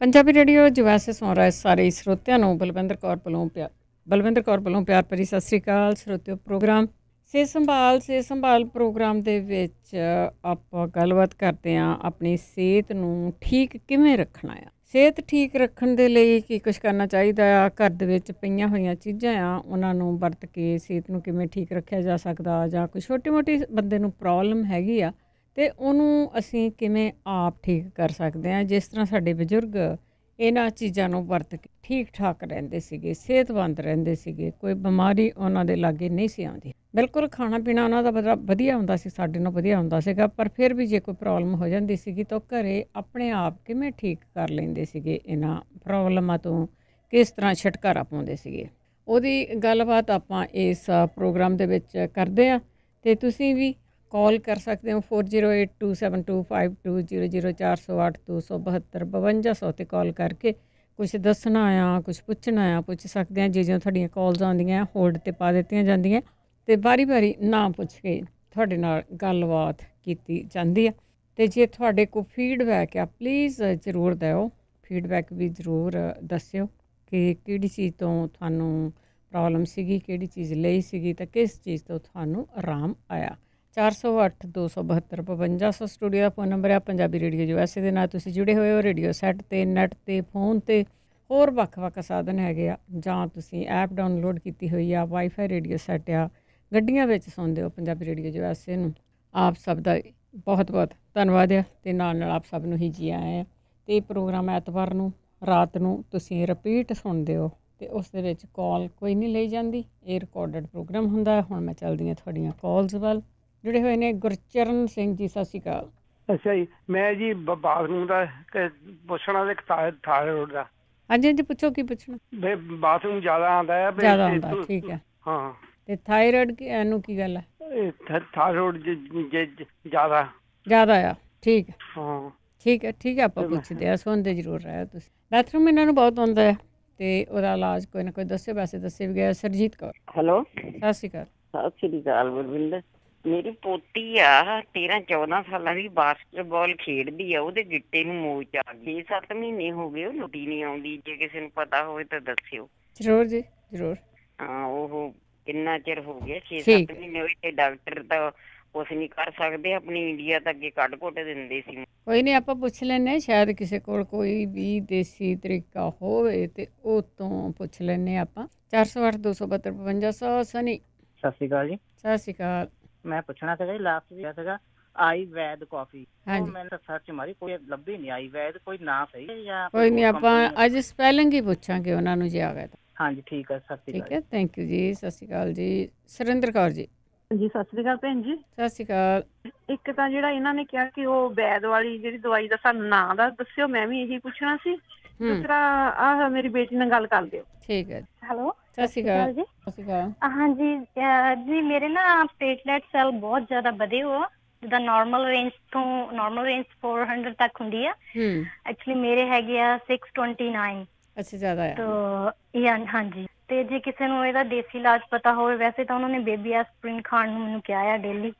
Punjabi radio ਜਵੈਸੇ ਸੁਣ ਰਹੇ ਸਾਰੇ ਸਰੋਤਿਆਂ ਨੂੰ ਬਲਵਿੰਦਰ ਕੌਰ ਵੱਲੋਂ ਪਿਆਰ ਭਰੀ ਸਤਿ ਸ੍ਰੀ ਅਕਾਲ। ਸਰੋਤਿਓ, ਪ੍ਰੋਗਰਾਮ ਸਿਹਤ ਸੰਭਾਲ ਪ੍ਰੋਗਰਾਮ ਦੇ ਵਿੱਚ ਆਪਾਂ ਗੱਲਬਾਤ ਕਰਦੇ ਹਾਂ ਆਪਣੀ ਸਿਹਤ ਨੂੰ ਠੀਕ ਕਿਵੇਂ ਰੱਖਣਾ ਆ। ਸਿਹਤ ਠੀਕ ਰੱਖਣ ਦੇ ਲਈ ਕੀ ਕੁਛ ਕਰਨਾ ਚਾਹੀਦਾ ਆ। ਘਰ ਦੇ ਵਿੱਚ ਪਈਆਂ ਹੋਈਆਂ ਚੀਜ਼ਾਂ ਆ ਉਹਨਾਂ ਨੂੰ ਵਰਤ ਕੇ ਸਿਹਤ ਨੂੰ ਕਿਵੇਂ ਠੀਕ ਰੱਖਿਆ ਜਾ ਸਕਦਾ, ਜਾਂ ਕੋਈ ਛੋਟੀ ਮੋਟੀ ਬੰਦੇ ਨੂੰ ਪ੍ਰੋਬਲਮ ਹੈਗੀ ਆ ਅਤੇ ਉਹਨੂੰ ਅਸੀਂ ਕਿਵੇਂ ਆਪ ਠੀਕ ਕਰ ਸਕਦੇ ਹਾਂ। ਜਿਸ ਤਰ੍ਹਾਂ ਸਾਡੇ ਬਜ਼ੁਰਗ ਇਹਨਾਂ ਚੀਜ਼ਾਂ ਨੂੰ ਵਰਤ ਕੇ ਠੀਕ ਠਾਕ ਰਹਿੰਦੇ ਸੀਗੇ, ਸਿਹਤਮੰਦ ਰਹਿੰਦੇ ਸੀਗੇ, ਕੋਈ ਬਿਮਾਰੀ ਉਹਨਾਂ ਦੇ ਲਾਗੇ ਨਹੀਂ ਸੀ ਆਉਂਦੀ। ਬਿਲਕੁਲ ਖਾਣਾ ਪੀਣਾ ਉਹਨਾਂ ਦਾ ਬੜਾ ਵਧੀਆ ਹੁੰਦਾ ਸੀ, ਸਾਡੇ ਨਾਲੋਂ ਵਧੀਆ ਹੁੰਦਾ ਸੀਗਾ, ਪਰ ਫਿਰ ਵੀ ਜੇ ਕੋਈ ਪ੍ਰੋਬਲਮ ਹੋ ਜਾਂਦੀ ਸੀਗੀ ਤਾਂ ਉਹ ਘਰੇ ਆਪਣੇ ਆਪ ਕਿਵੇਂ ਠੀਕ ਕਰ ਲੈਂਦੇ ਸੀਗੇ। ਇਹਨਾਂ ਪ੍ਰੋਬਲਮਾਂ ਤੋਂ ਕਿਸ ਤਰ੍ਹਾਂ ਛੁਟਕਾਰਾ ਪਾਉਂਦੇ ਸੀਗੇ, ਉਹਦੀ ਗੱਲਬਾਤ ਆਪਾਂ ਇਸ ਪ੍ਰੋਗਰਾਮ ਦੇ ਵਿੱਚ ਕਰਦੇ ਹਾਂ। ਅਤੇ ਤੁਸੀਂ ਵੀ ਕਾਲ ਕਰ ਸਕਦੇ ਹੋ 4082725200 408 272 5200 'ਤੇ ਕਾਲ ਕਰਕੇ ਕੁਛ ਦੱਸਣਾ ਆ, ਕੁਛ ਪੁੱਛਣਾ ਆ, ਪੁੱਛ ਸਕਦੇ ਹਾਂ। ਜਿਵੇਂ ਤੁਹਾਡੀਆਂ ਕਾਲਸ ਆਉਂਦੀਆਂ ਹੋਲਡ 'ਤੇ ਪਾ ਦਿੱਤੀਆਂ ਜਾਂਦੀਆਂ ਅਤੇ ਵਾਰੀ ਨਾ ਪੁੱਛ ਕੇ ਤੁਹਾਡੇ ਨਾਲ ਗੱਲਬਾਤ ਕੀਤੀ ਜਾਂਦੀ ਆ। ਅਤੇ ਜੇ ਤੁਹਾਡੇ ਕੋਲ ਫੀਡਬੈਕ ਆ ਪਲੀਜ਼ ਜ਼ਰੂਰ ਦਿਓ, ਫੀਡਬੈਕ ਵੀ ਜ਼ਰੂਰ ਦੱਸਿਓ ਕਿ ਕਿਹੜੀ ਚੀਜ਼ ਤੋਂ ਤੁਹਾਨੂੰ ਪ੍ਰੋਬਲਮ ਸੀਗੀ, ਕਿਹੜੀ ਚੀਜ਼ ਲਈ ਸੀਗੀ ਅਤੇ ਕਿਸ ਚੀਜ਼ ਤੋਂ ਤੁਹਾਨੂੰ ਆਰਾਮ ਆਇਆ। 408 272 5200 ਸਟੂਡੀਓ ਦਾ ਫੋਨ ਨੰਬਰ ਆ। ਪੰਜਾਬੀ ਰੇਡੀਓ USA ਦੇ ਨਾਲ ਤੁਸੀਂ ਜੁੜੇ ਹੋਏ ਹੋ। ਰੇਡੀਓ ਸੈੱਟ 'ਤੇ, ਨੈੱਟ 'ਤੇ, ਫੋਨ 'ਤੇ ਹੋਰ ਵੱਖ ਸਾਧਨ ਹੈਗੇ ਆ, ਜਾਂ ਤੁਸੀਂ ਐਪ ਡਾਊਨਲੋਡ ਕੀਤੀ ਹੋਈ ਆ। ਵਾਈਫਾਈ ਰੇਡੀਓ ਸੈੱਟ ਆ, ਗੱਡੀਆਂ ਵਿੱਚ ਸੁਣਦੇ ਹੋ ਪੰਜਾਬੀ ਰੇਡੀਓ USA ਨੂੰ। ਆਪ ਸਭ ਦਾ ਬਹੁਤ ਧੰਨਵਾਦ ਆ ਅਤੇ ਨਾਲ ਆਪ ਸਭ ਨੂੰ ਹੀ ਜੀ ਆਏ ਆ। ਅਤੇ ਇਹ ਪ੍ਰੋਗਰਾਮ ਐਤਵਾਰ ਨੂੰ ਰਾਤ ਨੂੰ ਤੁਸੀਂ ਰਿਪੀਟ ਸੁਣਦੇ ਹੋ ਅਤੇ ਉਸ ਦੇ ਵਿੱਚ ਕਾਲ ਕੋਈ ਨਹੀਂ ਲਈ ਜਾਂਦੀ, ਇਹ ਰਿਕਾਰਡਡ ਪ੍ਰੋਗਰਾਮ ਹੁੰਦਾ। ਹੁਣ ਮੈਂ ਚੱਲਦੀ ਹਾਂ ਤੁਹਾਡੀਆਂ ਕਾਲਸ ਵੱਲ। ਜੁੜੇ ਹੋਏ ਨੇ ਗੁਰਚਰਨ ਸਿੰਘ ਜੀ, ਸਤਿ ਸ਼੍ਰੀ ਅਕਾਲ। ਅੱਛਾ ਜੀ, ਮੈਂ ਜੀ ਬਾਥਰੂਮ ਦਾ ਪੁੱਛਣਾ ਤੇ ਥਾਇਰੋਇਡ ਦਾ। ਹਾਂਜੀ, ਪੁੱਛੋ ਕੀ ਪੁੱਛਣਾ। ਬਾਥਰੂਮ ਜ਼ਿਆਦਾ ਆਉਂਦਾ ਹੈ। ਠੀਕ ਹੈ। ਹਾਂ, ਤੇ ਥਾਇਰਾਇਡ ਨੂੰ ਕੀ ਗੱਲ ਹੈ? ਥਾਇਰੋਇਡ ਜ਼ਿਆਦਾ ਆ। ਠੀਕ ਹੈ। ਹਾਂ, ਠੀਕ ਹੈ ਆਪਾਂ ਪੁੱਛਦੇ ਹਾਂ, ਸੁਣਦੇ ਜ਼ਰੂਰ ਰਹੇ ਤੁਸੀਂ। ਬਾਥਰੂਮ ਇਹਨਾਂ ਨੂੰ ਬਹੁਤ ਆਉਂਦਾ ਹੈ ਅਤੇ ਉਹਦਾ ਇਲਾਜ ਕੋਈ ਨਾ ਕੋਈ ਦੱਸਿਓ। ਵੈਸੇ ਦੱਸੇ ਵੀ ਗਿਆ। ਸਰਜੀਤ ਕੌਰ, ਹੈਲੋ, ਸਤਿ ਸ਼੍ਰੀ ਅਕਾਲ। ਸਤਿ ਸ਼੍ਰੀ ਅਕਾਲ ਬਲਵਿੰਦਰ। ਮੇਰੀ ਪੋਤੀ ਆ 13-14 ਸਾਲਾਂ ਦੀ, ਬਾਸਕਟਬਾਲ ਖੇਡਦੀ ਆ, ਉਹਦੇ ਗਿੱਟੇ ਨੂੰ ਮੋਚ ਆ ਗਈ। 6-7 ਮਹੀਨੇ ਹੋ ਗਏ ਉਹ ਲੁੱਟੀ ਨਹੀਂ ਆਉਂਦੀ। ਜੇ ਕਿਸੇ ਨੂੰ ਪਤਾ ਹੋਵੇ ਤਾਂ ਦੱਸਿਓ। ਜ਼ਰੂਰ ਜੀ ਜ਼ਰੂਰ। ਹਾਂ, ਉਹ ਕਿੰਨਾ ਚਿਰ ਹੋ ਗਿਆ? 6-7 ਮਹੀਨੇ ਹੋਏ ਤੇ ਡਾਕਟਰ ਤਾਂ ਕੁਛ ਨਹੀਂ ਕਰ ਸਕਦੇ। ਆਪਣੀ ਇੰਡੀਆ ਤਾਂ ਅੱਗੇ ਕੱਢ ਘੁੱਟ ਦਿੰਦੇ ਸੀ। ਕੋਈ ਨਹੀਂ, ਆਪਾਂ ਪੁੱਛ ਲੈਂਦੇ, ਸ਼ਾਇਦ ਕਿਸੇ ਕੋਲ ਕੋਈ ਵੀ ਦੇਸੀ ਤਰੀਕਾ ਹੋਵੇ ਤੇ ਉਹ ਤੋਂ ਪੁੱਛ ਲੈਂਦੇ ਆਪਾਂ। 408 272 5200। ਸਨੀ, ਸਤਿ ਸ਼੍ਰੀ ਅਕਾਲ ਜੀ। ਸਤਿ ਸ਼੍ਰੀ ਅਕਾਲ। ਮੈਂ ਪੁੱਛਣਾ ਸੀਗਾ ਜੀ, ਲਾਸਟ ਵੀ ਸੀਗਾ ਆਯੁਰਵੈਦ ਕਾਫੀ। ਹਾਂਜੀ, ਉਹ ਮੈਨੂੰ ਸਰਚ ਮਾਰੀ, ਕੋਈ ਲੱਭੀ ਨਹੀਂ ਆਯੁਰਵੈਦ, ਕੋਈ ਨਾਂ ਸਹੀ ਜਾਂ ਕੋਈ ਨਹੀਂ, ਆਪਾਂ ਅੱਜ ਸਪੈਲਿੰਗ ਹੀ ਪੁੱਛਾਂਗੇ ਉਹਨਾਂ ਨੂੰ ਜੇ ਆ ਗਿਆ ਤਾਂ। ਹਾਂਜੀ, ਠੀਕ ਹੈ। ਸਤਿ ਸ਼੍ਰੀ ਅਕਾਲ। ਠੀਕ ਹੈ, ਥੈਂਕ ਯੂ ਜੀ। ਸਤਿ ਸ਼੍ਰੀ ਅਕਾਲ ਜੀ। ਸੁਰਿੰਦਰ ਕੌਰ ਜੀ, ਜੀ ਸਤਿ ਸ੍ਰੀ ਅਕਾਲ ਭੈਣ ਜੀ। ਸਤਿ ਸ਼੍ਰੀ ਅਕਾਲ। ਇੱਕ ਤਾਂ ਜਿਹੜਾ ਇਹਨਾਂ ਨੇ ਕਿਹਾ ਕਿ ਉਹ ਵੈਦ ਵਾਲੀ ਜਿਹੜੀ ਦਵਾਈ ਦਾ ਸਾਨੂੰ ਨਾਂ ਦਾ ਦੱਸਿਓ, ਮੈਂ ਵੀ ਇਹੀ ਪੁੱਛਣਾ ਸੀ। ਦੂਸਰਾ, ਆਹ ਮੇਰੀ ਬੇਟੀ ਨਾਲ ਗੱਲ ਕਰ ਦਿਓ। ਠੀਕ ਹੈ। ਹੈਲੋ, ਸਤਿ ਸ਼੍ਰੀ ਅਕਾਲ ਜੀ। ਸਤਿ ਸ਼੍ਰੀ ਅਕਾਲ। ਹਾਂਜੀ ਜੀ, ਮੇਰੇ ਨਾ ਪਲੇਟਲੈਟ ਸੈੱਲ ਬਹੁਤ ਜ਼ਿਆਦਾ ਵਧੇ ਹੋ ਆ, ਜਿੱਦਾਂ ਨੋਰਮਲ ਰੇਂਜ 400 ਤੱਕ ਹੁੰਦੀ ਆ। ਐਕਚੁਅਲੀ ਮੇਰੇ ਹੈਗੇ ਆ 629। ਅੱਛਾ, ਜ਼ਿਆਦਾ ਆ। ਹਾਂਜੀ, ਤੇ ਜੇ ਕਿਸੇ ਨੂੰ ਇਹਦਾ ਦੇਸੀ ਇਲਾਜ ਪਤਾ ਹੋਵੇ, ਵੈਸੇ ਤਾਂ ਉਹਨਾਂ ਨੇ ਬੇਬੀ ਐਸਪਰੀਨ ਖਾਣ ਨੂੰ ਮੈਨੂੰ ਕਿਹਾ ਆ ਡੇਲੀ।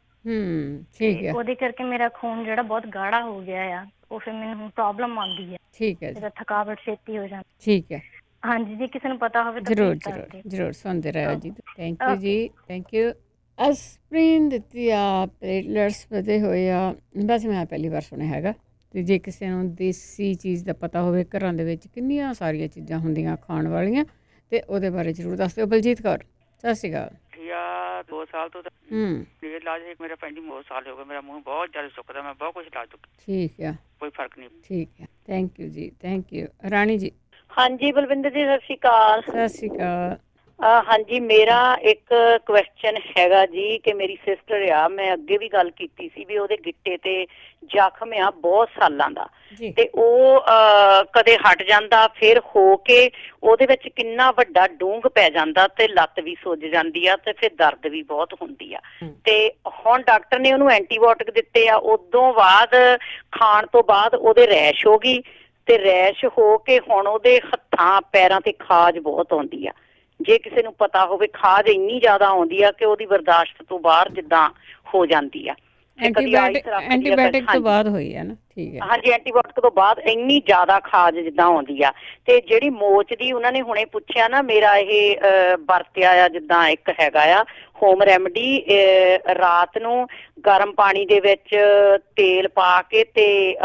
ਠੀਕ ਹੈ। ਉਹਦੇ ਕਰਕੇ ਮੇਰਾ ਖੂਨ ਜਿਹੜਾ ਬਹੁਤ ਗਾੜਾ ਹੋ ਗਿਆ ਆ, ਉਹ ਫਿਰ ਮੈਨੂੰ ਹੁਣ ਪ੍ਰੋਬਲਮ ਆਉਂਦੀ ਹੈ। ਠੀਕ ਹੈ, ਥਕਾਵਟ ਛੇਤੀ ਹੋ ਜਾਂਦੀ। ਠੀਕ ਹੈ। ਹਾਂਜੀ, ਜੇ ਕਿਸੇ ਨੂੰ ਪਤਾ ਹੋਵੇ ਤਾਂ ਜ਼ਰੂਰ ਸੁਣਦੇ ਰਹੋ ਜੀ। ਥੈਂਕ ਯੂ ਜੀ, ਥੈਂਕ ਯੂ। ਐਸਪਰੀਨ ਦਿੱਤੀ ਆ, ਪਲੇਟਲੈਟਸ ਵਧੇ ਹੋਏ ਆ, ਵੈਸੇ ਮੈਂ ਪਹਿਲੀ ਵਾਰ ਸੁਣਿਆ ਹੈਗਾ। ਅਤੇ ਜੇ ਕਿਸੇ ਨੂੰ ਦੇਸੀ ਚੀਜ਼ ਦਾ ਪਤਾ ਹੋਵੇ, ਘਰਾਂ ਦੇ ਵਿੱਚ ਕਿੰਨੀਆਂ ਸਾਰੀਆਂ ਚੀਜ਼ਾਂ ਹੁੰਦੀਆਂ ਖਾਣ ਵਾਲੀਆਂ, ਅਤੇ ਉਹਦੇ ਬਾਰੇ ਜ਼ਰੂਰ ਦੱਸ ਦਿਓ। ਬਲਜੀਤ ਕੌਰ, ਸਤਿ ਸ਼੍ਰੀ ਅਕਾਲ। 2 ਸਾਲ ਤੋਂ ਇਲਾਜ ਮੇਰਾ ਪੈਂਡਿੰਗ ਬਹੁਤ ਸਾਲ ਹੋ ਗਏ। ਮੇਰਾ ਮੂੰਹ ਬਹੁਤ ਜ਼ਿਆਦਾ ਸੁੱਕਦਾ, ਮੈਂ ਬਹੁਤ ਕੁਛ ਇਲਾਜ ਚੁੱਕਿਆ। ਠੀਕ ਆ, ਕੋਈ ਫਰਕ ਨਹੀਂ। ਠੀਕ ਹੈ, ਥੈਂਕ ਯੂ ਜੀ, ਥੈਂਕ ਯੂ। ਰਾਣੀ ਜੀ, ਹਾਂਜੀ ਬਲਵਿੰਦਰ ਜੀ, ਸਤਿ ਸ਼੍ਰੀ ਅਕਾਲ। ਸਤਿ ਸ਼੍ਰੀ ਅਕਾਲ। ਹਾਂਜੀ, ਮੇਰਾ ਇੱਕ ਕੁਐਸਚਨ ਹੈਗਾ ਜੀ ਕਿ ਮੇਰੀ ਸਿਸਟਰ ਆ, ਮੈਂ ਅੱਗੇ ਵੀ ਗੱਲ ਕੀਤੀ ਸੀ ਵੀ ਉਹਦੇ ਗਿੱਟੇ ਤੇ ਜ਼ਖਮ ਆ ਬਹੁਤ ਸਾਲਾਂ ਦਾ, ਤੇ ਉਹ ਕਦੇ ਹਟ ਜਾਂਦਾ, ਫਿਰ ਹੋ ਕੇ ਉਹਦੇ ਵਿੱਚ ਕਿੰਨਾ ਵੱਡਾ ਡੂੰਘ ਪੈ ਜਾਂਦਾ ਤੇ ਲੱਤ ਵੀ ਸੁੱਜ ਜਾਂਦੀ ਆ ਤੇ ਫਿਰ ਦਰਦ ਵੀ ਬਹੁਤ ਹੁੰਦੀ ਆ। ਤੇ ਹੁਣ ਡਾਕਟਰ ਨੇ ਉਹਨੂੰ ਐਂਟੀਬਾਇਓਟਿਕ ਦਿੱਤੇ ਆ, ਉਦੋਂ ਬਾਅਦ ਖਾਣ ਤੋਂ ਬਾਅਦ ਉਹਦੇ ਰੈਸ਼ ਹੋ ਗਈ, ਤੇ ਰੈਸ਼ ਹੋ ਕੇ ਹੁਣ ਉਹਦੇ ਹੱਥਾਂ ਪੈਰਾਂ ਤੇ ਖਾਜ ਬਹੁਤ ਆਉਂਦੀ ਆ। ਜੇ ਕਿਸੇ ਨੂੰ ਪਤਾ ਹੋਵੇ, ਖਾਜ ਇੰਨੀ ਜ਼ਿਆਦਾ ਆਉਂਦੀ ਆ ਕਿ ਉਹਦੀ ਬਰਦਾਸ਼ਤ ਤੋਂ ਬਾਹਰ ਜਿੱਦਾਂ ਹੋ ਜਾਂਦੀ ਆ। ਐਂਟੀਬਾਇਓਟਿਕ ਤੋਂ ਬਾਅਦ ਹੋਈ ਹੈ ਨਾ? ਠੀਕ ਹੈ। ਹਾਂਜੀ, ਐਂਟੀਬਾਇਓਟਿਕ ਤੋਂ ਬਾਅਦ ਇੰਨੀ ਜ਼ਿਆਦਾ ਖਾਜ ਜਿੱਦਾਂ ਆਉਂਦੀ ਆ। ਤੇ ਜਿਹੜੀ ਮੋਚ ਦੀ ਉਹਨਾਂ ਨੇ ਹੁਣੇ ਪੁੱਛਿਆ ਨਾ, ਮੇਰਾ ਇਹ ਵਰਤਿਆ ਆ ਜਿੱਦਾਂ ਇੱਕ ਹੈਗਾ ਆ ਹੋਮ ਰੈਮਡੀ, ਰਾਤ ਨੂੰ ਗਰਮ ਪਾਣੀ ਦੇ ਵਿੱਚ ਤੇਲ ਪਾ ਕੇ ਤੇ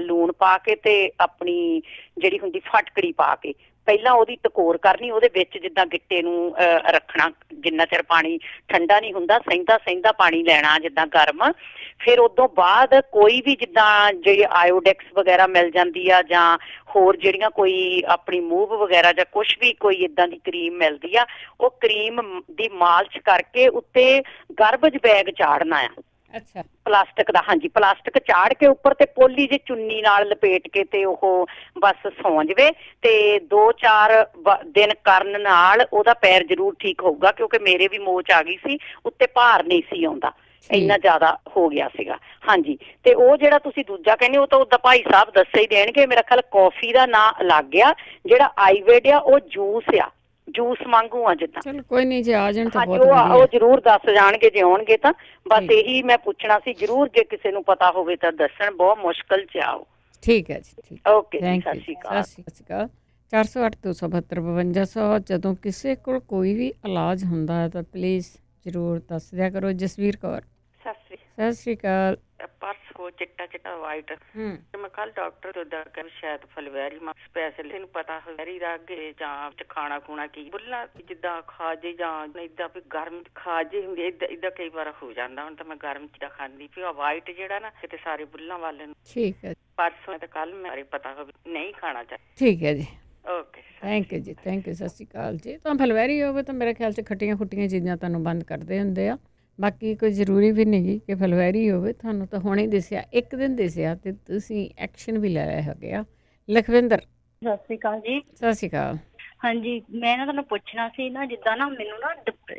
ਲੂਣ ਪਾ ਕੇ ਤੇ ਆਪਣੀ ਜਿਹੜੀ ਹੁੰਦੀ ਫਟਕੜੀ ਪਾ ਕੇ ਪਹਿਲਾਂ ਉਹਦੀ ਟਕੋਰ ਕਰਨੀ, ਉਹਦੇ ਵਿੱਚ ਜਿੱਦਾਂ ਗਿੱਟੇ ਨੂੰ ਰੱਖਣਾ ਜਿੰਨਾ ਚਿਰ ਪਾਣੀ ਠੰਡਾ ਨਹੀਂ ਹੁੰਦਾ, ਸਹਿੰਦਾ ਸਹਿੰਦਾ ਪਾਣੀ ਲੈਣਾ ਜਿੱਦਾਂ ਗਰਮ। ਫਿਰ ਉਦੋਂ ਬਾਅਦ ਕੋਈ ਵੀ ਜਿੱਦਾਂ ਜਿਹੜੀ ਆਇਓਡੈਕਸ ਵਗੈਰਾ ਮਿਲ ਜਾਂਦੀ ਆ ਜਾਂ ਹੋਰ ਜਿਹੜੀਆਂ ਕੋਈ ਆਪਣੀ ਮੂਵ ਵਗੈਰਾ ਜਾਂ ਕੁਛ ਵੀ ਕੋਈ ਇਦਾਂ ਦੀ ਕਰੀਮ ਮਿਲਦੀ ਆ, ਉਹ ਕਰੀਮ ਦੀ ਮਾਲਸ਼ ਕਰਕੇ ਉੱਤੇ ਗਾਰਬੇਜ ਬੈਗ ਚਾੜਨਾ ਆ। ਅੱਛਾ, ਪਲਾਸਟਿਕ ਦਾ। ਹਾਂਜੀ, ਪਲਾਸਟਿਕ ਚਾੜ ਕੇ ਉੱਪਰ ਤੇ ਪੋਲੀ ਜੇ ਚੁੰਨੀ ਨਾਲ ਲਪੇਟ ਕੇ ਤੇ ਉਹ ਬਸ ਸੌਂ ਜਵੇ ਤੇ 2-4 ਦਿਨ ਕਰਨ ਨਾਲ ਉਹਦਾ ਪੈਰ ਜ਼ਰੂਰ ਠੀਕ ਹੋਊਗਾ, ਕਿਉਂਕਿ ਮੇਰੇ ਵੀ ਮੋਚ ਆ ਗਈ ਸੀ, ਉੱਤੇ ਭਾਰ ਨਹੀਂ ਸੀ ਆਉਂਦਾ, ਇੰਨਾ ਜ਼ਿਆਦਾ ਹੋ ਗਿਆ ਸੀਗਾ। ਹਾਂਜੀ, ਤੇ ਉਹ ਜਿਹੜਾ ਤੁਸੀਂ ਦੂਜਾ ਕਹਿੰਦੇ ਉਹ ਤਾਂ ਉਹਦਾ ਭਾਈ ਸਾਹਿਬ ਦੱਸੇ ਹੀ ਦੇਣਗੇ। ਮੇਰਾ ਖਿਆਲ ਕੌਫੀ ਦਾ ਨਾਂ ਲੱਗ ਗਿਆ। ਜਿਹੜਾ ਆਈਵੇਡ ਆ ਉਹ ਜੂਸ ਆ, ਜੂਸ ਵਾਂਗੂ ਆ ਜਿੱਦਾਂ। ਚਲੋ ਕੋਈ ਨਹੀਂ, ਜੇ ਆ ਜਾਣ ਤਾਂ ਹਾਂਜੀ, ਬਹੁਤ ਉਹ ਵਧੀਆ। ਜ਼ਰੂਰ ਦੱਸ ਜਾਣਗੇ ਜੇ ਆਉਣਗੇ ਤਾਂ। ਬਸ ਇਹੀ ਮੈਂ ਪੁੱਛਣਾ ਸੀ, ਜ਼ਰੂਰ ਜੇ ਕਿਸੇ ਨੂੰ ਪਤਾ ਹੋਵੇ ਤਾਂ ਦੱਸਣ। ਬਹੁਤ ਮੁਸ਼ਕਲ ਚ ਆਓ। ਠੀਕ ਹੈ ਜੀ, ਠੀਕ। ਓਕੇ ਜੀ, ਥੈਂਕ ਸਤਿ ਯੂ। ਸ਼੍ਰੀ ਅਕਾਲ। ਸਤਿ ਸ਼੍ਰੀ ਅਕਾਲ। 408 272 5200। ਜਦੋਂ ਕਿਸੇ ਕੋਲ ਕੋਈ ਵੀ ਇਲਾਜ ਹੁੰਦਾ ਹੈ ਤਾਂ ਪਲੀਜ਼ ਜ਼ਰੂਰ ਦੱਸ ਦਿਆ ਕਰੋ। ਜਸਵੀਰ ਕੌਰ, ਸਤਿ ਸ਼੍ਰੀ ਅਕਾਲ। ਪਰਸ ਕੋ ਚਿੱਟਾ ਚਿੱਟਾ ਵਾਈਟ। ਮੈਂ ਕੱਲ ਡਾਕਟਰ ਤੋਂ ਦਾ ਕਿ ਸ਼ਾਇਦ ਫਲਵੈਰੀ ਮਾ ਸਪੈਸ਼ਲ ਇਹਨੂੰ ਪਤਾ ਫਲਵੈਰੀ ਦਾ ਅੱਗੇ ਜਾਂ ਖਾਣਾ ਖੂਣਾ ਕੀ ਬੁੱਲਾ ਜਿੱਦਾਂ ਖਾਜੇ ਜਾਂ ਇਦਾਂ ਵੀ ਗਰਮ ਖਾਜੇ ਹੁੰਦੇ ਇਦਾਂ ਕਈ ਵਾਰ ਹੋ ਜਾਂਦਾ। ਹੁਣ ਤਾਂ ਮੈਂ ਗਰਮ ਚੀਜ਼ਾਂ ਖਾਂਦੀ ਪਈ। ਵਾਈਟ ਜਿਹੜਾ ਨਾ ਕਿਤੇ ਸਾਰੇ ਬੁੱਲਾਂ ਵਾਲੇ ਨੂੰ। ਠੀਕ ਹੈ, ਪਰਸੋਂ ਤੇ ਕੱਲ ਮੇਰੇ ਪਤਾ ਹੋਵੇ ਨਹੀਂ ਖਾਣਾ ਚਾਹੀਦਾ। ਠੀਕ ਹੈ ਜੀ। ਓਕੇ, ਥੈਂਕ ਯੂ ਜੀ, ਥੈਂਕ ਯੂ। ਸਤਿ ਸ਼੍ਰੀ ਅਕਾਲ ਜੀ। ਤਾਂ ਫਲਵੈਰੀ ਹੋਵੇ ਤਾਂ ਮੇਰੇ ਖਿਆਲ 'ਚ ਖੱਟੀਆਂ ਖੁੱਟੀਆਂ ਚੀਜ਼ਾਂ ਤੁਹਾਨੂੰ ਬੰਦ ਕਰਦੇ ਹੁੰਦੇ ਆ। ਬਾਕੀ ਕੋਈ ਜ਼ਰੂਰੀ ਵੀ ਨਹੀਂ ਕਿ ਫਲਵੈਰੀ ਹੋਵੇ। ਤੁਹਾਨੂੰ ਤਾਂ ਹੁਣੇ ਦਿਸਿਆ, ਇੱਕ ਦਿਨ ਦਿਸਿਆ ਤੇ ਤੁਸੀਂ ਐਕਸ਼ਨ ਵੀ ਲੈ ਰਹੇ ਹੈਗੇ ਆ। ਲਖਵਿੰਦਰ, ਸਤਿ ਸ਼੍ਰੀ ਅਕਾਲ ਜੀ। ਸਤਿ ਸ਼੍ਰੀ ਅਕਾਲ। ਹਾਂਜੀ, ਮੈਂ ਨਾ ਤੁਹਾਨੂੰ ਪੁੱਛਣਾ ਸੀ ਨਾ, ਜਿੱਦਾਂ ਨਾ ਮੈਨੂੰ ਨਾ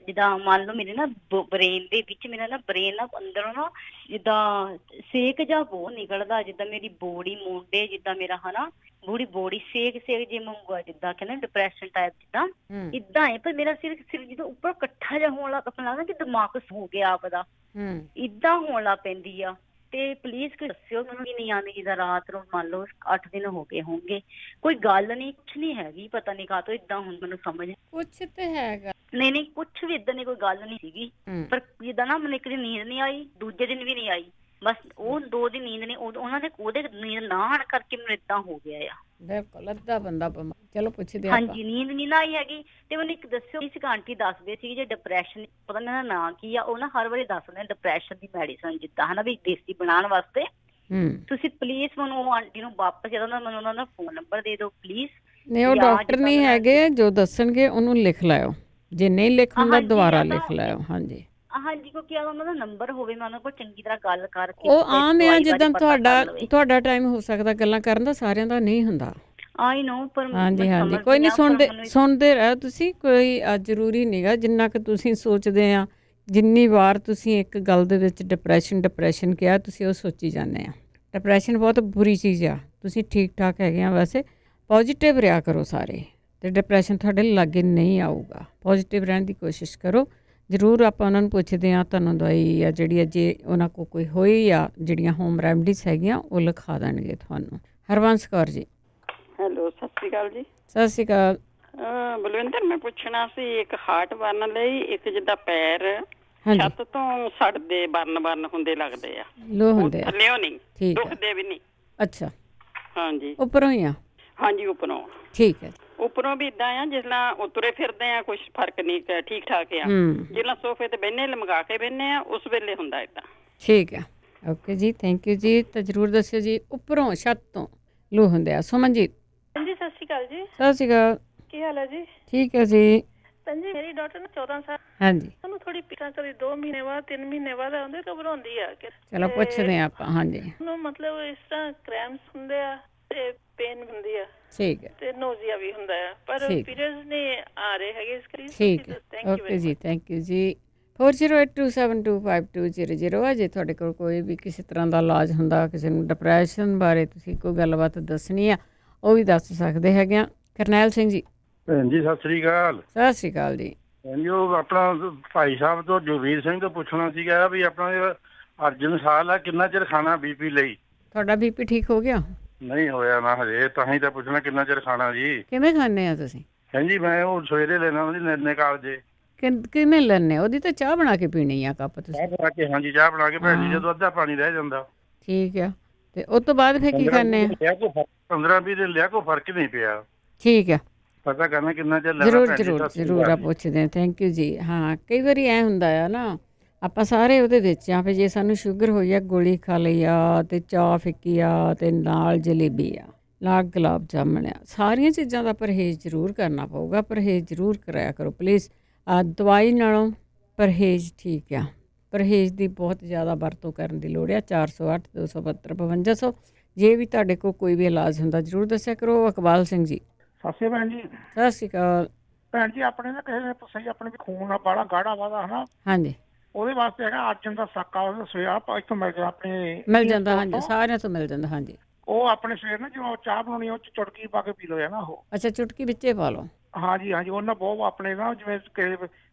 ਜਿੱਦਾਂ ਮੰਨ ਲਓ ਮੇਰੇ ਨਾ ਬ੍ਰੇਨ ਦੇ ਵਿੱਚ, ਮੇਰਾ ਨਾ ਬ੍ਰੇਨ ਨਾ ਅੰਦਰੋਂ ਨਾ ਜਿੱਦਾਂ ਸੇਕ ਜਾਂ ਬਹੁਤ ਨਿਕਲਦਾ, ਜਿੱਦਾਂ ਮੇਰੀ ਬੋਡੀ ਮੁੰਡੇ ਜਿੱਦਾਂ ਮੇਰਾ ਹਨਾ ਬੋਡੀ ਸੇਕ ਜੇ ਮੰਗੂਗਾ, ਜਿੱਦਾਂ ਕਹਿੰਦੇ ਡਿਪਰੈਸ਼ਨ ਟਾਈਪ ਜਿੱਦਾਂ ਇਦਾਂ ਹੈ। ਪਰ ਮੇਰਾ ਸਿਰ ਜਦੋਂ ਉੱਪਰ ਇਕੱਠਾ ਜਿਹਾ ਹੋਣ ਲੱਗ ਪੈਂਦਾ ਕਿ ਦਿਮਾਗ ਸੋ ਗਿਆ ਆਪਦਾ, ਇਦਾਂ ਹੋਣ ਲੱਗ ਪੈਂਦੀ ਆ। ਤੇ ਪਲੀਜ਼ ਕੋਈ ਦੱਸਿਓ ਮੈਨੂੰ ਵੀ ਨਹੀਂ ਆਉਂਦੀ। ਜਿੱਦਾਂ ਰਾਤ ਨੂੰ ਮੰਨ ਲਓ 8 ਦਿਨ ਹੋ ਗਏ ਹੋਣਗੇ, ਕੋਈ ਗੱਲ ਨਹੀਂ, ਕੁਛ ਨਹੀਂ ਹੈਗੀ, ਪਤਾ ਨਹੀਂ ਕਾਹਤੋਂ ਇਦਾਂ ਹੁਣ ਮੈਨੂੰ ਸਮਝ ਕੁਛ ਤੇ ਹੈਗਾ ਨਹੀਂ ਕੁਛ ਵੀ ਇਦਾਂ ਦੀ ਕੋਈ ਗੱਲ ਨਹੀਂ ਸੀਗੀ। ਪਰ ਜਿੱਦਾਂ ਨਾ ਮੈਨੂੰ ਇੱਕ ਦਿਨ ਨੀਂਦ ਨਹੀਂ ਆਈ, ਦੂਜੇ ਦਿਨ ਵੀ ਨਹੀਂ ਆਈ, ਬਸ ਉਹ 2 ਦਿਨ ਨੀਂਦ ਨਹੀਂ, ਉਹਨਾਂ ਦੇ ਉਹਦੇ ਨੀਂਦ ਨਾ ਆਉਣ ਕਰਕੇ ਮੈਨੂੰ ਇਦਾਂ ਹੋ ਗਿਆ ਆ। ਬਿਲਕੁਲ ਅੱਧਾ ਬੰਦਾ ਬਿਮਾਰ। ਚਲੋ ਪੁੱਛਦੇ ਹਾਂਜੀ, ਨੀਂਦ ਨਹੀਂ ਨਾ ਆਈ ਹੈਗੀ। ਤੇ ਮੈਨੂੰ ਇੱਕ ਦੱਸਿਓ, ਇਸ ਆਂਟੀ ਦੱਸਦੇ ਸੀ ਜੇ ਡਿਪਰੈਸ਼ਨ, ਪਤਾ ਨਹੀਂ ਨਾਂ ਕੀ ਆ, ਉਹ ਨਾ ਹਰ ਵਾਰੀ ਦੱਸਦੇ ਡਿਪਰੈਸ਼ਨ ਦੀ ਮੈਡੀਸਨ ਜਿੱਦਾਂ ਹਨਾ ਵੀ ਦੇਸੀ ਬਣਾਉਣ ਵਾਸਤੇ। ਤੁਸੀਂ ਪਲੀਜ਼ ਮੈਨੂੰ ਉਹ ਆਂਟੀ ਨੂੰ ਵਾਪਸ ਜਦੋਂ ਮੈਨੂੰ ਉਹਨਾਂ ਦਾ ਫੋਨ ਨੰਬਰ ਦੇ ਦਿਓ ਪਲੀਜ਼। ਨਹੀਂ, ਉਹ ਡਾਕਟਰ ਨਹੀਂ ਹੈਗੇ, ਜੋ ਦੱਸਣਗੇ ਉਹਨੂੰ ਲਿਖ ਲਾਇਓ। ਜੇ ਨਹੀਂ ਲਿਖ ਹੁੰਦਾ ਦੁਬਾਰਾ ਲਿਖ ਲਾਇਓ। ਹਾਂਜੀ ਹਾਂਜੀ, ਕਿਉਂਕਿ ਉਹਨਾਂ ਦਾ ਨੰਬਰ ਹੋਵੇ, ਮੈਂ ਉਹਨਾਂ ਕੋਲ ਚੰਗੀ ਤਰ੍ਹਾਂ ਗੱਲ ਕਰਕੇ। ਉਹ ਆਮ ਆ, ਜਿੱਦਾਂ ਤੁਹਾਡਾ ਟਾਈਮ ਹੋ ਸਕਦਾ ਗੱਲਾਂ ਕਰਨ ਦਾ, ਸਾਰਿਆਂ ਦਾ ਨਹੀਂ ਹੁੰਦਾ। ਆਈ ਨੋ, ਪਰ ਹਾਂਜੀ ਕੋਈ ਨਹੀਂ, ਸੁਣਦੇ ਰਹੋ ਤੁਸੀਂ। ਕੋਈ ਜ਼ਰੂਰੀ ਨਹੀਂਗਾ ਜਿੰਨਾ ਕੁ ਤੁਸੀਂ ਸੋਚਦੇ ਆ। ਜਿੰਨੀ ਵਾਰ ਤੁਸੀਂ ਇੱਕ ਗੱਲ ਦੇ ਵਿੱਚ ਡਿਪਰੈਸ਼ਨ ਕਿਹਾ, ਤੁਸੀਂ ਉਹ ਸੋਚੀ ਜਾਂਦੇ ਆ। ਡਿਪਰੈਸ਼ਨ ਬਹੁਤ ਬੁਰੀ ਚੀਜ਼ ਆ। ਤੁਸੀਂ ਠੀਕ ਠਾਕ ਹੈਗੇ ਆ ਵੈਸੇ, ਪੋਜ਼ੀਟਿਵ ਰਿਹਾ ਕਰੋ ਸਾਰੇ, ਅਤੇ ਡਿਪਰੈਸ਼ਨ ਤੁਹਾਡੇ ਲਾਗੇ ਨਹੀਂ ਆਊਗਾ। ਪੋਜ਼ੀਟਿਵ ਰਹਿਣ ਦੀ ਕੋਸ਼ਿਸ਼ ਕਰੋ। ਜ਼ਰੂਰ ਆਪਾਂ ਉਹਨਾਂ ਨੂੰ ਪੁੱਛਦੇ ਹਾਂ, ਤੁਹਾਨੂੰ ਦਵਾਈ ਆ ਜਿਹੜੀ ਆ ਜੇ ਉਹਨਾਂ ਕੋਲ ਕੋਈ ਹੋਈ ਆ, ਜਿਹੜੀਆਂ ਹੋਮ ਰੈਮਡੀਜ਼ ਹੈਗੀਆਂ ਉਹ ਲਿਖਾ ਦੇਣਗੇ ਤੁਹਾਨੂੰ। ਹਰਵੰਸ ਕੌਰ ਜੀ, ਹੈਲੋ, ਸਤਿ ਸ਼੍ਰੀ ਅਕਾਲ ਜੀ। ਸਤਿ ਸ਼੍ਰੀ ਅਕਾਲ। ਬਲਵਿੰਦਰ, ਮੈਂ ਪੁੱਛਣਾ ਸੀ ਇੱਕ ਹਾਰਟ ਬਰਨ ਲਈ, ਇੱਕ ਜਿੱਦਾਂ ਪੈਰ ਛੱਤ ਤੋਂ ਸੜਦੇ ਬਰਨ ਹੁੰਦੇ ਲੱਗਦੇ ਆ, ਲੋ ਹੁੰਦੇ ਆ, ਥੱਲਿਓ ਨਹੀਂ, ਦੁਖਦੇ ਵੀ ਨਹੀਂ। ਅੱਛਾ, ਹਾਂਜੀ, ਉੱਪਰੋਂ ਹੀ ਆ? ਹਾਂਜੀ, ਉੱਪਰੋਂ। ਠੀਕ ਹੈ। ਉੱਪਰੋਂ ਵੀ ਇਦਾਂ ਆ, ਜਿਸਲਾਂ ਉਤਰੇ ਫਿਰਦੇ ਆ ਕੁਛ ਫਰਕ ਨਹੀਂ, ਠੀਕ ਠਾਕ ਆ। ਜਿਸਲਾਂ ਸੋਫੇ ਤੇ ਬਹਿਨੇ, ਲਮਕਾ ਕੇ ਬਹਿਨੇ ਆ, ਉਸ ਵੇਲੇ ਹੁੰਦਾ ਏਦਾਂ। ਠੀਕ ਹੈ, ਓਕੇ ਜੀ, ਥੈਂਕ ਯੂ ਜੀ। ਤਾਂ ਜ਼ਰੂਰ ਦੱਸਿਓ ਜੀ, ਉੱਪਰੋਂ ਛੱਤ ਤੋਂ ਲੂ ਹੁੰਦੇ ਆ। ਸੁਮਨਜੀਤ ਜੀ, ਸਤਿ ਸ਼੍ਰੀ ਅਕਾਲ ਜੀ। ਸਤਿ ਸ਼੍ਰੀ ਅਕਾਲ। ਕੀ ਹਾਲ ਹੈ ਜੀ? ਠੀਕ ਹੈ ਜੀ। ਜੀ ਮੇਰੀ ਡਾਕਟਰ ਨੂੰ 14 ਸਾਲ। ਹਾਂਜੀ, ਉਹਨੂੰ ਥੋੜੀ ਪੀੜਾ ਕਰੀ 2 ਮਹੀਨੇ ਬਾਅਦ 3 ਮਹੀਨੇ ਬਾਅਦ ਆਉਂਦੇ, ਘਬਰਾਉਂਦੀ ਆ। ਚਲੋ ਪੁੱਛਦੇ ਆ ਆਪਾਂ। ਹਾਂਜੀ, ਉਹਨੂੰ ਮਤਲਬ ਇਸ ਤਰ੍ਹਾਂ ਕ੍ਰੈਂਪਸ ਹੁੰਦੇ ਆ ਤੇ ਪੇਨ ਹੁੰਦੀ ਆ। ਠੀਕ ਹੈ। ਤੇ ਨੋਜ਼ੀਆ ਵੀ ਹੁੰਦਾ ਆ, ਪਰ ਪੀਰੀਅਡਸ ਨਹੀਂ ਆ ਰਹੇ ਹੈਗੇ ਇਸ ਕਰੀ। ਠੀਕ ਹੈ, ਓਕੇ ਜੀ, ਥੈਂਕ ਯੂ ਜੀ। 4082725200 ਜੇ ਤੁਹਾਡੇ ਕੋਲ ਕੋਈ ਵੀ ਕਿਸੇ ਤਰ੍ਹਾਂ ਦਾ ਇਲਾਜ ਹੁੰਦਾ, ਕਿਸੇ ਨੂੰ ਡਿਪਰੈਸ਼ਨ ਬਾਰੇ ਤੁਸੀਂ ਕੋਈ ਗੱਲਬਾਤ ਦੱਸਣੀ ਆ, ਉਹ ਵੀ ਦੱਸ ਸਕਦੇ ਹੈਗੇ ਆ। ਕਰਨੈਲ ਸਿੰਘ ਜੀ, ਭੈਣ ਜੀ ਸਤਿ ਸ੍ਰੀ ਅਕਾਲ। ਸਤਿ ਸ਼੍ਰੀ ਅਕਾਲ ਜੀ। ਭੈਣ ਜੀ, ਉਹ ਆਪਣਾ ਭਾਈ ਸਾਹਿਬ ਤੋਂ ਜਗਵੀਰ ਸਿੰਘ ਤੋਂ ਪੁੱਛਣਾ ਸੀਗਾ ਵੀ ਆਪਣਾ ਅਰਜਨ ਸਾਲ ਆ, ਕਿੰਨਾ ਚਿਰ ਖਾਣਾ BP ਲਈ? ਤੁਹਾਡਾ ਬੀਪੀ ਠੀਕ ਹੋ ਗਿਆ? ਨਹੀਂ ਹੋਇਆ ਨਾ ਹਜੇ, ਤਾਂ ਹੀ ਤਾਂ ਪੁੱਛਣਾ ਕਿੰਨਾ ਚਿਰ ਖਾਣਾ ਜੀ। ਕਿਵੇਂ ਖਾਂਦੇ ਆ ਤੁਸੀਂ? ਹਾਂਜੀ ਮੈਂ ਉਹ ਸਵੇਰੇ ਲੈਣਾ ਉਹਦੀ ਨਿਕਾਲ ਜੇ। ਕਿਵੇਂ ਲੈਣੇ? ਉਹਦੀ ਤਾਂ ਚਾਹ ਬਣਾ ਕੇ ਪੀਣੀ ਆ ਕੱਪ ਤੁਸੀਂ? ਚਾਹ ਬਣਾ ਕੇ, ਹਾਂਜੀ ਚਾਹ ਬਣਾ ਕੇ ਭੈਣ ਜੀ, ਜਦੋਂ ਅੱਧਾ ਪਾਣੀ ਰਹਿ ਜਾਂਦਾ। ਠੀਕ ਆ, ਤੇ ਉਸ ਤੋਂ ਬਾਅਦ ਫਿਰ ਕੀ ਖਾਂਦੇ ਆ? 15-20 ਦਿਨ ਲਿਆ, ਕੋਈ ਫਰਕ ਨਹੀਂ ਪਿਆ। ਠੀਕ ਆ, ਪਤਾ ਕਰਨਾ ਕਿੰਨਾ ਚਿਰ ਲੈਣਾ। ਜ਼ਰੂਰ ਆ ਪੁੱਛਦੇ ਆ। ਥੈਂਕ ਯੂ ਜੀ। ਹਾਂ ਕਈ ਵਾਰੀ ਐ ਹੁੰਦਾ ਆ ਨਾ, ਆਪਾਂ ਸਾਰੇ ਉਹਦੇ ਵਿੱਚ ਆ, ਫਿਰ ਜੇ ਸਾਨੂੰ ਸ਼ੂਗਰ ਹੋਈ ਆ ਗੋਲੀ ਖਾ ਲਈ ਆ, ਤੇ ਚਾਹ ਫਿੱਕੀ ਆ, ਤੇ ਨਾਲ ਜਲੇਬੀ ਆ, ਨਾਲ ਗੁਲਾਬ ਜਾਮਣ ਆ, ਸਾਰੀਆਂ ਚੀਜ਼ਾਂ ਦਾ ਪਰਹੇਜ਼ ਜ਼ਰੂਰ ਕਰਨਾ ਪਊਗਾ। ਪਰਹੇਜ਼ ਜ਼ਰੂਰ ਕਰਾਇਆ ਕਰੋ ਪਲੀਜ਼। ਦਵਾਈ ਨਾਲੋਂ ਪਰਹੇਜ਼ ਠੀਕ ਆ। ਪਰਹੇਜ਼ ਦੀ ਬਹੁਤ ਜ਼ਿਆਦਾ ਵਰਤੋਂ ਕਰਨ ਦੀ ਲੋੜ ਆ। 408 272 5200। ਜੇ ਵੀ ਤੁਹਾਡੇ ਕੋਲ ਕੋਈ ਵੀ ਇਲਾਜ ਹੁੰਦਾ ਜ਼ਰੂਰ ਦੱਸਿਆ ਕਰੋ। ਇਕਬਾਲ ਸਿੰਘ ਜੀ। ਸਤਿ ਸ਼੍ਰੀ ਅਕਾਲ ਜੀ। ਸਤਿ ਸ਼੍ਰੀ ਅਕਾਲ ਭੈਣ ਜੀ, ਆਪਣੇ ਨਾ ਕਿਸੇ ਨੇ ਪੁੱਛਿਆ ਜੀ, ਆਪਣੇ ਖੂਨ ਆ ਬਾੜਾ ਗਾੜਾ ਵਾਦਾ ਹਨਾ, ਹਾਂਜੀ, ਉਹਦੇ ਵਾਸਤੇ ਹੈਗਾ ਅਰਜਨ ਦਾ ਸਾਕਾ, ਉਹਦਾ ਸਵੇਰ ਇੱਥੋਂ ਮਿਲ ਗਿਆ, ਆਪਣੇ ਮਿਲ ਜਾਂਦਾ। ਹਾਂਜੀ, ਸਾਰਿਆਂ ਤੋਂ ਮਿਲ ਜਾਂਦਾ। ਹਾਂਜੀ, ਉਹ ਆਪਣੇ ਸਵੇਰ ਨਾ ਜਦੋਂ ਚਾਹ ਬਣਾਉਣੀ ਉਹ 'ਚ ਚੁਟਕੀ ਪਾ ਕੇ ਪੀ ਲਓ ਨਾ ਉਹ। ਅੱਛਾ, ਚੁਟਕੀ ਵਿੱਚੇ ਪਾ ਲਓ। ਹਾਂਜੀ ਹਾਂਜੀ, ਉਹਨਾਂ ਬਹੁਤ ਆਪਣੇ ਨਾ, ਜਿਵੇਂ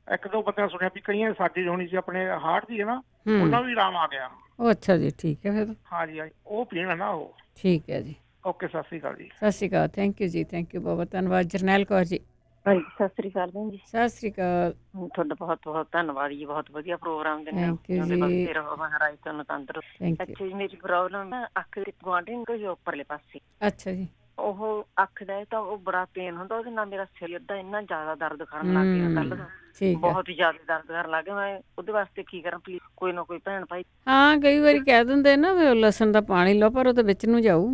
ਇੱਕ ਦੋ ਬੰਦਿਆਂ ਸੁਣਿਆ ਵੀ ਕਈਆਂ ਸਾਡੀ ਹੋਣੀ ਸੀ ਆਪਣੇ ਹਾਰਟ ਦੀ ਹੈ ਨਾ, ਉਹਨਾਂ ਨੂੰ ਵੀ ਆਰਾਮ ਆ ਗਿਆ। ਉਹ ਅੱਛਾ ਜੀ, ਠੀਕ ਹੈ ਫਿਰ। ਹਾਂਜੀ ਹਾਂਜੀ, ਉਹ ਪੀਣਾ ਨਾ ਉਹ। ਠੀਕ ਹੈ ਜੀ। ਓਕੇ, ਸਤਿ ਸ਼੍ਰੀ ਅਕਾਲ ਜੀ। ਸਤਿ ਸ਼੍ਰੀ ਅਕਾਲ। ਥੈਂਕ ਯੂ ਜੀ, ਥੈਂਕ ਯੂ, ਬਹੁਤ ਧੰਨਵਾਦ। ਜਰਨੈਲ ਕੌਰ ਜੀ। ਹਾਂਜੀ, ਸਤਿ ਸ੍ਰੀ ਅਕਾਲ ਭੈਣ ਜੀ। ਸਤਿ ਸ਼੍ਰੀ ਅਕਾਲ। ਤੁਹਾਡਾ ਬਹੁਤ ਬਹੁਤ ਧੰਨਵਾਦ ਜੀ, ਬਹੁਤ ਵਧੀਆ ਪ੍ਰੋਗਰਾਮ ਦਿੰਦੇ ਹੋ। ਥੈਂਕ ਯੂ ਜੀ। ਮਹਾਰਾਜ ਤੁਹਾਨੂੰ ਤੰਦਰੁਸਤ। Thank you. ਅੱਛਾ ਜੀ, ਮੇਰੀ ਪ੍ਰੋਬਲਮ ਅੱਖ ਦੇ ਗੁਆਂਢੀ ਕੋਈ ਉੱਪਰਲੇ ਪਾਸੇ। ਅੱਛਾ ਜੀ। ਉਹ ਅੱਖ ਦਾ ਤਾਂ ਉਹ ਬੜਾ ਪੇਨ ਹੁੰਦਾ, ਉਹਦੇ ਨਾਲ ਮੇਰਾ ਸਿਰ ਏਦਾਂ ਇੰਨਾ ਜ਼ਿਆਦਾ ਦਰਦ ਕਰਨ ਲੱਗ ਗਿਆ ਕੱਲ ਦਾ। ਠੀਕ ਹੈ, ਬਹੁਤ ਹੀ ਜ਼ਿਆਦਾ ਦਰਦ ਕਰਨ ਲੱਗ ਗਿਆ। ਮੈਂ ਉਹਦੇ ਵਾਸਤੇ ਕੀ ਕਰਾਂ ਪਲੀਜ਼, ਕੋਈ ਨਾ ਕੋਈ ਭੈਣ ਭਾਈ। ਹਾਂ ਕਈ ਵਾਰੀ ਕਹਿ ਦਿੰਦੇ ਨਾ ਵੀ ਲਸਣ ਦਾ ਪਾਣੀ ਲਓ, ਪਰ ਉਹ ਤਾਂ ਵਿੱਚ ਨੂੰ ਜਾਊ।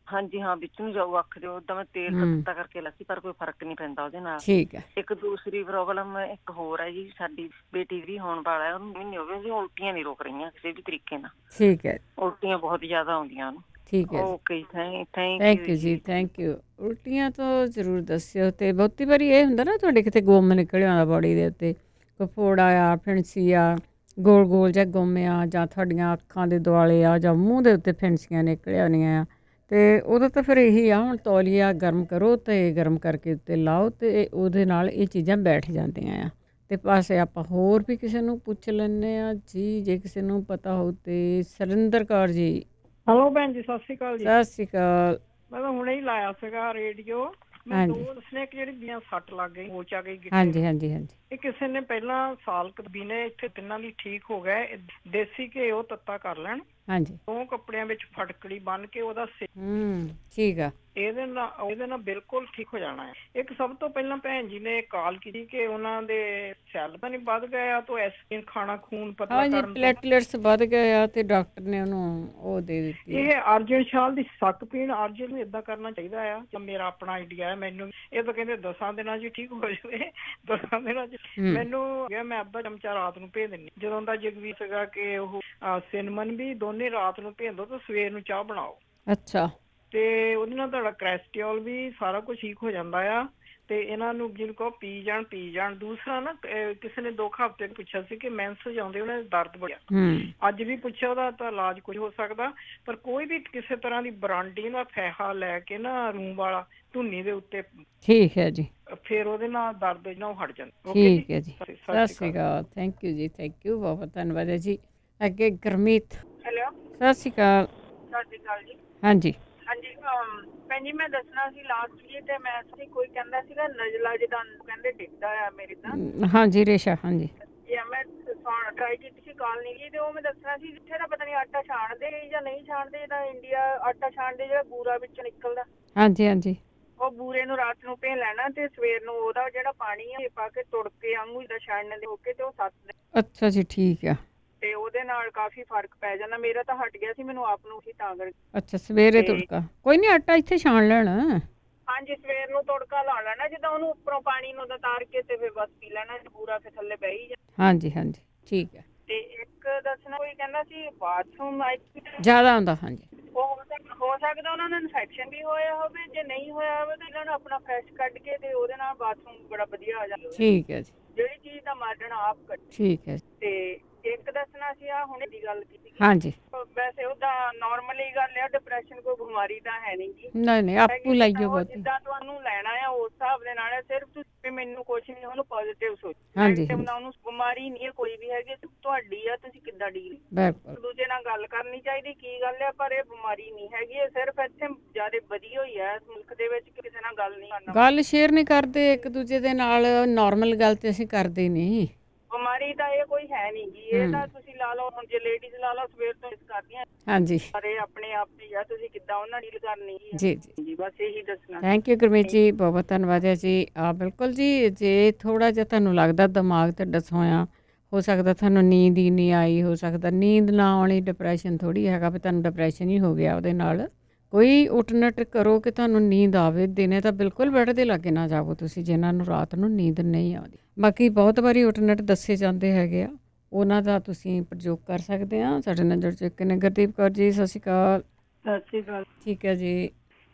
ਹਾਂਜੀ ਹਾਂ, ਵਿੱਚ ਨੂੰ ਜਾਊ ਅੱਖ ਦੇ। ਉਦਾਂ ਮੈਂ ਤੇਲ ਤੱਤਾ ਕਰਕੇ ਲੱਸੀ, ਪਰ ਕੋਈ ਫਰਕ ਨਹੀਂ ਪੈਂਦਾ ਉਹਦੇ ਨਾਲ। ਠੀਕ ਹੈ। ਇੱਕ ਦੂਸਰੀ ਪ੍ਰੋਬਲਮ ਇੱਕ ਹੋਰ ਹੈ ਜੀ, ਸਾਡੀ ਬੇਟੀ ਵੀ ਹੋਣ ਵਾਲਾ ਹੈ, ਉਹਨੂੰ ਮਹੀਨੇ ਹੋ ਗਏ, ਉਹਦੀ ਉਲਟੀਆਂ ਨਹੀਂ ਰੁਕ ਰਹੀਆਂ ਕਿਸੇ ਵੀ ਤਰੀਕੇ ਨਾਲ। ਠੀਕ ਹੈ। ਉਲਟੀਆਂ ਬਹੁਤ ਜ਼ਿਆਦਾ ਆਉਂਦੀਆਂ ਉਹਨੂੰ। ਠੀਕ ਹੈ। ਓਕੇ, ਥੈਂਕ ਯੂ ਜੀ, ਥੈਂਕ ਯੂ। ਉਲਟੀਆਂ ਤੋਂ ਜ਼ਰੂਰ ਦੱਸਿਓ। ਤੇ ਬਹੁਤੀ ਵਾਰੀ ਇਹ ਹੁੰਦਾ ਨਾ ਤੁਹਾਡੇ ਕਿਤੇ ਗੁੰਮ ਨਿਕਲਿਆ ਆਉਂਦਾ ਬੋਡੀ ਦੇ ਉੱਤੇ, ਕੋਈ ਫੋੜਾ ਆ, ਫਿਣਸੀ ਆ, ਗੋਲ ਗੋਲ ਜਿਹਾ ਗੁੰਮ ਆ, ਜਾਂ ਤੁਹਾਡੀਆਂ ਅੱਖਾਂ ਦੇ ਦੁਆਲੇ ਆ, ਜਾਂ ਮੂੰਹ ਦੇ ਉੱਤੇ ਫਿਣਸੀਆਂ ਨਿਕਲਿਆ ਆਉਂਦੀਆਂ ਆ, ਤੇ ਉਹਦਾ ਤਾਂ ਫਿਰ ਇਹੀ ਆ, ਹੁਣ ਤੌਲੀਆ ਗਰਮ ਕਰੋ ਤੇ ਗਰਮ ਕਰਕੇ ਉੱਤੇ ਲਾਓ, ਤੇ ਉਹਦੇ ਨਾਲ ਇਹ ਚੀਜ਼ਾਂ ਬੈਠ ਜਾਂਦੀਆਂ ਆ। ਤੇ ਪਾਸੇ ਆਪਾਂ ਹੋਰ ਵੀ ਕਿਸੇ ਨੂੰ ਪੁੱਛ ਲੈਂਦੇ ਆ ਜੀ, ਜੇ ਕਿਸੇ ਨੂੰ ਪਤਾ ਹੋ ਤੇ। ਸੁਰਿੰਦਰ ਕੌਰ ਜੀ। ਹੈਲੋ ਭੈਣ ਜੀ, ਸਤਿ ਸ਼੍ਰੀ ਅਕਾਲ ਜੀ। ਸਤਿ ਸ਼੍ਰੀ ਅਕਾਲ। ਮੈਂ ਤਾਂ ਹੁਣੇ ਹੀ ਲਾਇਆ ਸੀਗਾ ਰੇਡੀਓ। ਮੈਂ ਦੋ ਦੱਸਣੇ ਕਿ ਜਿਹੜੀ ਬੀਆਂ ਸੱਟ ਲੱਗ ਗਈ, ਹੋ ਚਾ ਗਈ। ਹਾਂਜੀ ਹਾਂਜੀ ਹਾਂਜੀ। ਇਹ ਕਿਸੇ ਨੇ ਪਹਿਲਾਂ ਸਾਲ ਕਬੀਨੇ ਇੱਥੇ ਤਿੰਨਾਂ ਦੀ ਠੀਕ ਹੋ ਗਏ। ਦੇਸੀ ਘਿਓ ਤੱਤਾ ਕਰ ਲੈਣ, ਹਾਂਜੀ, 2 ਕੱਪੜਿਆਂ ਵਿੱਚ ਫਟਕੜੀ ਬੰਨ ਕੇ ਉਹਦਾ ਠੀਕ ਆ। ਇਹਦੇ ਨਾਲ ਬਿਲਕੁਲ ਠੀਕ ਹੋ ਜਾਣਾ ਹੈ। ਇੱਕ ਸਭ ਤੋਂ ਪਹਿਲਾਂ ਭੈਣ ਜੀ ਨੇ ਕਾਲ ਕੀਤੀ ਕਿ ਉਹਨਾਂ ਦੇ ਸੈੱਲ ਤਾਂ ਨਹੀਂ ਵੱਧ ਗਏ ਆ, ਤੋਂ ਐਸਪੀਨ ਖਾਣਾ ਖੂਨ ਪਤਲਾ ਕਰਨ, ਪਲੇਟਲੈਟਸ ਵੱਧ ਗਏ ਆ, ਤੇ ਡਾਕਟਰ ਨੇ ਉਹਨੂੰ ਉਹ ਦੇ ਦਿੱਤੀ। ਇਹ ਅਰਜਨ ਸ਼ਾਲ ਦੀ ਸੱਕ ਪੀਣ, ਅਰਜਨ ਨੂੰ ਇਦਾਂ ਕਰਨਾ ਚਾਹੀਦਾ ਆ। ਮੇਰਾ ਆਪਣਾ ਆਈਡੀਆ ਹੈ। ਮੈਨੂੰ ਇਹ ਤਾਂ ਕਹਿੰਦੇ 10 ਦਿਨਾਂ 'ਚ ਠੀਕ ਹੋ ਜਾਵੇ। 10 ਦਿਨਾਂ 'ਚ ਮੈਨੂੰ ਮੈਂ ਅੱਧਾ ਚਮਚਾ ਰਾਤ ਨੂੰ ਭੇਜ ਦਿੰਦੀ। ਜਦੋਂ ਦਾ ਜਗਵੀਰ ਸੀਗਾ ਕਿ ਉਹ ਸਿਨਮਨ ਵੀ ਦੋਨੇ ਰਾਤ ਨੂੰ ਭੇਜ ਦੋ ਤੇ ਸਵੇਰ ਨੂੰ ਚਾਹ ਬਣਾਓ। ਅੱਛਾ। ਤੇ ਉਹਦੇ ਨਾਲ ਤੁਹਾਡਾ ਕੋਲੇਸਟ੍ਰੋਲ ਵੀ ਸਾਰਾ ਕੁਝ ਠੀਕ ਹੋ ਜਾਂਦਾ ਆ। ਤੇ ਇਹਨਾਂ ਨੂੰ ਜਿਹਨੂੰ ਕਹੋ ਪੀ ਜਾਣ। ਦੂਸਰਾ ਨਾ, ਕਿਸੇ ਨੇ 2 ਹਫ਼ਤੇ ਪੁੱਛਿਆ ਸੀ ਕਿ ਮੈਂਸੇਜ ਆਉਂਦੇ, ਉਹਨਾਂ ਦੇ ਦਰਦ ਬੜਿਆ। ਅੱਜ ਵੀ ਪੁੱਛਿਆ, ਉਹਦਾ ਤਾਂ ਇਲਾਜ ਕੁਝ ਹੋ ਸਕਦਾ, ਪਰ ਕੋਈ ਵੀ ਕਿਸੇ ਤਰ੍ਹਾਂ ਦੀ ਬਰਾਂਡੀ ਦਾ ਫੈਹਾ ਲੈ ਕੇ ਨਾ, ਰੂਮ ਵਾਲਾ ਧੁੰਨੀ ਦੇ ਉੱਤੇ, ਠੀਕ ਹੈ ਜੀ, ਫਿਰ ਉਹਦੇ ਨਾਲ ਦਰਦ ਜਿਹੜਾ ਉਹ ਹਟ ਜਾਂਦਾ। ਠੀਕ ਹੈ ਜੀ। ਸਤਿ ਸ਼੍ਰੀ ਅਕਾਲ। ਥੈਂਕ ਯੂ ਜੀ, ਥੈਂਕ ਯੂ, ਬਹੁਤ ਧੰਨਵਾਦ ਹੈ ਜੀ। ਅੱਗੇ ਗੁਰਮੀਤ। ਹੈਲੋ, ਸਤਿ ਸ਼੍ਰੀ ਅਕਾਲ। ਸਤਿ ਸ਼੍ਰੀ ਅਕਾਲ ਜੀ। ਹਾਂਜੀ ਹਾਂਜੀ ਭੈਣ ਜੀ, ਮੈਂ ਦੱਸਣਾ ਸੀ ਲਾਸਟ ਜੀ, ਤੇ ਮੈਂ ਕੋਈ ਕਹਿੰਦਾ ਸੀਗਾ ਨਜ਼ਲਾ ਜਿੱਦਾਂ ਕਹਿੰਦੇ ਡਿੱਗਦਾ ਆ ਮੇਰੇ ਤਾਂ। ਹਾਂਜੀ ਰੇਸ਼ਾ। ਹਾਂਜੀ, ਮੈਂ ਟਰਾਈ ਕੀਤੀ ਸੀ, ਕਾਲ ਨਹੀਂ ਗਈ। ਤੇ ਉਹ ਮੈਂ ਦੱਸਣਾ ਸੀ, ਜਿੱਥੇ ਦਾ ਪਤਾ ਨਹੀਂ ਆਟਾ ਛਾਣਦੇ ਜਾਂ ਨਹੀਂ ਛਾਣਦੇ, ਜਿੱਦਾਂ ਇੰਡੀਆ ਆਟਾ ਛਾਣਦੇ ਜਿਹੜਾ ਬੂਰਾ ਵਿੱਚੋਂ ਨਿਕਲਦਾ। ਹਾਂਜੀ ਹਾਂਜੀ। ਉਹ ਬੂਰੇ ਨੂੰ ਰਾਤ ਨੂੰ ਭੇ ਲੈਣਾ, ਤੇ ਸਵੇਰ ਨੂੰ ਉਹਦਾ ਜਿਹੜਾ ਪਾਣੀ ਆ ਪਾ ਕੇ ਤੁੜਕੇ ਵਾਂਗੂ ਜਿੱਦਾਂ ਛਾਣਨ ਦੇ ਹੋ ਕੇ, ਤੇ ਉਹ ਸੱਤ ਦੇ। ਅੱਛਾ ਜੀ, ਠੀਕ ਆ। ਤੇ ਉਹਦੇ ਨਾਲ ਕਾਫੀ ਫਰਕ ਪੈ ਜਾਂਦਾ। ਮੇਰਾ ਤਾਂ ਹਟ ਗਿਆ ਸੀ, ਮੈਨੂੰ ਆਪ ਨੂੰ ਹੀ ਤਾਂ ਕਰਕੇ। ਅੱਛਾ, ਸਵੇਰੇ ਤੁੜਕਾ। ਕੋਈ ਨਹੀਂ, ਆਟਾ ਇੱਥੇ ਛਾਣ ਲੈਣਾ। ਹਾਂਜੀ, ਸਵੇਰ ਨੂੰ ਤੁੜਕਾ ਲਾ ਲੈਣਾ, ਜਿੱਦਾਂ ਉਹਨੂੰ ਉੱਪਰੋਂ ਪਾਣੀ ਨੂੰ ਉਤਾਰ ਕੇ, ਤੇ ਫਿਰ ਬਸ ਪੀ ਲੈਣਾ, ਪੂਰਾ ਫਿਰ ਥੱਲੇ ਬਹਿ ਹੀ ਜਾਂਦਾ। ਹਾਂਜੀ ਹਾਂਜੀ, ਠੀਕ ਹੈ। ਤੇ ਇੱਕ ਦੱਸਣਾ, ਕੋਈ ਕਹਿੰਦਾ ਸੀ ਬਾਥਰੂਮ ਜ਼ਿਆਦਾ ਆਉਂਦਾ। ਹਾਂਜੀ, ਹੋ ਸਕਦਾ ਉਹਨਾਂ ਨੂੰ ਇਨਫੈਕਸ਼ਨ ਵੀ ਹੋਇਆ ਹੋਵੇ। ਜੇ ਨਹੀਂ ਹੋਇਆ ਹੋਵੇ ਤਾਂ ਇਹਨਾਂ ਨੂੰ ਆਪਣਾ ਫਰੈਸ਼ ਕੱਢ ਕੇ, ਤੇ ਉਹਦੇ ਨਾਲ ਬਾਥਰੂਮ ਬੜਾ ਵਧੀਆ ਆ ਜਾਂਦਾ। ਠੀਕ ਹੈ ਜੀ। ਜਿਹੜੀ ਚੀਜ਼ ਦਾ ਮਾਰਜਨ ਆਪ ਕੱਢ। ਠੀਕ ਹੈ। ਤੇ ਇੱਕ ਦੱਸਣਾ ਸੀ, ਆ ਹੁਣੇ ਦੀ ਗੱਲ ਕੀਤੀ। ਹਾਂਜੀ, ਵੈਸੇ ਉਹਦਾ ਨਾਰਮਲੀ ਗੱਲ ਆ, ਡਿਪਰੈਸ਼ਨ ਕੋਈ ਬਿਮਾਰੀ ਤਾਂ ਹੈ ਨਹੀਂ ਜੀ। ਨਹੀਂ ਆਪੂ ਲਾਈਓ ਬਹੁਤ। ਜਿੱਦਾਂ ਤੁਹਾਨੂੰ ਲੈਣਾ ਆ ਉਸ ਹਿਸਾਬ ਦੇ ਨਾਲ ਹੈ। ਸਿਰਫ ਤੁਸੀਂ ਮੈਨੂੰ ਕੁਝ ਨਹੀਂ, ਉਹਨੂੰ ਪੋਜ਼ਿਟਿਵ ਸੋਚੋ। ਹਾਂਜੀ ਉਹਨੂੰ ਬਿਮਾਰੀ ਨਹੀਂ ਹੈ ਕੋਈ ਵੀ ਹੈਗੀ, ਤੁਹਾਡੀ ਆ, ਤੁਸੀਂ ਕਿੱਦਾਂ ਡੀਲ ਦੂਜੇ ਨਾਲ ਗੱਲ ਕਰਨੀ ਚਾਹੀਦੀ। ਕੀ ਗੱਲ ਹੈ, ਪਰ ਇਹ ਬਿਮਾਰੀ ਨਹੀਂ ਹੈਗੀ, ਇਹ ਸਿਰਫ ਇੱਥੇ ਜ਼ਿਆਦਾ ਵਧੀ ਹੋਈ ਹੈ ਇਸ ਮੁਲਕ ਦੇ ਵਿੱਚ। ਕਿਸੇ ਨਾਲ ਗੱਲ ਨਹੀਂ ਕਰਨਾ, ਗੱਲ ਸ਼ੇਅਰ ਨਹੀਂ ਕਰਦੇ ਇੱਕ ਦੂਜੇ ਦੇ ਨਾਲ, ਨਾਰਮਲ ਗੱਲ ਤੇ ਅਸੀਂ ਕਰਦੇ ਨਹੀਂ। ਬਿਮਾਰੀ ਤਾਂ ਇਹ ਕੋਈ ਹੈ ਨਹੀਂ ਜੀ, ਇਹ ਤਾਂ ਤੁਸੀਂ ਲਾ ਲਓ, ਹੁਣ ਜੇ ਲੇਡੀਜ਼ ਲਾ ਲਓ ਸਵੇਰ ਤੋਂ ਇਸ ਕਰਦੀਆਂ। ਹਾਂਜੀ, ਪਰ ਇਹ ਆਪਣੇ ਆਪ ਤੇ ਆ, ਤੁਸੀਂ ਕਿੱਦਾਂ ਉਹਨਾਂ ਡੀਲ ਕਰਨੀ ਹੈ। ਜੀ ਜੀ ਬਸ ਇਹੀ ਦੱਸਣਾ। ਥੈਂਕ ਯੂ ਗੁਰਮੀਤ ਜੀ, ਬਹੁਤ ਬਹੁਤ ਧੰਨਵਾਦ ਹੈ ਜੀ। ਬਿਲਕੁਲ ਜੀ, ਜੇ ਥੋੜ੍ਹਾ ਜਿਹਾ ਤੁਹਾਨੂੰ ਲੱਗਦਾ ਦਿਮਾਗ ਤੁਹਾਡਾ ਸੋਇਆ, ਹੋ ਸਕਦਾ ਤੁਹਾਨੂੰ ਨੀਂਦ ਹੀ ਨਹੀਂ ਆਈ, ਹੋ ਸਕਦਾ ਨੀਂਦ ਨਾ ਆਉਣੀ ਡਿਪਰੈਸ਼ਨ ਥੋੜ੍ਹੀ ਹੈਗਾ ਵੀ ਤੁਹਾਨੂੰ ਡਿਪਰੈਸ਼ਨ ਹੀ ਹੋ ਗਿਆ ਉਹਦੇ ਨਾਲ। ਕੋਈ ਉਟਨਟ ਕਰੋ ਕਿ ਤੁਹਾਨੂੰ ਨੀਂਦ ਆਵੇ। ਦਿਨੇ ਤਾਂ ਬਿਲਕੁਲ ਬੈੱਡ ਦੇ ਲਾਗੇ ਨਾ ਜਾਵੋ ਤੁਸੀਂ ਜਿਨ੍ਹਾਂ ਨੂੰ ਰਾਤ ਨੂੰ ਨੀਂਦ ਨਹੀਂ ਆਉਂਦੀ। ਬਾਕੀ ਬਹੁਤ ਵਾਰੀ ਉਟਨਟ ਦੱਸੇ ਜਾਂਦੇ ਹੈਗੇ ਆ, ਉਹਨਾਂ ਦਾ ਤੁਸੀਂ ਪ੍ਰਯੋਗ ਕਰ ਸਕਦੇ ਆ। ਸਾਡੇ ਨਾਲ ਜੁੜ ਚੁੱਕੇ ਨੇ ਗੁਰਦੀਪ ਕੌਰ ਜੀ, ਸਤਿ ਸ਼੍ਰੀ ਅਕਾਲ। ਸਤਿ ਸ਼੍ਰੀ ਅਕਾਲ। ਠੀਕ ਹੈ ਜੀ।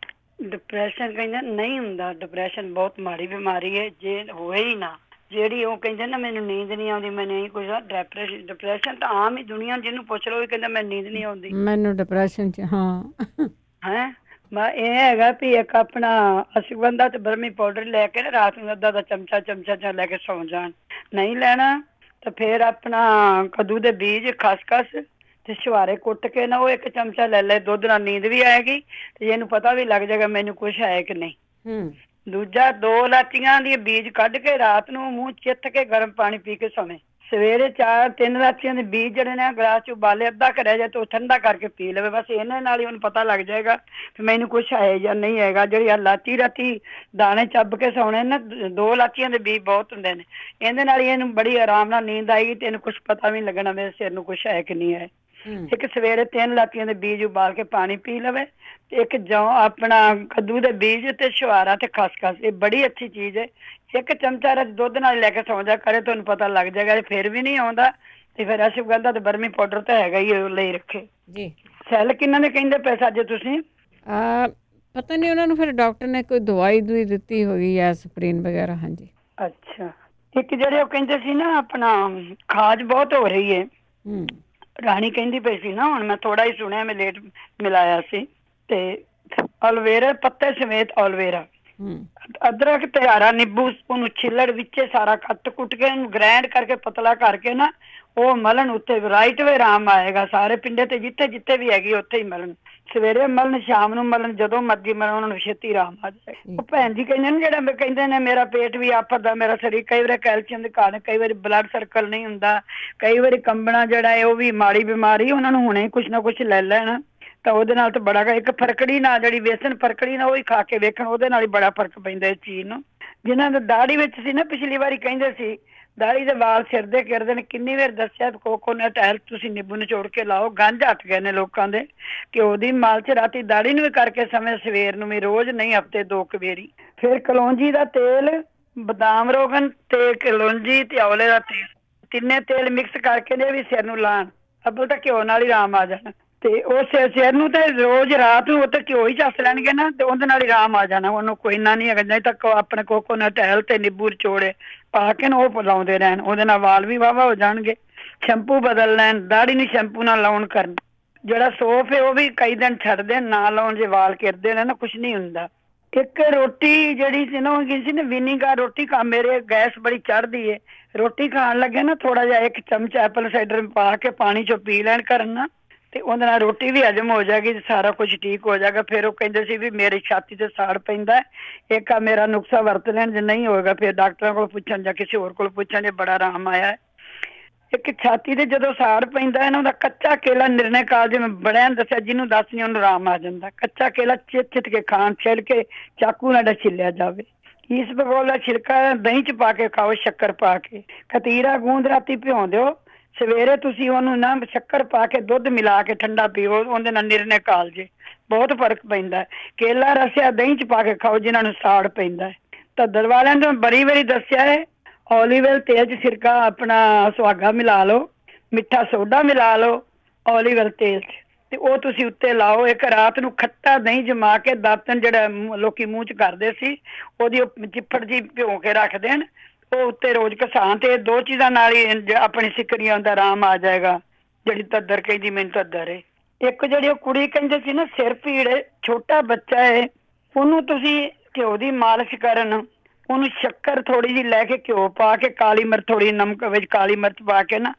ਡਿਪਰੈਸ਼ਨ ਕਹਿੰਦੇ ਨਹੀਂ ਹੁੰਦਾ, ਡਿਪਰੈਸ਼ਨ ਬਹੁਤ ਮਾੜੀ ਬਿਮਾਰੀ ਹੈ। ਜੇ ਹੋਏ ਹੀ ਨਾ, ਜਿਹੜੀ ਉਹ ਕਹਿੰਦੇ ਨਾ ਮੈਨੂੰ ਨੀਂਦ ਨਹੀਂ ਆਉਂਦੀ, ਮੈਂ ਨਹੀਂ ਕੁਝ, ਡਿਪਰੈਸ਼ਨ ਤਾਂ ਆਮ ਹੀ ਦੁਨੀਆ ਜਿਹਨੂੰ ਪੁੱਛ ਲਓ ਕਹਿੰਦਾ ਮੈਨੂੰ ਨੀਂਦ ਨਹੀਂ ਆਉਂਦੀ, ਮੈਨੂੰ ਡਿਪਰੈਸ਼ਨ ਚ ਹਾਂ ਹੈ। ਮੈਂ ਇਹ ਹੈਗਾ ਵੀ ਇੱਕ ਆਪਣਾ ਅਸ਼ਵਗੰਧਾ ਤੇ ਬਰਮੀ ਪਾਊਡਰ ਲੈ ਕੇ ਨਾ ਰਾਤ ਨੂੰ ਅੱਧਾ ਚਮਚਾ ਲੈ ਕੇ ਸੌਂ ਜਾਣ। ਨਹੀਂ ਲੈਣਾ ਤਾਂ ਫਿਰ ਆਪਣਾ ਕੱਦੂ ਦੇ ਬੀਜ, ਖਸਖਸ ਤੇ ਛੁਹਾਰੇ ਕੁੱਟ ਕੇ ਨਾ ਉਹ ਇੱਕ ਚਮਚਾ ਲੈ ਲੈ, ਦੁੱਧ ਨਾਲ ਨੀਂਦ ਵੀ ਆਏਗੀ ਤੇ ਇਹਨੂੰ ਪਤਾ ਵੀ ਲੱਗ ਜਾਏਗਾ ਮੈਨੂੰ ਕੁਛ ਹੈ ਕਿ ਨਹੀਂ। ਦੂਜਾ 2 ਇਲਾਚੀਆਂ ਦੀ ਬੀਜ ਕੱਢ ਕੇ ਰਾਤ ਨੂੰ ਮੂੰਹ ਚਿੱਥ ਕੇ ਗਰਮ ਪਾਣੀ ਪੀ ਕੇ ਸੌਵੇਂ। ਸਵੇਰੇ 3 ਇਲਾਚੀਆਂ ਦੇ ਬੀਜ ਜਿਹੜੇ ਨੇ ਗਲਾਸ ਚ ਉਬਾਲੇ, ਅੱਧਾ ਕਰਿਆ ਜਾਏ ਤੇ ਉਹ ਠੰਡਾ ਕਰਕੇ ਪੀ ਲਵੇ। ਬਸ ਇਹਨਾਂ ਨਾਲ ਹੀ ਉਹਨੂੰ ਪਤਾ ਲੱਗ ਜਾਏਗਾ ਕਿ ਮੈਨੂੰ ਕੁਛ ਹੈ ਜਾਂ ਨਹੀਂ ਹੈਗਾ। ਜਿਹੜੀ ਇਲਾਚੀ ਰਾਤੀ ਦਾਣੇ ਚੱਬ ਕੇ ਸੌਣੇ ਨਾ, 2 ਇਲਾਚੀਆਂ ਦੇ ਬੀਜ ਬਹੁਤ ਹੁੰਦੇ ਨੇ, ਇਹਦੇ ਨਾਲ ਹੀ ਇਹਨੂੰ ਬੜੀ ਆਰਾਮ ਨਾਲ ਨੀਂਦ ਆਏਗੀ ਤੇ ਇਹਨੂੰ ਕੁਛ ਪਤਾ ਵੀ ਨਹੀਂ ਲੱਗਣਾ ਮੇਰੇ ਸਿਰ ਨੂੰ ਕੁਛ ਹੈ ਕਿ ਨਹੀਂ ਹੈ। ਇੱਕ ਸਵੇਰੇ 3 ਇਲਾਚੀਆਂ ਦੇ ਬੀਜ ਉਬਾਲ ਕੇ ਪਾਣੀ ਪੀ ਲਵੇ ਤੇ ਇੱਕ ਜੌਂ ਆਪਣਾ ਕੱਦੂ ਦੇ ਬੀਜ ਤੇ ਛੁਹਾਰਾ ਤੇ ਖਸਖਸ, ਇਹ ਬੜੀ ਅੱਛੀ ਚੀਜ਼ ਹੈ। ਇੱਕ ਚਮਚਾ ਰਸ ਦੁੱਧ ਨਾਲ ਲੈ ਕੇ ਸੌਂ ਜਾ ਕਰੇ, ਤੁਹਾਨੂੰ ਪਤਾ ਲੱਗ ਜਾਏਗਾ। ਫਿਰ ਵੀ ਨਹੀਂ ਆਉਂਦਾ ਤੇ ਫਿਰ ਅਸ਼ਵਗੰਧਾ ਤੇ ਬਰਮੀ ਪਾਊਡਰ ਤਾਂ ਹੈਗਾ ਹੀ, ਉਹ ਲਈ ਰੱਖੇ ਜੀ। ਸੈੱਲ ਕਿੰਨਾ ਨੇ ਕਹਿੰਦੇ ਪੈਸਾ ਜੇ ਤੁਸੀਂ ਪਤਾ ਨਹੀਂ ਉਹਨਾਂ ਨੂੰ ਫਿਰ ਡਾਕਟਰ ਨੇ ਕੋਈ ਦਵਾਈ ਦਿੱਤੀ ਹੋਈ ਹੈ, ਸਪਰੀਨ ਵਗੈਰਾ। ਹਾਂਜੀ ਅੱਛਾ। ਇੱਕ ਜਿਹੜੇ ਉਹ ਕਹਿੰਦੇ ਸੀ ਨਾ ਆਪਣਾ ਖਾਜ ਬਹੁਤ ਹੋ ਰਹੀ ਹੈ, ਰਾਣੀ ਕਹਿੰਦੀ ਪਈ ਸੀ ਨਾ, ਹੁਣ ਮੈਂ ਥੋੜਾ ਹੀ ਸੁਣਿਆ, ਮੈਂ ਲੇਟ ਮਿਲਾਇਆ ਸੀ, ਤੇ ਐਲੋਵੇਰਾ ਪੱਤੇ ਸਮੇਤ ਐਲੋਵੇਰਾ, ਅਦਰਕ ਤੇ ਹਰਾ ਨਿੰਬੂ, ਉਹਨੂੰ ਛਿੱਲੜ ਵਿੱਚੇ ਸਾਰਾ ਕੱਟ ਕੁੱਟ ਕੇ ਇਹਨੂੰ ਗ੍ਰੈਂਡ ਕਰਕੇ ਪਤਲਾ ਕਰਕੇ ਨਾ ਉਹ ਮਲਣ, ਉੱਤੇ ਰਾਈਟ ਵੇ ਆਰਾਮ ਆਏਗਾ। ਸਾਰੇ ਪਿੰਡੇ ਤੇ ਜਿੱਥੇ ਜਿੱਥੇ ਵੀ ਹੈਗੀ ਉੱਥੇ ਹੀ ਮਲਣ, ਸਵੇਰੇ ਮਲਣ, ਸ਼ਾਮ ਨੂੰ ਮਲਣ, ਜਦੋਂ ਮਰਜ਼ੀ ਮਲਣ, ਉਹਨਾਂ ਨੂੰ ਛੇਤੀ ਆਰਾਮ ਆ ਜਾਏ। ਉਹ ਭੈਣ ਜੀ ਕਹਿੰਦੇ ਨੇ ਜਿਹੜਾ ਕਹਿੰਦੇ ਨੇ ਮੇਰਾ ਪੇਟ ਵੀ ਆਫਰਦਾ, ਮੇਰਾ ਸਰੀਰ ਕਈ ਵਾਰੀ ਕੈਲਸ਼ੀਅਮ ਦੇ ਕਾਰਨ, ਕਈ ਵਾਰੀ ਬਲੱਡ ਸਰਕਲ ਨਹੀਂ ਹੁੰਦਾ, ਕਈ ਵਾਰੀ ਕੰਬਣਾ ਜਿਹੜਾ ਹੈ ਉਹ ਵੀ ਮਾੜੀ ਬਿਮਾਰੀ, ਉਹਨਾਂ ਨੂੰ ਹੁਣੇ ਕੁਛ ਨਾ ਕੁਛ ਲੈ ਲੈਣ ਤਾਂ ਉਹਦੇ ਨਾਲ ਤਾਂ ਬੜਾ। ਇੱਕ ਫਰਕੜੀ ਨਾਲ, ਜਿਹੜੀ ਵੇਸਣ ਫਰਕੜੀ ਨਾਲ, ਉਹ ਹੀ ਖਾ ਕੇ ਵੇਖਣ, ਉਹਦੇ ਨਾਲ ਹੀ ਬੜਾ ਫਰਕ ਪੈਂਦਾ ਇਸ ਚੀਜ਼ ਨੂੰ। ਜਿਹਨਾਂ ਦੇ ਦਾੜੀ ਵਿੱਚ ਸੀ ਨਾ, ਪਿਛਲੀ ਵਾਰੀ ਕਹਿੰਦੇ ਸੀ ਦਾੜੀ ਦੇ ਵਾਲ ਸਿਰ ਦੇ ਗਿਰਦੇ ਨੇ, ਕਿੰਨੀ ਵਾਰ ਦੱਸਿਆ ਕੋਕੋਨਟ ਆਇਲ ਤੁਸੀਂ ਨਿੰਬੂ ਨਿਚੋੜ ਕੇ ਲਾਓ, ਗੰਜ ਹਟ ਗਏ ਨੇ ਲੋਕਾਂ ਦੇ। ਘਿਓ ਦੀ ਮਾਲਚ ਰਾਤੀ ਦਾੜੀ ਨੂੰ ਵੀ ਕਰਕੇ ਸਮੇਂ, ਸਵੇਰ ਨੂੰ ਵੀ, ਰੋਜ਼ ਨਹੀਂ, ਹਫਤੇ 2 ਵਾਰੀ। ਫਿਰ ਕਲੌਂਜੀ ਦਾ ਤੇਲ, ਬਦਾਮ ਰੋਗਨ ਤੇ ਕਲੌਂਜੀ ਤੇ ਔਲੇ ਦਾ ਤੇਲ, ਤਿੰਨੇ ਤੇਲ ਮਿਕਸ ਕਰਕੇ ਨੇ ਵੀ ਸਿਰ ਨੂੰ ਲਾਣ। ਅੱਬਲ ਤਾਂ ਘਿਓ ਨਾਲ ਹੀ ਆਰਾਮ ਆ ਜਾਣਾ, ਤੇ ਉਹ ਸਿਰ ਨੂੰ ਤੇ ਰੋਜ਼ ਰਾਤ ਨੂੰ ਉਹ ਤੇ ਘਿਓ ਹੀ ਚੱਸ ਲੈਣਗੇ ਨਾ, ਤੇ ਉਹਦੇ ਨਾਲ ਹੀ ਆਰਾਮ ਆ ਜਾਣਾ। ਉਹਨੂੰ ਕੋਈ ਇੰਨਾ ਨਹੀਂ ਹੈਗਾ, ਨਹੀਂ ਤਾਂ ਆਪਣੇ ਕੋਕੋਨਟ ਆਇਲ ਤੇ ਨਿੰਬੂ ਨਿਚੋੜੇ ਪਾ ਕੇ ਨਾ ਉਹ ਲਾਉਂਦੇ ਰਹਿਣ, ਉਹਦੇ ਨਾਲ ਵਾਲ ਵੀ ਵਾਹਵਾ ਹੋ ਜਾਣਗੇ। ਸ਼ੈਂਪੂ ਬਦਲ ਲੈਣ, ਦਾੜੀ ਨੂੰ ਸ਼ੈਂਪੂ ਨਾਲ ਲਾਉਣ ਕਰਨ। ਜਿਹੜਾ ਸੋਫ ਹੈ ਉਹ ਵੀ ਕਈ ਦਿਨ ਛੱਡ ਦੇਣ ਨਾ ਲਾਉਣ, ਜੇ ਵਾਲ ਘਿਰਦੇ ਨੇ ਨਾ ਕੁਛ ਨਹੀਂ ਹੁੰਦਾ। ਇੱਕ ਰੋਟੀ ਜਿਹੜੀ ਸੀ ਨਾ, ਉਹ ਸੀ ਨਾ ਵਿਨੀਗਰ ਰੋਟੀ ਖਾ, ਮੇਰੇ ਗੈਸ ਬੜੀ ਚੜ੍ਹਦੀ ਹੈ, ਰੋਟੀ ਖਾਣ ਲੱਗੇ ਨਾ ਥੋੜਾ ਜਿਹਾ 1 ਚਮਚਾ ਐਪਲ ਸਾਈਡਰ ਪਾ ਕੇ ਪਾਣੀ ਚੋਂ ਪੀ ਲੈਣ ਕਰਨ ਨਾ, ਤੇ ਉਹਦੇ ਨਾਲ ਰੋਟੀ ਵੀ ਹਜਮ ਹੋ ਜਾਏਗੀ, ਸਾਰਾ ਕੁਝ ਠੀਕ ਹੋ ਜਾਏਗਾ। ਫਿਰ ਉਹ ਕਹਿੰਦੇ ਸੀ ਵੀ ਮੇਰੀ ਛਾਤੀ ਤੇ ਸਾੜ ਪੈਂਦਾ, ਇੱਕ ਆ ਮੇਰਾ ਨੁਕਸਾ ਵਰਤ ਲੈਣ, ਜੇ ਨਹੀਂ ਹੋਏਗਾ ਫਿਰ ਡਾਕਟਰਾਂ ਕੋਲ ਪੁੱਛਣ ਜਾਂ ਕਿਸੇ ਹੋਰ ਕੋਲ ਪੁੱਛਣ, ਜੇ ਬੜਾ ਆਰਾਮ ਆਇਆ। ਇੱਕ ਛਾਤੀ ਤੇ ਜਦੋਂ ਸਾੜ ਪੈਂਦਾ ਹੈ ਨਾ, ਉਹਦਾ ਕੱਚਾ ਕੇਲਾ, ਨਿਰਣੇ ਕਾਲ ਜਿਵੇਂ ਬੜਿਆਂ ਦੱਸਿਆ, ਜਿਹਨੂੰ ਦੱਸਣੀ ਉਹਨੂੰ ਆਰਾਮ ਆ ਜਾਂਦਾ। ਕੱਚਾ ਕੇਲਾ ਚਿੱਟ ਕੇ ਖਾਣ, ਛਿੱਲ ਕੇ ਚਾਕੂ ਨਾਲ ਛਿੱਲਿਆ ਜਾਵੇ। ਇਸ ਬਗੋਲ ਦਾ ਛਿਲਕਾ ਦਹੀਂ ਚ ਪਾ ਕੇ ਖਾਓ, ਸ਼ੱਕਰ ਪਾ ਕੇ। ਕਤੀਰਾ ਗੂੰਦ ਰਾਤੀ ਭਿਉਂ ਦਿਓ, ਸਵੇਰੇ ਤੁਸੀਂ ਉਹਨੂੰ ਨਾ ਸ਼ੱਕਰ ਪਾ ਕੇ ਦੁੱਧ ਮਿਲਾ ਕੇ ਠੰਡਾ ਪੀਓ, ਉਹਦੇ ਨਾਲ ਨਿਰਣੇ ਕਾਲ ਜੇ ਬਹੁਤ ਫਰਕ ਪੈਂਦਾ। ਕੇਲਾ ਰਸਿਆ ਦਹੀਂ ਚ ਪਾ ਕੇ ਖਾਓ ਜਿਹਨਾਂ ਨੂੰ ਸਾੜ ਪੈਂਦਾ। ਧੱਦਰ ਵਾਲਿਆਂ ਨੂੰ ਬੜੀ ਵਾਰੀ ਦੱਸਿਆ ਹੈ, ਓਲੀਵ ਆਇਲ ਤੇਲ ਚ ਸਿਰਕਾ ਆਪਣਾ ਸੁਹਾਗਾ ਮਿਲਾ ਲਓ, ਮਿੱਠਾ ਸੋਡਾ ਮਿਲਾ ਲਓ ਓਲੀਵ ਆਇਲ ਤੇਲ ਚ, ਤੇ ਉਹ ਤੁਸੀਂ ਉੱਤੇ ਲਾਓ। ਇੱਕ ਰਾਤ ਨੂੰ ਖੱਟਾ ਦਹੀਂ ਜਮਾ ਕੇ, ਦਾਤਨ ਜਿਹੜਾ ਲੋਕੀ ਮੂੰਹ ਚ ਕਰਦੇ ਸੀ, ਉਹਦੀ ਚਿੱਪੜ ਜੀ ਭਿਉਂ ਕੇ ਰੱਖ ਦੇਣ, ਉਹ ਉੱਤੇ ਰੋਜ਼ ਘਸਾਣ, ਤੇ 2 ਚੀਜ਼ਾਂ ਨਾਲ ਹੀ ਆਪਣੀ ਸਿੱਕਰੀਆਂ ਦਾ ਆਰਾਮ ਆ ਜਾਏਗਾ। ਜਿਹੜੀ ਧੱਦਰ ਕਹਿੰਦੀ ਮੈਨੂੰ ਧੱਦਰ ਹੈ। ਇੱਕ ਜਿਹੜੀ ਉਹ ਕੁੜੀ ਕਹਿੰਦੇ ਸੀ ਨਾ ਸਿਰ ਪੀੜ, ਛੋਟਾ ਬੱਚਾ ਹੈ, ਉਹਨੂੰ ਤੁਸੀਂ ਘਿਓ ਦੀ ਮਾਲਿਸ਼ ਕਰਨ, ਉਹਨੂੰ ਸ਼ੱਕਰ ਥੋੜੀ ਜਿਹੀ ਲੈ ਕੇ ਘਿਓ ਪਾ ਕੇ ਕਾਲੀ ਮਿਰਚ ਥੋੜੀ ਨਮਕ ਵਿੱਚ ਕਾਲੀ ਮਿਰਚ ਪਾ ਕੇ ਨਾ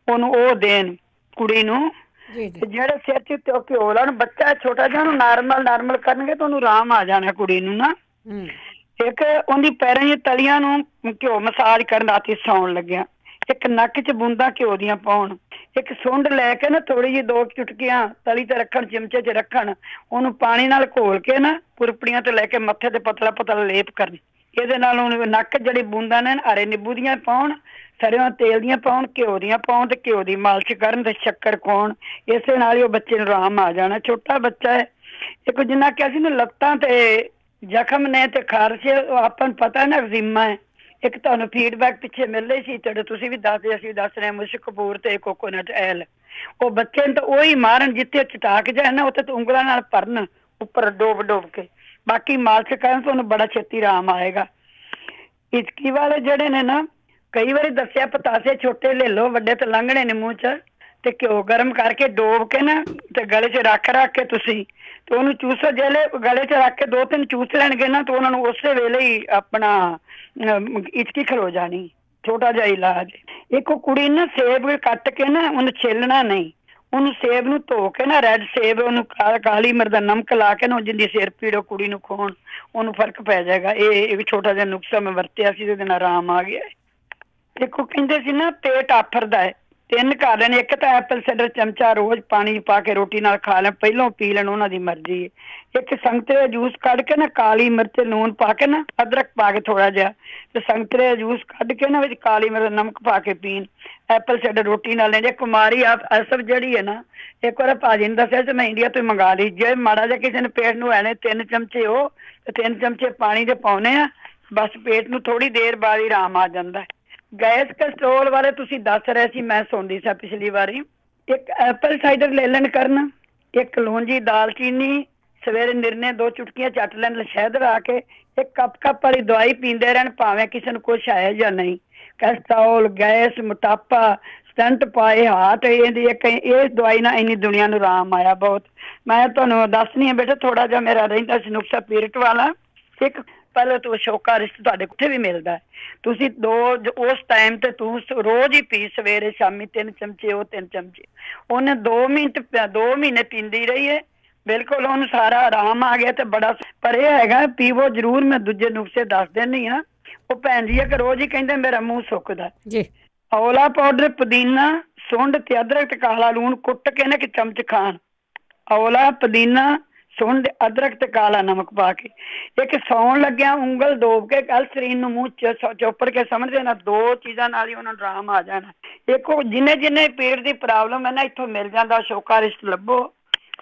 ਉਹਨੂੰ ਉਹ ਦੇਣ ਕੁੜੀ ਨੂੰ। ਜਿਹੜੇ ਸਿਰ ਚ ਘਿਓ ਲਾਉਣ, ਬੱਚਾ ਛੋਟਾ ਜਿਹਾ ਉਹਨੂੰ ਨਾਰਮਲ ਕਰਨਗੇ ਤਾਂ ਉਹਨੂੰ ਆਰਾਮ ਆ ਜਾਣਾ ਕੁੜੀ ਨੂੰ ਨਾ। ਇੱਕ ਉਹਦੀ ਪੈਰਾਂ ਦੀਆਂ ਤਲੀਆਂ ਨੂੰ ਘਿਓ ਮਸਾਜ ਕਰਨ ਰਾਤੀ ਸੌਣ ਲੱਗਿਆ। ਇੱਕ ਨੱਕ ਚ ਬੂੰਦਾਂ ਘਿਓ ਦੀਆਂ ਪਾਉਣ। ਇੱਕ ਸੁੰਡ ਲੈ ਕੇ ਨਾ ਥੋੜੀ ਜਿਹੀ 2 ਚੁਟਕੀਆਂ ਤਲੀ ਤੇ ਰੱਖਣ, ਚਿਮਚੇ ਚ ਰੱਖਣ, ਉਹਨੂੰ ਪਾਣੀ ਨਾਲ ਘੋਲ ਕੇ ਨਾ ਪੁਰਪੜੀਆਂ ਤੋਂ ਲੈ ਕੇ ਮੱਥੇ ਤੇ ਪਤਲਾ ਪਤਲਾ ਲੇਪ ਕਰਨ। ਇਹਦੇ ਨਾਲ ਉਹਨੂੰ ਨੱਕ ਜਿਹੜੀ ਬੂੰਦਾਂ ਨੇ ਹਰੇ ਨਿੰਬੂ ਦੀਆਂ ਪਾਉਣ, ਸਰੋਂ ਤੇਲ ਦੀਆਂ ਪਾਉਣ, ਘਿਓ ਦੀਆਂ ਪਾਉਣ ਤੇ ਘਿਓ ਦੀ ਮਾਲਿਸ਼ ਕਰਨ ਤੇ ਸ਼ੱਕਰ ਪਾਉਣ। ਇਸੇ ਨਾਲ ਹੀ ਉਹ ਬੱਚੇ ਨੂੰ ਆਰਾਮ ਆ ਜਾਣਾ। ਛੋਟਾ ਬੱਚਾ ਹੈ। ਇੱਕ ਜਿੰਨਾ ਕਿ ਅਸੀਂ ਲੱਤਾਂ ਤੇ ਜ਼ਖਮ ਨੇ ਤੇ ਖਾਰਸ਼, ਉਹ ਆਪਾਂ ਨੂੰ ਪਤਾ ਨਾ ਐਗਜ਼ੀਮਾ ਹੈ। ਇੱਕ ਤੁਹਾਨੂੰ ਫੀਡਬੈਕ ਪਿੱਛੇ ਮਿਲ ਰਹੀ ਸੀ ਤੁਹਾਡੇ, ਤੁਸੀਂ ਵੀ ਦੱਸਦੇ, ਅਸੀਂ ਦੱਸ ਰਹੇ ਮੁਸ਼ਕ ਕਪੂਰ ਤੇ ਕੋਕੋਨਟ ਆਇਲ। ਉਹ ਬੱਚੇ ਨੂੰ ਤਾਂ ਉਹੀ ਮਾਰਨ ਜਿੱਥੇ ਚਟਾਕ ਜਾਏ ਨਾ ਉੱਥੇ ਉਂਗਲਾਂ ਨਾਲ ਭਰਨ ਉੱਪਰ ਡੋਬ ਕੇ, ਬਾਕੀ ਮਾਲਿਸ਼ ਕਰਨ ਤੋਂ ਉਹਨੂੰ ਬੜਾ ਛੇਤੀ ਆਰਾਮ ਆਏਗਾ। ਇਚਕੀ ਵਾਲੇ ਜਿਹੜੇ ਨੇ ਨਾ, ਕਈ ਵਾਰੀ ਦੱਸਿਆ ਪਤਾਸੇ ਛੋਟੇ ਲੈ ਲਓ, ਵੱਡੇ ਤੇ ਲੰਘਣੇ ਨੇ ਮੂੰਹ ਚ, ਤੇ ਘਿਓ ਗਰਮ ਕਰਕੇ ਡੋਬ ਕੇ ਨਾ ਤੇ ਗਲੇ ਚ ਰੱਖ ਕੇ ਤੁਸੀਂ ਤੇ ਉਹਨੂੰ ਚੂਸੋ। ਜਿਹੜੇ ਗਲੇ ਚ ਰੱਖ ਕੇ 2-3 ਚੂਸ ਲੈਣਗੇ ਨਾ ਤਾਂ ਉਹਨਾਂ ਨੂੰ ਉਸੇ ਵੇਲੇ ਹੀ ਆਪਣਾ ਇਚਕੀ ਖਲੋ ਜਾਣੀ। ਛੋਟਾ ਜਿਹਾ ਇਲਾਜ। ਇੱਕ ਕੁੜੀ ਨਾ ਸੇਬ ਕੱਟ ਕੇ ਨਾ ਉਹਨੂੰ ਛਿੱਲਣਾ ਨਹੀਂ, ਉਹਨੂੰ ਸੇਬ ਨੂੰ ਧੋ ਕੇ ਨਾ ਰੈੱਡ ਸੇਬ ਉਹਨੂੰ ਕਾਲੀ ਮਿਰਚ ਦਾ ਨਮਕ ਲਾ ਕੇ ਨਾ ਜਿੰਦੀ ਸਿਰ ਪੀੜ ਉਹ ਕੁੜੀ ਨੂੰ ਖਵਾਉਣ, ਉਹਨੂੰ ਫਰਕ ਪੈ ਜਾਏਗਾ। ਇਹ ਇੱਕ ਛੋਟਾ ਜਿਹਾ ਨੁਕਸਾ ਮੈਂ ਵਰਤਿਆ ਸੀ, ਉਹਦੇ ਨਾਲ ਆਰਾਮ ਆ ਗਿਆ। ਦੇਖੋ ਕਹਿੰਦੇ ਸੀ ਨਾ ਪੇਟ ਆਫਰਦਾ ਹੈ, 3 ਖਾ ਲੈਣ। ਇੱਕ ਤਾਂ ਐਪਲ ਸਾਈਡਰ ਚਮਚਾ ਰੋਜ਼ ਪਾਣੀ ਪਾ ਕੇ ਰੋਟੀ ਨਾਲ ਖਾ ਲੈਣ, ਪਹਿਲੋਂ ਪੀ ਲੈਣ, ਉਹਨਾਂ ਦੀ ਮਰਜ਼ੀ ਹੈ। ਇੱਕ ਸੰਗਤਰੇ ਦਾ ਜੂਸ ਕੱਢ ਕੇ ਨਾ ਕਾਲੀ ਮਿਰਚ ਲੂਣ ਪਾ ਕੇ ਨਾ ਅਦਰਕ ਪਾ ਕੇ ਥੋੜਾ ਜਿਹਾ ਤੇ ਸੰਗਤਰੇ ਦਾ ਜੂਸ ਕੱਢ ਕੇ ਨਾ ਵਿੱਚ ਕਾਲੀ ਮਿਰਚ ਨਮਕ ਪਾ ਕੇ ਪੀਣ। ਐਪਲ ਸਾਈਡਰ ਰੋਟੀ ਨਾਲ ਲੈਣ। ਜੇ ਕੁਮਾਰੀ ਅਸਫ ਜਿਹੜੀ ਹੈ ਨਾ, ਇੱਕ ਵਾਰ ਭਾਜੀ ਨੇ ਦੱਸਿਆ ਤੇ ਮੈਂ ਇੰਡੀਆ ਤੋਂ ਮੰਗਾ ਲਈ। ਜੇ ਮਾੜਾ ਜਿਹਾ ਕਿਸੇ ਨੇ ਪੇਟ ਨੂੰ ਐਨੇ 3 ਚਮਚੇ ਉਹ ਤੇ 3 ਚਮਚੇ ਪਾਣੀ ਦੇ ਪਾਉਣੇ ਆ, ਬਸ ਪੇਟ ਨੂੰ ਥੋੜੀ ਦੇਰ ਬਾਅਦ ਹੀ ਆਰਾਮ ਆ ਜਾਂਦਾ ਹੈ। ਗੈਸ ਕਸਟਰੋਲ ਬਾਰੇ ਤੁਸੀਂ ਦੱਸ ਰਹੇ ਸੀ, ਮੈਂ ਸੁਣਦੀ ਸਾਂ ਪਿਛਲੀ ਵਾਰੀ। ਇੱਕ ਐਪਲ ਸਾਈਡਰ ਲੈ ਲੈਣ ਕਰਨ, ਇੱਕ ਲੌਂਜੀ ਦਾਲਚੀਨੀ ਸਵੇਰੇ ਨਿਰਨੇ 2 ਚੁਟਕੀਆਂ ਚੱਟ ਲੈਣ ਸ਼ਹਿਦ ਲਾ ਕੇ, ਇੱਕ ਕੱਪ ਵਾਲੀ ਦਵਾਈ ਪੀਂਦੇ ਰਹਿਣ, ਭਾਵੇਂ ਕਿਸੇ ਨੂੰ ਕੁਛ ਆਏ ਜਾਂ ਨਹੀਂ। ਕੈਸਟਰੋਲ, ਗੈਸ, ਮੋਟਾਪਾ, ਸਟੰਟ ਪਾਏ ਹਾਰਟ, ਇਹਦੀ ਇੱਕ ਇਹ ਦਵਾਈ ਨਾਲ ਇੰਨੀ ਦੁਨੀਆ ਨੂੰ ਆਰਾਮ ਆਇਆ ਬਹੁਤ। ਮੈਂ ਤੁਹਾਨੂੰ ਦੱਸਣੀ ਹੈ ਬੇਟਾ, ਥੋੜਾ ਜਿਹਾ ਮੇਰਾ ਰਹਿੰਦਾ ਸੀ ਨੁਕਸਾ ਪੀਰਟ ਵਾਲਾ। ਇੱਕ ਪਹਿਲਾਂ ਤੋਂ ਅਸ਼ੋਕਾ ਰਿਸ਼ਟ ਤੁਹਾਡੇ ਕਿੱਥੇ ਵੀ ਮਿਲਦਾ ਹੈ, ਤੁਸੀਂ ਉਸ ਟਾਈਮ ਤੇ ਤੂੰ ਰੋਜ਼ ਹੀ ਪੀ, ਸਵੇਰੇ ਸ਼ਾਮੀ 3 ਚਮਚੇ ਉਹ 3 ਚਮਚੇ। ਉਹਨੇ 2 ਮਹੀਨੇ ਪੀਂਦੀ ਰਹੀ ਹੈ, ਬਿਲਕੁਲ ਉਹਨੂੰ ਸਾਰਾ ਆਰਾਮ ਆ ਗਿਆ ਤੇ ਬੜਾ। ਪਰ ਇਹ ਹੈਗਾ ਪੀਵੋ ਜ਼ਰੂਰ। ਮੈਂ ਦੂਜੇ ਨੁਕਸੇ ਦੱਸ ਦਿੰਦੀ ਹਾਂ। ਉਹ ਭੈਣ ਜੀ ਇੱਕ ਰੋਜ਼ ਹੀ ਕਹਿੰਦੇ ਮੇਰਾ ਮੂੰਹ ਸੁੱਕਦਾ ਜੀ। ਔਲਾ ਪਾਊਡਰ, ਪੁਦੀਨਾ, ਸੁੰਡ ਤੇ ਅਦਰਕ ਤੇ ਕਾਲਾ ਲੂਣ ਕੁੱਟ ਕੇ ਨਾ 1 ਚਮਚ ਖਾਣ। ਔਲਾ, ਪੁਦੀਨਾ, ਸੁੰਡ, ਅਦਰਕ ਤੇ ਕਾਲਾ ਨਮਕ ਪਾ ਕੇ। ਇੱਕ ਸੌਣ ਲੱਗਿਆ ਉਂਗਲ ਡੋਬ ਕੇ ਗਲਸਰੀਨ ਨੂੰ ਮੂੰਹ ਚ ਚੋਪੜ ਕੇ ਸਮਝਦੇ ਨਾ, 2 ਚੀਜ਼ਾਂ ਨਾਲ ਹੀ ਉਹਨਾਂ ਨੂੰ ਆਰਾਮ ਆ ਜਾਣਾ। ਦੇਖੋ ਜਿੰਨੇ ਪੇਟ ਦੀ ਪ੍ਰੋਬਲਮ ਹੈ ਨਾ ਇੱਥੋਂ ਮਿਲ ਜਾਂਦਾ। ਅਸ਼ੋਕਾ ਰਿਸ਼ਟ ਲੱਭੋ,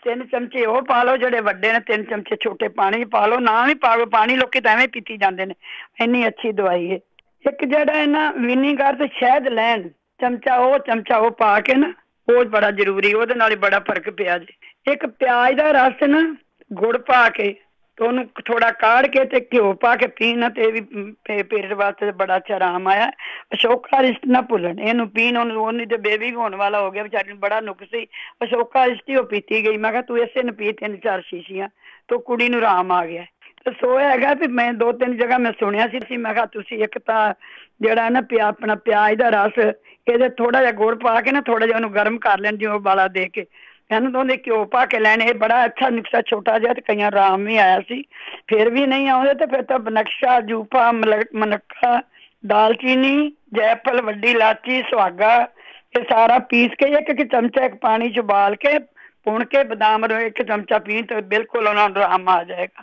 3 ਚਮਚੇ ਉਹ ਪਾ ਲਓ ਜਿਹੜੇ ਵੱਡੇ ਨੇ, 3 ਚਮਚੇ ਛੋਟੇ ਪਾਣੀ ਚ ਪਾ ਲਓ। ਨਾ ਵੀ ਪਾਓ ਪਾਣੀ, ਲੋਕੀ ਤਾਂ ਐਵੇਂ ਪੀਤੀ ਜਾਂਦੇ ਨੇ, ਇੰਨੀ ਅੱਛੀ ਦਵਾਈ ਹੈ। ਇੱਕ ਜਿਹੜਾ ਹੈ ਨਾ ਵਿਨੀਗਰ ਤੇ ਸ਼ਹਿਦ ਲੈਣ, ਚਮਚਾ ਉਹ ਪਾ ਕੇ ਨਾ, ਉਹ ਬੜਾ ਜ਼ਰੂਰੀ, ਉਹਦੇ ਨਾਲ ਹੀ ਬੜਾ ਫਰਕ ਪਿਆ ਜੀ। ਇੱਕ ਪਿਆਜ਼ ਦਾ ਰਸ ਨਾ ਗੁੜ ਪਾ ਕੇ ਤੇ ਉਹਨੂੰ ਥੋੜਾ ਕਾੜ ਕੇ ਤੇ ਘਿਓ ਪਾ ਕੇ ਪੀਣ ਤੇ ਵੀ ਪੇਟ ਵਾਸਤੇ ਬੜਾ ਅੱਛਾ ਆਰਾਮ ਆਇਆ। ਅਸ਼ੋਕਾ ਰਿਸ਼ਟ ਨਾ ਭੁੱਲਣ, ਇਹਨੂੰ ਪੀਣ। ਉਹਨੂੰ ਤੇ ਬੇਬੀ ਹੋਣ ਵਾਲਾ ਹੋ ਗਿਆ ਵਿਚਾਰੀ ਨੂੰ, ਬੜਾ ਨੁਕਸ ਸੀ। ਅਸ਼ੋਕਾ ਰਿਸ਼ਟ ਹੀ ਉਹ ਪੀਤੀ ਗਈ। ਮੈਂ ਕਿਹਾ ਤੂੰ ਇਸੇ ਨੂੰ ਪੀ 3-4 ਸ਼ੀਸ਼ੀਆਂ, ਤੇ ਕੁੜੀ ਨੂੰ ਆਰਾਮ ਆ ਗਿਆ। ਤੇ ਸੋ ਹੈਗਾ ਵੀ ਮੈਂ 2-3 ਜਗ੍ਹਾ ਮੈਂ ਸੁਣਿਆ ਸੀ। ਮੈਂ ਕਿਹਾ ਤੁਸੀਂ ਇੱਕ ਤਾਂ ਜਿਹੜਾ ਨਾ ਆਪਣਾ ਪਿਆਜ਼ ਦਾ ਰਸ, ਇਹਦੇ ਥੋੜਾ ਜਿਹਾ ਗੁੜ ਪਾ ਕੇ ਨਾ ਥੋੜਾ ਜਿਹਾ ਉਹਨੂੰ ਗਰਮ ਕਰ ਲੈਣ, ਜਿਵੇਂ ਉਬਾਲਾ ਦੇ ਕੇ ਇਹਨੂੰ ਤਾਂ ਉਹਦੇ ਘਿਓ ਪਾ ਕੇ ਲੈਣੇ। ਇਹ ਬੜਾ ਅੱਛਾ ਨੁਕਸਾ, ਛੋਟਾ ਜਿਹਾ ਤੇ ਕਈਆਂ ਆਰਾਮ ਵੀ ਆਇਆ ਸੀ। ਫਿਰ ਵੀ ਨਹੀਂ ਆਉਂਦੇ ਤੇ ਫਿਰ ਤਾਂ ਬਨਕਸ਼ਾ, ਜੂਫਾ, ਮਨੱਕਾ, ਦਾਲਚੀਨੀ, ਜੈਫਲ, ਵੱਡੀ ਇਲਾਚੀ, ਸੁਹਾਗਾ, ਇਹ ਸਾਰਾ ਪੀਸ ਕੇ 1 ਚਮਚਾ ਇੱਕ ਪਾਣੀ ਚ ਉਬਾਲ ਕੇ ਪੁਣ ਕੇ ਬਦਾਮ 1 ਚਮਚਾ ਪੀਣ ਤੇ ਬਿਲਕੁਲ ਉਹਨਾਂ ਨੂੰ ਆਰਾਮ ਆ ਜਾਏਗਾ।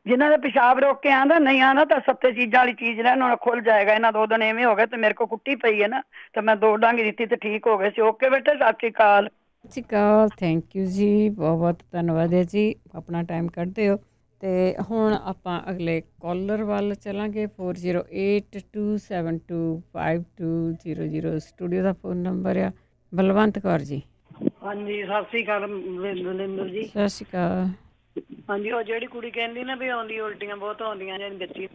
ਜਿਨ੍ਹਾਂ ਦਾ ਪਿਸ਼ਾਬ ਰੋਕ ਕੇ ਆਂਦਾ ਨਹੀਂ ਆਂਦਾ ਤਾਂ 7 ਚੀਜ਼ਾਂ ਵਾਲੀ ਚੀਜ਼ ਲੈਣ, ਉਹਨਾਂ ਖੁੱਲ ਜਾਏਗਾ। ਇਹਨਾਂ 2 ਦਿਨ ਐਵੇਂ ਹੋ ਗਏ ਤੇ ਮੇਰੇ ਕੋਲ ਕੁੱਟੀ ਪਈ ਹੈ ਨਾ, ਤੇ ਮੈਂ 2 ਡਾਂਗੀ ਦਿੱਤੀ ਤੇ ਠੀਕ ਹੋ ਗਏ ਸੀ। ਓਕੇ ਬੇਟੇ, ਸਤਿ ਸ਼੍ਰੀ ਅਕਾਲ। ਸਤਿ ਸ਼੍ਰੀ ਅਕਾਲ, ਥੈਂਕ ਯੂ ਜੀ, ਬਹੁਤ ਬਹੁਤ ਧੰਨਵਾਦ ਹੈ ਜੀ, ਆਪਣਾ ਟਾਈਮ ਕੱਢਦੇ ਹੋ। ਤੇ ਹੁਣ ਆਪਾਂ ਅਗਲੇ ਕਾਲਰ ਵੱਲ ਚੱਲਾਂਗੇ। 4082725200 ਸਟੂਡੀਓ ਦਾ ਫੋਨ ਨੰਬਰ ਆ। ਬਲਵੰਤ ਕੌਰ ਜੀ। ਹਾਂਜੀ, ਸਤਿ ਸ਼੍ਰੀ ਅਕਾਲ ਬਲਿੰਦਰ ਜੀ। ਸਤਿ ਸ਼੍ਰੀ ਅਕਾਲ। ਹਾਂਜੀ, ਉਹ ਜਿਹੜੀ ਕੁੜੀ ਕਹਿੰਦੀ ਨਾ ਵੀ ਆਉਂਦੀ ਉਲਟੀਆਂ ਬਹੁਤ ਆਉਂਦੀਆਂ ਜਾਂ ਬੱਚੀ,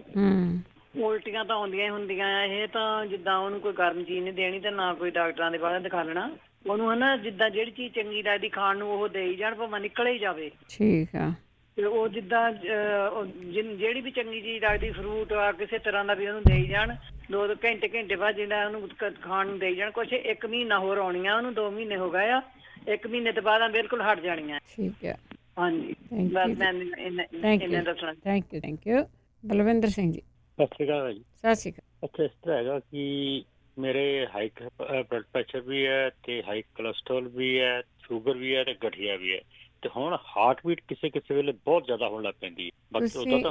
ਉਲਟੀਆਂ ਤਾਂ ਆਉਂਦੀਆਂ ਹੀ ਹੁੰਦੀਆਂ ਆ। ਇਹ ਤਾਂ ਜਿੱਦਾਂ ਉਹਨੂੰ ਕੋਈ ਗਰਮ ਚੀਜ਼ ਨਹੀਂ ਦੇਣੀ ਤੇ ਨਾ ਕੋਈ ਡਾਕਟਰਾਂ ਦੇ ਬਾਹਰ ਦਿਖਾ ਲੈਣਾ ਉਹਨੂੰ, ਹਨਾ। ਜਿੱਦਾਂ ਜਿਹੜੀ ਚੀਜ਼ ਚੰਗੀ ਲੱਗਦੀ ਖਾਣ ਨੂੰ ਉਹ ਦੇਈ ਜਾਣ, ਭਾਵੇਂ ਨਿਕਲ ਹੀ ਜਾਵੇ। ਠੀਕ ਆ। ਤੇ ਉਹ ਜਿੱਦਾਂ ਜਿਹੜੀ ਵੀ ਚੰਗੀ ਚੀਜ਼ ਲੱਗਦੀ ਫਰੂਟ ਆ ਕਿਸੇ ਤਰ੍ਹਾਂ ਦਾ ਵੀ ਉਹਨੂੰ ਦੇਈ ਜਾਣ 2 ਘੰਟੇ ਬਾਅਦ ਜਿਹੜਾ ਉਹਨੂੰ ਖਾਣ ਨੂੰ ਦੇਈ ਜਾਣ। ਕੁਛ 1 ਮਹੀਨਾ ਹੋਰ ਆਉਣੀਆਂ ਉਹਨੂੰ, 2 ਮਹੀਨੇ ਹੋ ਗਏ ਆ, 1 ਮਹੀਨੇ ਤੋਂ ਬਾਅਦ ਬਿਲਕੁਲ ਹਟ ਜਾਣੀਆਂ। ਠੀਕ ਹੈ, ਹਾਂਜੀ ਬਸ ਮੈਂ ਇੰਨੇ ਦੱਸਣਾ। Thank you. ਬਲਵਿੰਦਰ ਸਿੰਘ ਜੀ। ਸਤਿ ਸ਼੍ਰੀ ਅਕਾਲ ਜੀ। ਸਤਿ ਸ਼੍ਰੀ ਅਕਾਲ। ਅੱਛਾ, ਇਸ ਤਰ੍ਹਾਂ ਹੈਗਾ ਕਿ ਮੇਰੇ ਹਾਈ ਬਲੱਡ ਪ੍ਰੈਸ਼ਰ ਵੀ ਹੈ ਤੇ ਹਾਈ ਕੋਲੈਸਟਰੋਲ ਵੀ ਹੈ, ਸ਼ੂਗਰ ਵੀ ਹੈ ਤੇ ਗਠੀਆ ਵੀ ਹੈ, ਤੇ ਹੁਣ ਹਾਰਟ ਬੀਟ ਕਿਸੇ ਵੇਲੇ ਬਹੁਤ ਜ਼ਿਆਦਾ ਹੋਣ ਲੱਗ ਪੈਂਦੀ ਹੈ।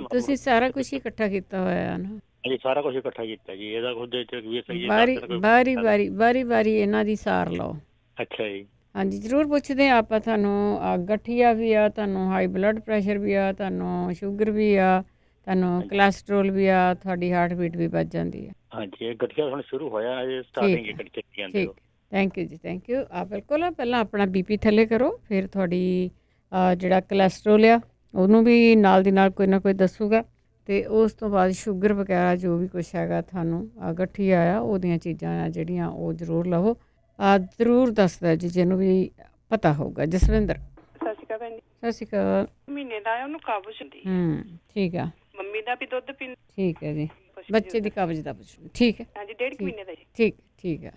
ਤੁਸੀਂ ਸਾਰਾ ਕੁਝ ਹੀ ਇਕੱਠਾ ਕੀਤਾ ਹੋਇਆ ਨਾ? ਹਾਂਜੀ, ਸਾਰਾ ਕੁਝ ਇਕੱਠਾ ਕੀਤਾ ਜੀ। ਇਹਦਾ ਖੁਦ ਵਾਰੀ ਇਹਨਾਂ ਦੀ ਸਾਰ ਲਓ। ਅੱਛਾ ਜੀ। ਹਾਂਜੀ ਜ਼ਰੂਰ ਪੁੱਛਦੇ ਹਾਂ ਆਪਾਂ ਤੁਹਾਨੂੰ। ਗਠੀਆ ਵੀ ਆ, ਤੁਹਾਨੂੰ ਹਾਈ ਬਲੱਡ ਪ੍ਰੈਸ਼ਰ ਵੀ ਆ, ਤੁਹਾਨੂੰ ਸ਼ੂਗਰ ਵੀ ਆ, ਤੁਹਾਨੂੰ ਕੋਲੈਸਟਰੋਲ ਵੀ ਆ, ਤੁਹਾਡੀ ਹਾਰਟ ਬੀਟ ਵੀ ਵੱਧ ਜਾਂਦੀ ਹੈ। ਹਾਂਜੀ, ਇਹ ਗਠੀਆ ਹੁਣ ਸ਼ੁਰੂ ਹੋਇਆ ਹੈ, ਸਟਾਰਟਿੰਗ ਹੀ ਗਠੀਆ ਜਾਂਦੇ ਹੋ। ਥੈਂਕ ਯੂ ਜੀ, ਥੈਂਕ ਯੂ। ਆ ਬਿਲਕੁਲ ਪਹਿਲਾਂ ਆਪਣਾ BP ਥੱਲੇ ਕਰੋ, ਫਿਰ ਤੁਹਾਡੀ ਜਿਹੜਾ ਕੋਲੈਸਟਰੋਲ ਆ ਉਹਨੂੰ ਵੀ ਨਾਲ ਦੀ ਨਾਲ ਕੋਈ ਨਾ ਕੋਈ ਦੱਸੂਗਾ, ਅਤੇ ਉਸ ਤੋਂ ਬਾਅਦ ਸ਼ੂਗਰ ਵਗੈਰਾ ਜੋ ਵੀ ਕੁਛ ਹੈਗਾ ਤੁਹਾਨੂੰ ਗਠੀਆ ਆ ਉਹਦੀਆਂ ਚੀਜ਼ਾਂ ਆ ਜਿਹੜੀਆਂ ਉਹ ਜ਼ਰੂਰ ਲਵੋ। ਜ਼ਰੂਰ ਦੱਸਦਾ ਜੀ ਜਿਹਨੂੰ ਵੀ ਪਤਾ ਹੋਊਗਾ। ਜਸਵਿੰਦਰ। ਸਤਿ ਸ਼੍ਰੀ ਅਕਾਲ ਭੈਣ ਜੀ। ਸਤਿ ਸ਼੍ਰੀ ਅਕਾਲ। ਮਹੀਨੇ ਦਾ ਉਹਨੂੰ ਕਬਜ਼ ਹੁੰਦੀ। ਠੀਕ ਆ। ਮੰਮੀ ਦਾ ਵੀ ਦੁੱਧ ਪੀਂਦੀ। ਠੀਕ ਹੈ ਜੀ। ਬੱਚੇ ਦੀ ਕਬਜ਼ ਦਾ ਪੁੱਛਣਾ। ਠੀਕ ਹੈ। ਹਾਂਜੀ 1.5 ਮਹੀਨੇ ਦਾ ਜੀ। ਠੀਕ ਹੈ।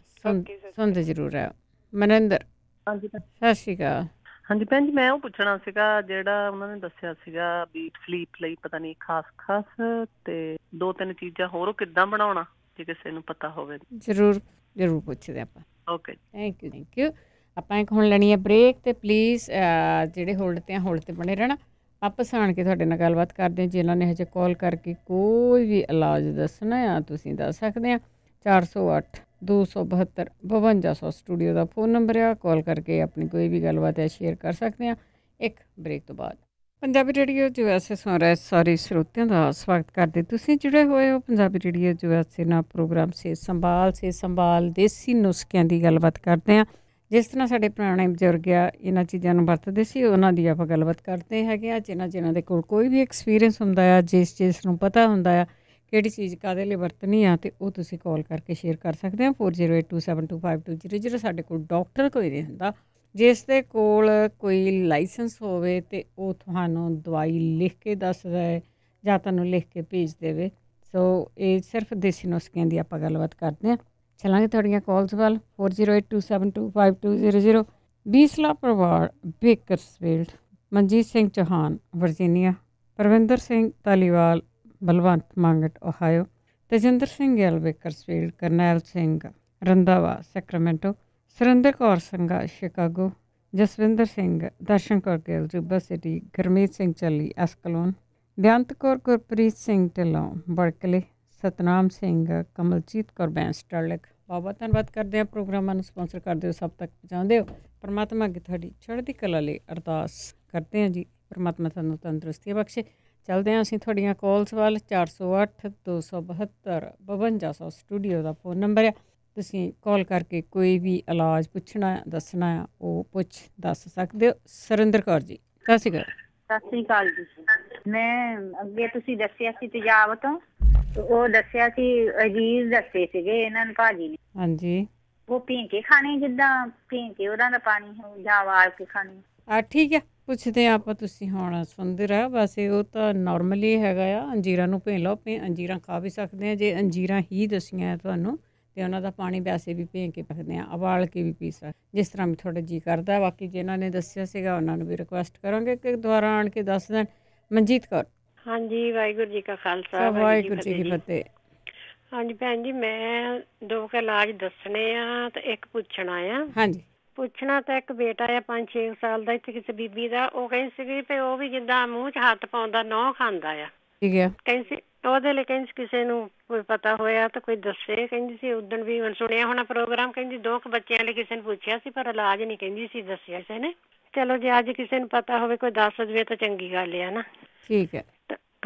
ਸੁਣਦੇ ਜ਼ਰੂਰ ਹੈ। ਮਨਿੰਦਰ। ਹਾਂਜੀ ਸਤਿ ਸ਼੍ਰੀ ਅਕਾਲ। ਹਾਂਜੀ ਭੈਣ ਜੀ, ਮੈਂ ਉਹ ਪੁੱਛਣਾ ਸੀਗਾ ਜਿਹੜਾ ਉਹਨਾਂ ਨੇ ਦੱਸਿਆ ਸੀਗਾ ਵੀ ਸਲੀਪ ਲਈ ਪਤਾ ਨਹੀਂ ਖਾਸ ਤੇ 2-3 ਚੀਜ਼ਾਂ ਹੋਰ, ਉਹ ਕਿੱਦਾਂ ਬਣਾਉਣਾ ਜੇ ਕਿਸੇ ਨੂੰ ਪਤਾ ਹੋਵੇ? ਜ਼ਰੂਰ ਪੁੱਛਦੇ ਆਪਾਂ। Okay, thank you. ਆਪਾਂ ਇੱਕ ਹੁਣ ਲੈਣੀ ਹੈ ਬ੍ਰੇਕ, ਤੇ ਪਲੀਜ਼ ਜਿਹੜੇ ਹੋਲਡ ਤੇ ਬਣੇ ਰਹਿਣਾ। ਵਾਪਸ ਆਣ ਕੇ ਤੁਹਾਡੇ ਨਾਲ ਗੱਲਬਾਤ ਕਰਦੇ ਹਾਂ। ਜਿਨ੍ਹਾਂ ਨੇ ਹਜੇ ਕਾਲ ਕਰਕੇ ਕੋਈ ਵੀ ਇਲਾਜ ਦੱਸਣਾ ਆ ਤੁਸੀਂ ਦੱਸ ਸਕਦੇ ਆ। 408-272-5200 ਸਟੂਡੀਓ ਦਾ ਫੋਨ ਨੰਬਰ ਆ। ਕਾਲ ਕਰਕੇ ਆਪਣੀ ਕੋਈ ਵੀ ਗੱਲਬਾਤ ਹੈ ਸ਼ੇਅਰ ਕਰ ਸਕਦੇ ਆ। ਇੱਕ ਬ੍ਰੇਕ ਤੋਂ ਬਾਅਦ ਪੰਜਾਬੀ ਰੇਡੀਓ USA ਸੁਣ ਸਾਰੇ ਸਰੋਤਿਆਂ ਦਾ ਸਵਾਗਤ ਕਰਦੇ। ਤੁਸੀਂ ਜੁੜੇ ਹੋਏ ਹੋ ਪੰਜਾਬੀ ਰੇਡੀਓ USA ਨਾਲ ਪ੍ਰੋਗਰਾਮ ਸਿਹਤ ਸੰਭਾਲ ਦੇਸੀ ਨੁਸਖਿਆਂ ਦੀ ਗੱਲਬਾਤ ਕਰਦੇ ਹਾਂ। ਜਿਸ ਤਰ੍ਹਾਂ ਸਾਡੇ ਪੁਰਾਣੇ ਬਜ਼ੁਰਗ ਆ ਇਹਨਾਂ ਚੀਜ਼ਾਂ ਨੂੰ ਵਰਤਦੇ ਸੀ, ਉਹਨਾਂ ਦੀ ਆਪਾਂ ਗੱਲਬਾਤ ਕਰਦੇ ਹੈਗੇ ਆ। ਜਿਨ੍ਹਾਂ ਦੇ ਕੋਲ ਕੋਈ ਵੀ ਐਕਸਪੀਰੀਅੰਸ ਹੁੰਦਾ ਆ, ਜਿਸ ਨੂੰ ਪਤਾ ਹੁੰਦਾ ਆ ਕਿਹੜੀ ਚੀਜ਼ ਕਾਹਦੇ ਲਈ ਵਰਤਣੀ ਆ, ਅਤੇ ਉਹ ਤੁਸੀਂ ਕਾਲ ਕਰਕੇ ਸ਼ੇਅਰ ਕਰ ਸਕਦੇ ਹੋ। 4082725200। ਸਾਡੇ ਕੋਲ ਡਾਕਟਰ ਕੋਈ ਨਹੀਂ ਹੁੰਦਾ। ਜਿਸ ਦੇ ਕੋਲ ਕੋਈ ਲਾਇਸੈਂਸ ਹੋਵੇ ਅਤੇ ਉਹ ਤੁਹਾਨੂੰ ਦਵਾਈ ਲਿਖ ਕੇ ਦੱਸਦਾ ਹੈ ਜਾਂ ਤੁਹਾਨੂੰ ਲਿਖ ਕੇ ਭੇਜ ਦੇਵੇ। ਸੋ ਇਹ ਸਿਰਫ ਦੇਸੀ ਨੁਸਖਿਆਂ ਦੀ ਆਪਾਂ ਗੱਲਬਾਤ ਕਰਦੇ ਹਾਂ। ਚੱਲਾਂਗੇ ਤੁਹਾਡੀਆਂ ਕਾਲਸ ਵੱਲ। 4082725200। ਬੀਸਲਾ ਪਰਿਵਾਰ Bakersfield, Manjit Singh Chauhan Virginia, Parvinder Singh Dhaliwal Balwant Mangat Ohio, Tejinder Singh Gill Bakersfield, Karnail Singh Randhawa Sacramento, Surinder Kaur Sangha Chicago, Jaswinder Singh, Darshan Kaur Gill Yuba City, Gurmeet Singh Challi Escalon, Beant Kaur, Gurpreet Singh Dhillon Berkeley, Satnam Singh, Kamaljit Kaur ਬੈਂਸਟਰਲਿਕ। ਬਹੁਤ ਧੰਨਵਾਦ ਕਰਦੇ ਹਾਂ। ਪ੍ਰੋਗਰਾਮਾਂ ਨੂੰ ਸਪੋਂਸਰ ਕਰਦੇ ਹੋ, ਸਭ ਤੱਕ ਪਹੁੰਚਾਉਂਦੇ ਹੋ। ਪਰਮਾਤਮਾ ਅੱਗੇ ਤੁਹਾਡੀ ਚੜ੍ਹਦੀ ਕਲਾ ਲਈ ਅਰਦਾਸ ਕਰਦੇ ਹਾਂ ਜੀ। ਪਰਮਾਤਮਾ ਤੁਹਾਨੂੰ ਤੰਦਰੁਸਤੀਆਂ ਬਖਸ਼ੇ। ਚੱਲਦੇ ਹਾਂ ਅਸੀਂ ਤੁਹਾਡੀਆਂ ਕਾਲਸ ਵੱਲ। 408-272-5200 ਸਟੂਡੀਓ ਦਾ ਫੋਨ ਨੰਬਰ ਆ। ਤੁਸੀਂ ਕਾਲ ਕਰਕੇ ਕੋਈ ਵੀ ਇਲਾਜ ਪੁੱਛਣਾ ਦੱਸਣਾ ਆ ਉਹ ਦੱਸ ਸਕਦੇ ਹੋ। ਸੁਰਿੰਦਰ ਕੌਰ ਜੀ। ਸਤਿ ਸ਼੍ਰੀ ਅਕਾਲ। ਸਤਿ ਸ਼੍ਰੀ ਅਕਾਲ ਜੀ। ਮੈਂ ਅੱਗੇ ਤੁਸੀਂ ਦੱਸਿਆ ਸੀ ਤੇਜ਼ਾਬ ਤੋਂ, ਉਹ ਦੱਸਿਆ ਸੀ ਅਜੀਜ਼ ਦੱਸੇ ਸੀਗੇ ਇਹਨਾਂ ਨੂੰ ਭਾਜੀ ਨੇ। ਹਾਂਜੀ। ਉਹ ਪੀ ਕੇ ਖਾਣੇ, ਜਿੱਦਾਂ ਪੀ ਕੇ ਉਹਨਾਂ ਦਾ ਪਾਣੀ ਜਾਂ ਉਬਾਲ ਕੇ ਖਾਣੇ? ਠੀਕ ਹੈ, ਪੁੱਛਦੇ ਹਾਂ ਆਪਾਂ। ਤੁਸੀਂ ਹੁਣ ਸੁਣਦੇ ਰਹੋ। ਵੈਸੇ ਉਹ ਤਾਂ ਨੋਰਮਲੀ ਹੈਗਾ ਆ। ਅੰਜੀਰਾਂ ਨੂੰ ਭੇਂ ਲਓ, ਅੰਜੀਰਾਂ ਖਾ ਵੀ ਸਕਦੇ ਹਾਂ। ਜੇ ਅੰਜੀਰਾਂ ਹੀ ਦੱਸੀਆਂ ਤੁਹਾਨੂੰ, ਅਤੇ ਉਹਨਾਂ ਦਾ ਪਾਣੀ ਵੈਸੇ ਵੀ ਭੇਂ ਕੇ ਪੀਂਦੇ ਹਾਂ, ਉਬਾਲ ਕੇ ਵੀ ਪੀ ਸਕਦੇ, ਜਿਸ ਤਰ੍ਹਾਂ ਵੀ ਤੁਹਾਡਾ ਜੀ ਕਰਦਾ। ਬਾਕੀ ਜਿਨ੍ਹਾਂ ਨੇ ਦੱਸਿਆ ਸੀਗਾ ਉਹਨਾਂ ਨੂੰ ਵੀ ਰਿਕੁਐਸਟ ਕਰਾਂਗੇ ਕਿ ਦੁਬਾਰਾ ਆਣ ਕੇ ਦੱਸ ਦੇਣ। ਮਨਜੀਤ ਕੌਰ। ਹਾਂਜੀ, ਵਾਹਿਗੁਰੂ ਜੀ ਕਾ ਖਾਲਸਾ, ਵਾਹਿਗੁਰੂ ਜੀ ਕੀ ਫਤਿਹ। ਹਾਂਜੀ ਭੈਣ ਜੀ, ਮੈਂ 2 ਇਲਾਜ ਦੱਸਣੇ ਆ ਤੇ ਇੱਕ ਪੁੱਛਣਾ ਆ। ਹਾਂਜੀ। ਪੁੱਛਣਾ ਤਾਂ ਇੱਕ ਬੇਟਾ ਆ 5-6 ਸਾਲ ਦਾ, ਇੱਥੇ ਕਿਸੇ ਬੀਬੀ ਦਾ। ਉਹ ਕਹਿੰਦੀ ਸੀਗੀ ਵੀ ਉਹ ਵੀ ਜਿੱਦਾਂ ਮੂੰਹ 'ਚ ਹੱਥ ਪਾਉਂਦਾ, ਨਹੁੰ ਖਾਂਦਾ ਆ। ਠੀਕ ਹੈ। ਕਹਿੰਦੀ ਸੀ ਉਹਦੇ ਲਈ, ਕਹਿੰਦੀ ਕਿਸੇ ਨੂੰ ਕੋਈ ਪਤਾ ਹੋਇਆ ਤਾਂ ਕੋਈ ਦੱਸੇ। ਕਹਿੰਦੀ ਸੀ ਉਦਣ ਵੀ ਹੁਣ ਸੁਣਿਆ ਹੋਣਾ ਪ੍ਰੋਗਰਾਮ। ਕਹਿੰਦੀ 2 ਬੱਚਿਆਂ ਲਈ ਕਿਸੇ ਨੇ ਪੁੱਛਿਆ ਸੀ, ਪਰ ਇਲਾਜ ਨਹੀਂ ਕਹਿੰਦੀ ਸੀ ਦੱਸਿਆ ਕਿਸੇ ਨੇ। ਚਲੋ ਜੇ ਅੱਜ ਕਿਸੇ ਨੂੰ ਪਤਾ ਹੋਵੇ, ਕੋਈ ਦੱਸ ਦੇਵੇ ਤਾਂ ਚੰਗੀ ਗੱਲ ਆ ਨਾ। ਠੀਕ ਹੈ।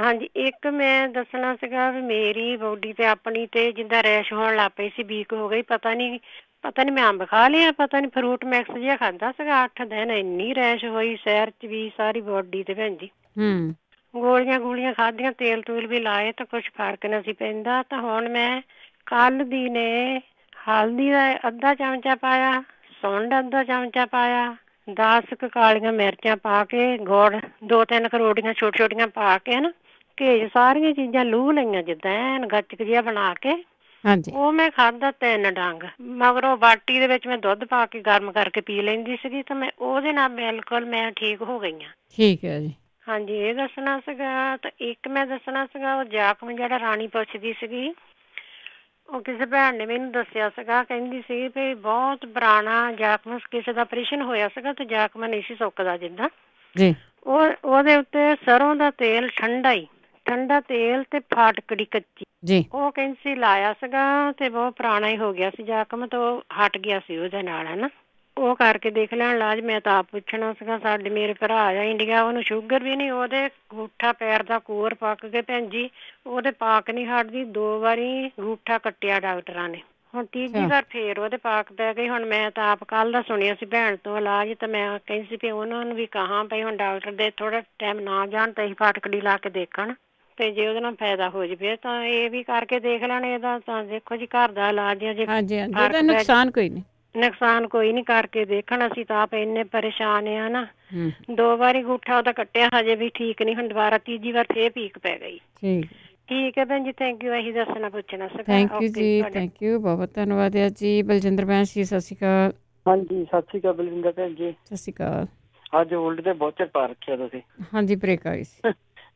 ਹਾਂਜੀ, ਇੱਕ ਮੈਂ ਦੱਸਣਾ ਸੀਗਾ ਵੀ ਮੇਰੀ ਬੋਡੀ ਤੇ ਆਪਣੀ ਤੇ ਜਿੱਦਾਂ ਰੈਸ਼ ਹੋਣ ਲੱਗ ਪਈ ਸੀ, ਵੀਕ ਹੋ ਗਈ। ਪਤਾ ਨਹੀਂ ਮੈਂ ਅੰਬ ਖਾ ਲਿਆ, ਪਤਾ ਨਹੀਂ ਫਰੂਟ ਮਿਕਸ ਜਿਹਾ ਖਾਧਾ ਸੀਗਾ। 8 ਦਿਨ ਇੰਨੀ ਰੈਸ਼ ਹੋਈ ਸਿਰ 'ਚ ਵੀ, ਸਾਰੀ ਬੋਡੀ ਤੇ ਭੈਣ ਜੀ। ਗੋਲੀਆਂ ਖਾਧੀਆਂ, ਤੇਲ ਤੂਲ ਵੀ ਲਾਏ, ਤਾਂ ਕੁਛ ਫਰਕ ਨਹੀਂ ਸੀ ਪੈਂਦਾ। ਤਾਂ ਹੁਣ ਮੈਂ ਕੱਲ ਦੀ ਨੇ ਹਲਦੀ ਦਾ ਅੱਧਾ ਚਮਚਾ ਪਾਇਆ, ਸੁੰਡ ਅੱਧਾ ਚਮਚਾ ਪਾਇਆ, 10 ਕੁ ਕਾਲੀਆਂ ਮਿਰਚਾਂ ਪਾ ਕੇ, ਗੁੜ 2-3 ਕਰੋੜੀਆਂ ਛੋਟੀਆਂ ਛੋਟੀਆਂ ਪਾ ਕੇ ਹਨਾ, ਘੇ ਸਾਰੀਆਂ ਚੀਜ਼ਾਂ ਲੂਹ ਲਈਆਂ ਜਿੱਦਾਂ ਐਨ ਗੱਚਕ ਜਿਹਾ ਬਣਾ ਕੇ। ਹਾਂਜੀ ਉਹ ਮੈਂ ਖਾਧਾ 3 ਡੰਗ। ਮਗਰੋਂ ਬਾਟੀ ਦੇ ਵਿੱਚ ਮੈਂ ਦੁੱਧ ਪਾ ਕੇ ਗਰਮ ਕਰਕੇ ਪੀ ਲੈਂਦੀ ਸੀਗੀ, ਤਾਂ ਮੈਂ ਉਹਦੇ ਨਾਲ ਬਿਲਕੁਲ ਮੈਂ ਠੀਕ ਹੋ ਗਈ ਹਾਂ। ਠੀਕ ਹੈ ਜੀ। ਹਾਂਜੀ ਇਹ ਦੱਸਣਾ ਸੀਗਾ। ਤਾਂ ਇੱਕ ਮੈਂ ਦੱਸਣਾ ਸੀਗਾ ਉਹ ਜ਼ਖਮ ਜਿਹੜਾ ਰਾਣੀ ਪੁੱਛਦੀ ਸੀਗੀ, ਉਹ ਕਿਸੇ ਭੈਣ ਨੇ ਮੈਨੂੰ ਦੱਸਿਆ ਸੀਗਾ, ਕਹਿੰਦੀ ਸੀ ਵੀ ਬਹੁਤ ਪੁਰਾਣਾ ਜ਼ਖਮ, ਕਿਸੇ ਦਾ ਆਪਰੇਸ਼ਨ ਹੋਇਆ ਸੀਗਾ ਤੇ ਜ਼ਖਮ ਨਹੀਂ ਸੀ ਸੁੱਕਦਾ ਜਿੱਦਾਂ। ਜੀ ਉਹਦੇ ਉੱਤੇ ਸਰੋਂ ਦਾ ਤੇਲ ਠੰਡਾ ਤੇਲ ਤੇ ਫਾਟਕੜੀ ਕੱਚੀ, ਜੀ ਉਹ ਕਹਿੰਦੀ ਸੀ ਲਾਇਆ ਸੀਗਾ ਤੇ ਬਹੁਤ ਪੁਰਾਣਾ ਹੀ ਹੋ ਗਿਆ ਸੀ ਜ਼ਖਮ, ਤੇ ਉਹ ਹਟ ਗਿਆ ਸੀ ਉਹਦੇ ਨਾਲ ਹਨਾ। ਉਹ ਕਰਕੇ ਦੇਖ ਲੈਣ ਇਲਾਜ। ਮੈਂ ਤਾਂ ਆਪ ਪੁੱਛਣਾ ਸੀਗਾ, ਸਾਡੇ ਮੇਰੇ ਭਰਾ ਆ ਇੰਡੀਆ, ਉਹਨੂੰ ਸ਼ੂਗਰ ਵੀ ਨਹੀਂ, ਉਹਦੇ ਅੰਗੂਠਾ ਪੈਰ ਦਾ ਕੋਰ ਪੱਕ ਕੇ ਭੈਣ ਜੀ, ਉਹਦੇ ਪਾਕ ਨਹੀਂ ਹਟਦੀ। 2 ਵਾਰੀ ਅੰਗੂਠਾ ਕੱਟਿਆ ਡਾਕਟਰਾਂ ਨੇ, ਹੁਣ ਤੀਜੀ ਵਾਰ ਫੇਰ ਉਹਦੇ ਪਾਕ ਪੈ ਗਈ। ਹੁਣ ਮੈਂ ਤਾਂ ਆਪ ਕੱਲ ਦਾ ਸੁਣਿਆ ਸੀ ਭੈਣ ਤੋਂ ਇਲਾਜ, ਤਾਂ ਮੈਂ ਕਹਿੰਦੀ ਸੀ ਵੀ ਉਹਨਾਂ ਨੂੰ ਵੀ ਕਹਾਂ ਭਈ ਹੁਣ ਡਾਕਟਰ ਦੇ ਥੋੜਾ ਟਾਈਮ ਨਾ ਜਾਣ ਤਾਂ ਅਸੀਂ ਫਾਟਕੜੀ ਲਾ ਕੇ ਦੇਖਣ, ਤੇ ਜੇ ਉਹਦੇ ਨਾਲ ਫਾਇਦਾ ਹੋ ਜਾਵੇ ਤਾਂ ਇਹ ਵੀ ਕਰਕੇ ਦੇਖ ਲੈਣ। ਇਹਦਾ ਤਾਂ ਦੇਖੋ ਜੀ ਘਰ ਦਾ ਇਲਾਜ ਹੈ, ਜੇ ਉਹਦਾ ਨੁਕਸਾਨ ਕੋਈ ਨਹੀਂ, ਨੁਕਸਾਨ ਕੋਈ ਨਹੀਂ, ਕਰਕੇ ਦੇਖਣ। ਅਸੀਂ ਤਾਂ ਆਪ ਇੰਨੇ ਪਰੇਸ਼ਾਨ ਆ ਨਾ। 2 ਵਾਰੀ ਅੰਗੂਠਾ ਉਹਦਾ ਕੱਟਿਆ, ਹਜੇ ਵੀ ਠੀਕ ਨਹੀਂ। ਹੁਣ ਦੁਬਾਰਾ ਤੀਜੀ ਵਾਰ ਫੇਰ ਪੀਕ ਪੈ ਗਈ। ਠੀਕ ਹੈ ਭੈਣ ਜੀ, ਥੈਂਕ ਯੂ। ਇਹੀ ਦੱਸਣਾ ਪੁੱਛਣਾ ਸੀਗਾ। ਥੈਂਕ ਯੂ ਜੀ, ਥੈਂਕ ਯੂ, ਬਹੁਤ ਧੰਨਵਾਦ ਹੈ ਜੀ। ਬਲਜਿੰਦਰ ਭੈਣ ਜੀ ਸਤਿ ਸ਼੍ਰੀ ਅਕਾਲ। ਹਾਂਜੀ ਸਤਿ ਸ਼੍ਰੀ ਅਕਾਲ ਬਲਜਿੰਦਰ ਭੈਣ ਜੀ। ਸਤਿ ਸ਼੍ਰੀ ਅਕਾਲ। ਅੱਜ ਹੋਲਡ ਤੇ ਬਹੁਤ ਚਿਰ ਪਾ ਰੱਖਿਆ ਤੁਸੀਂ। ਹਾਂਜੀ ਬ੍ਰੇਕ ਆਈ ਸੀ।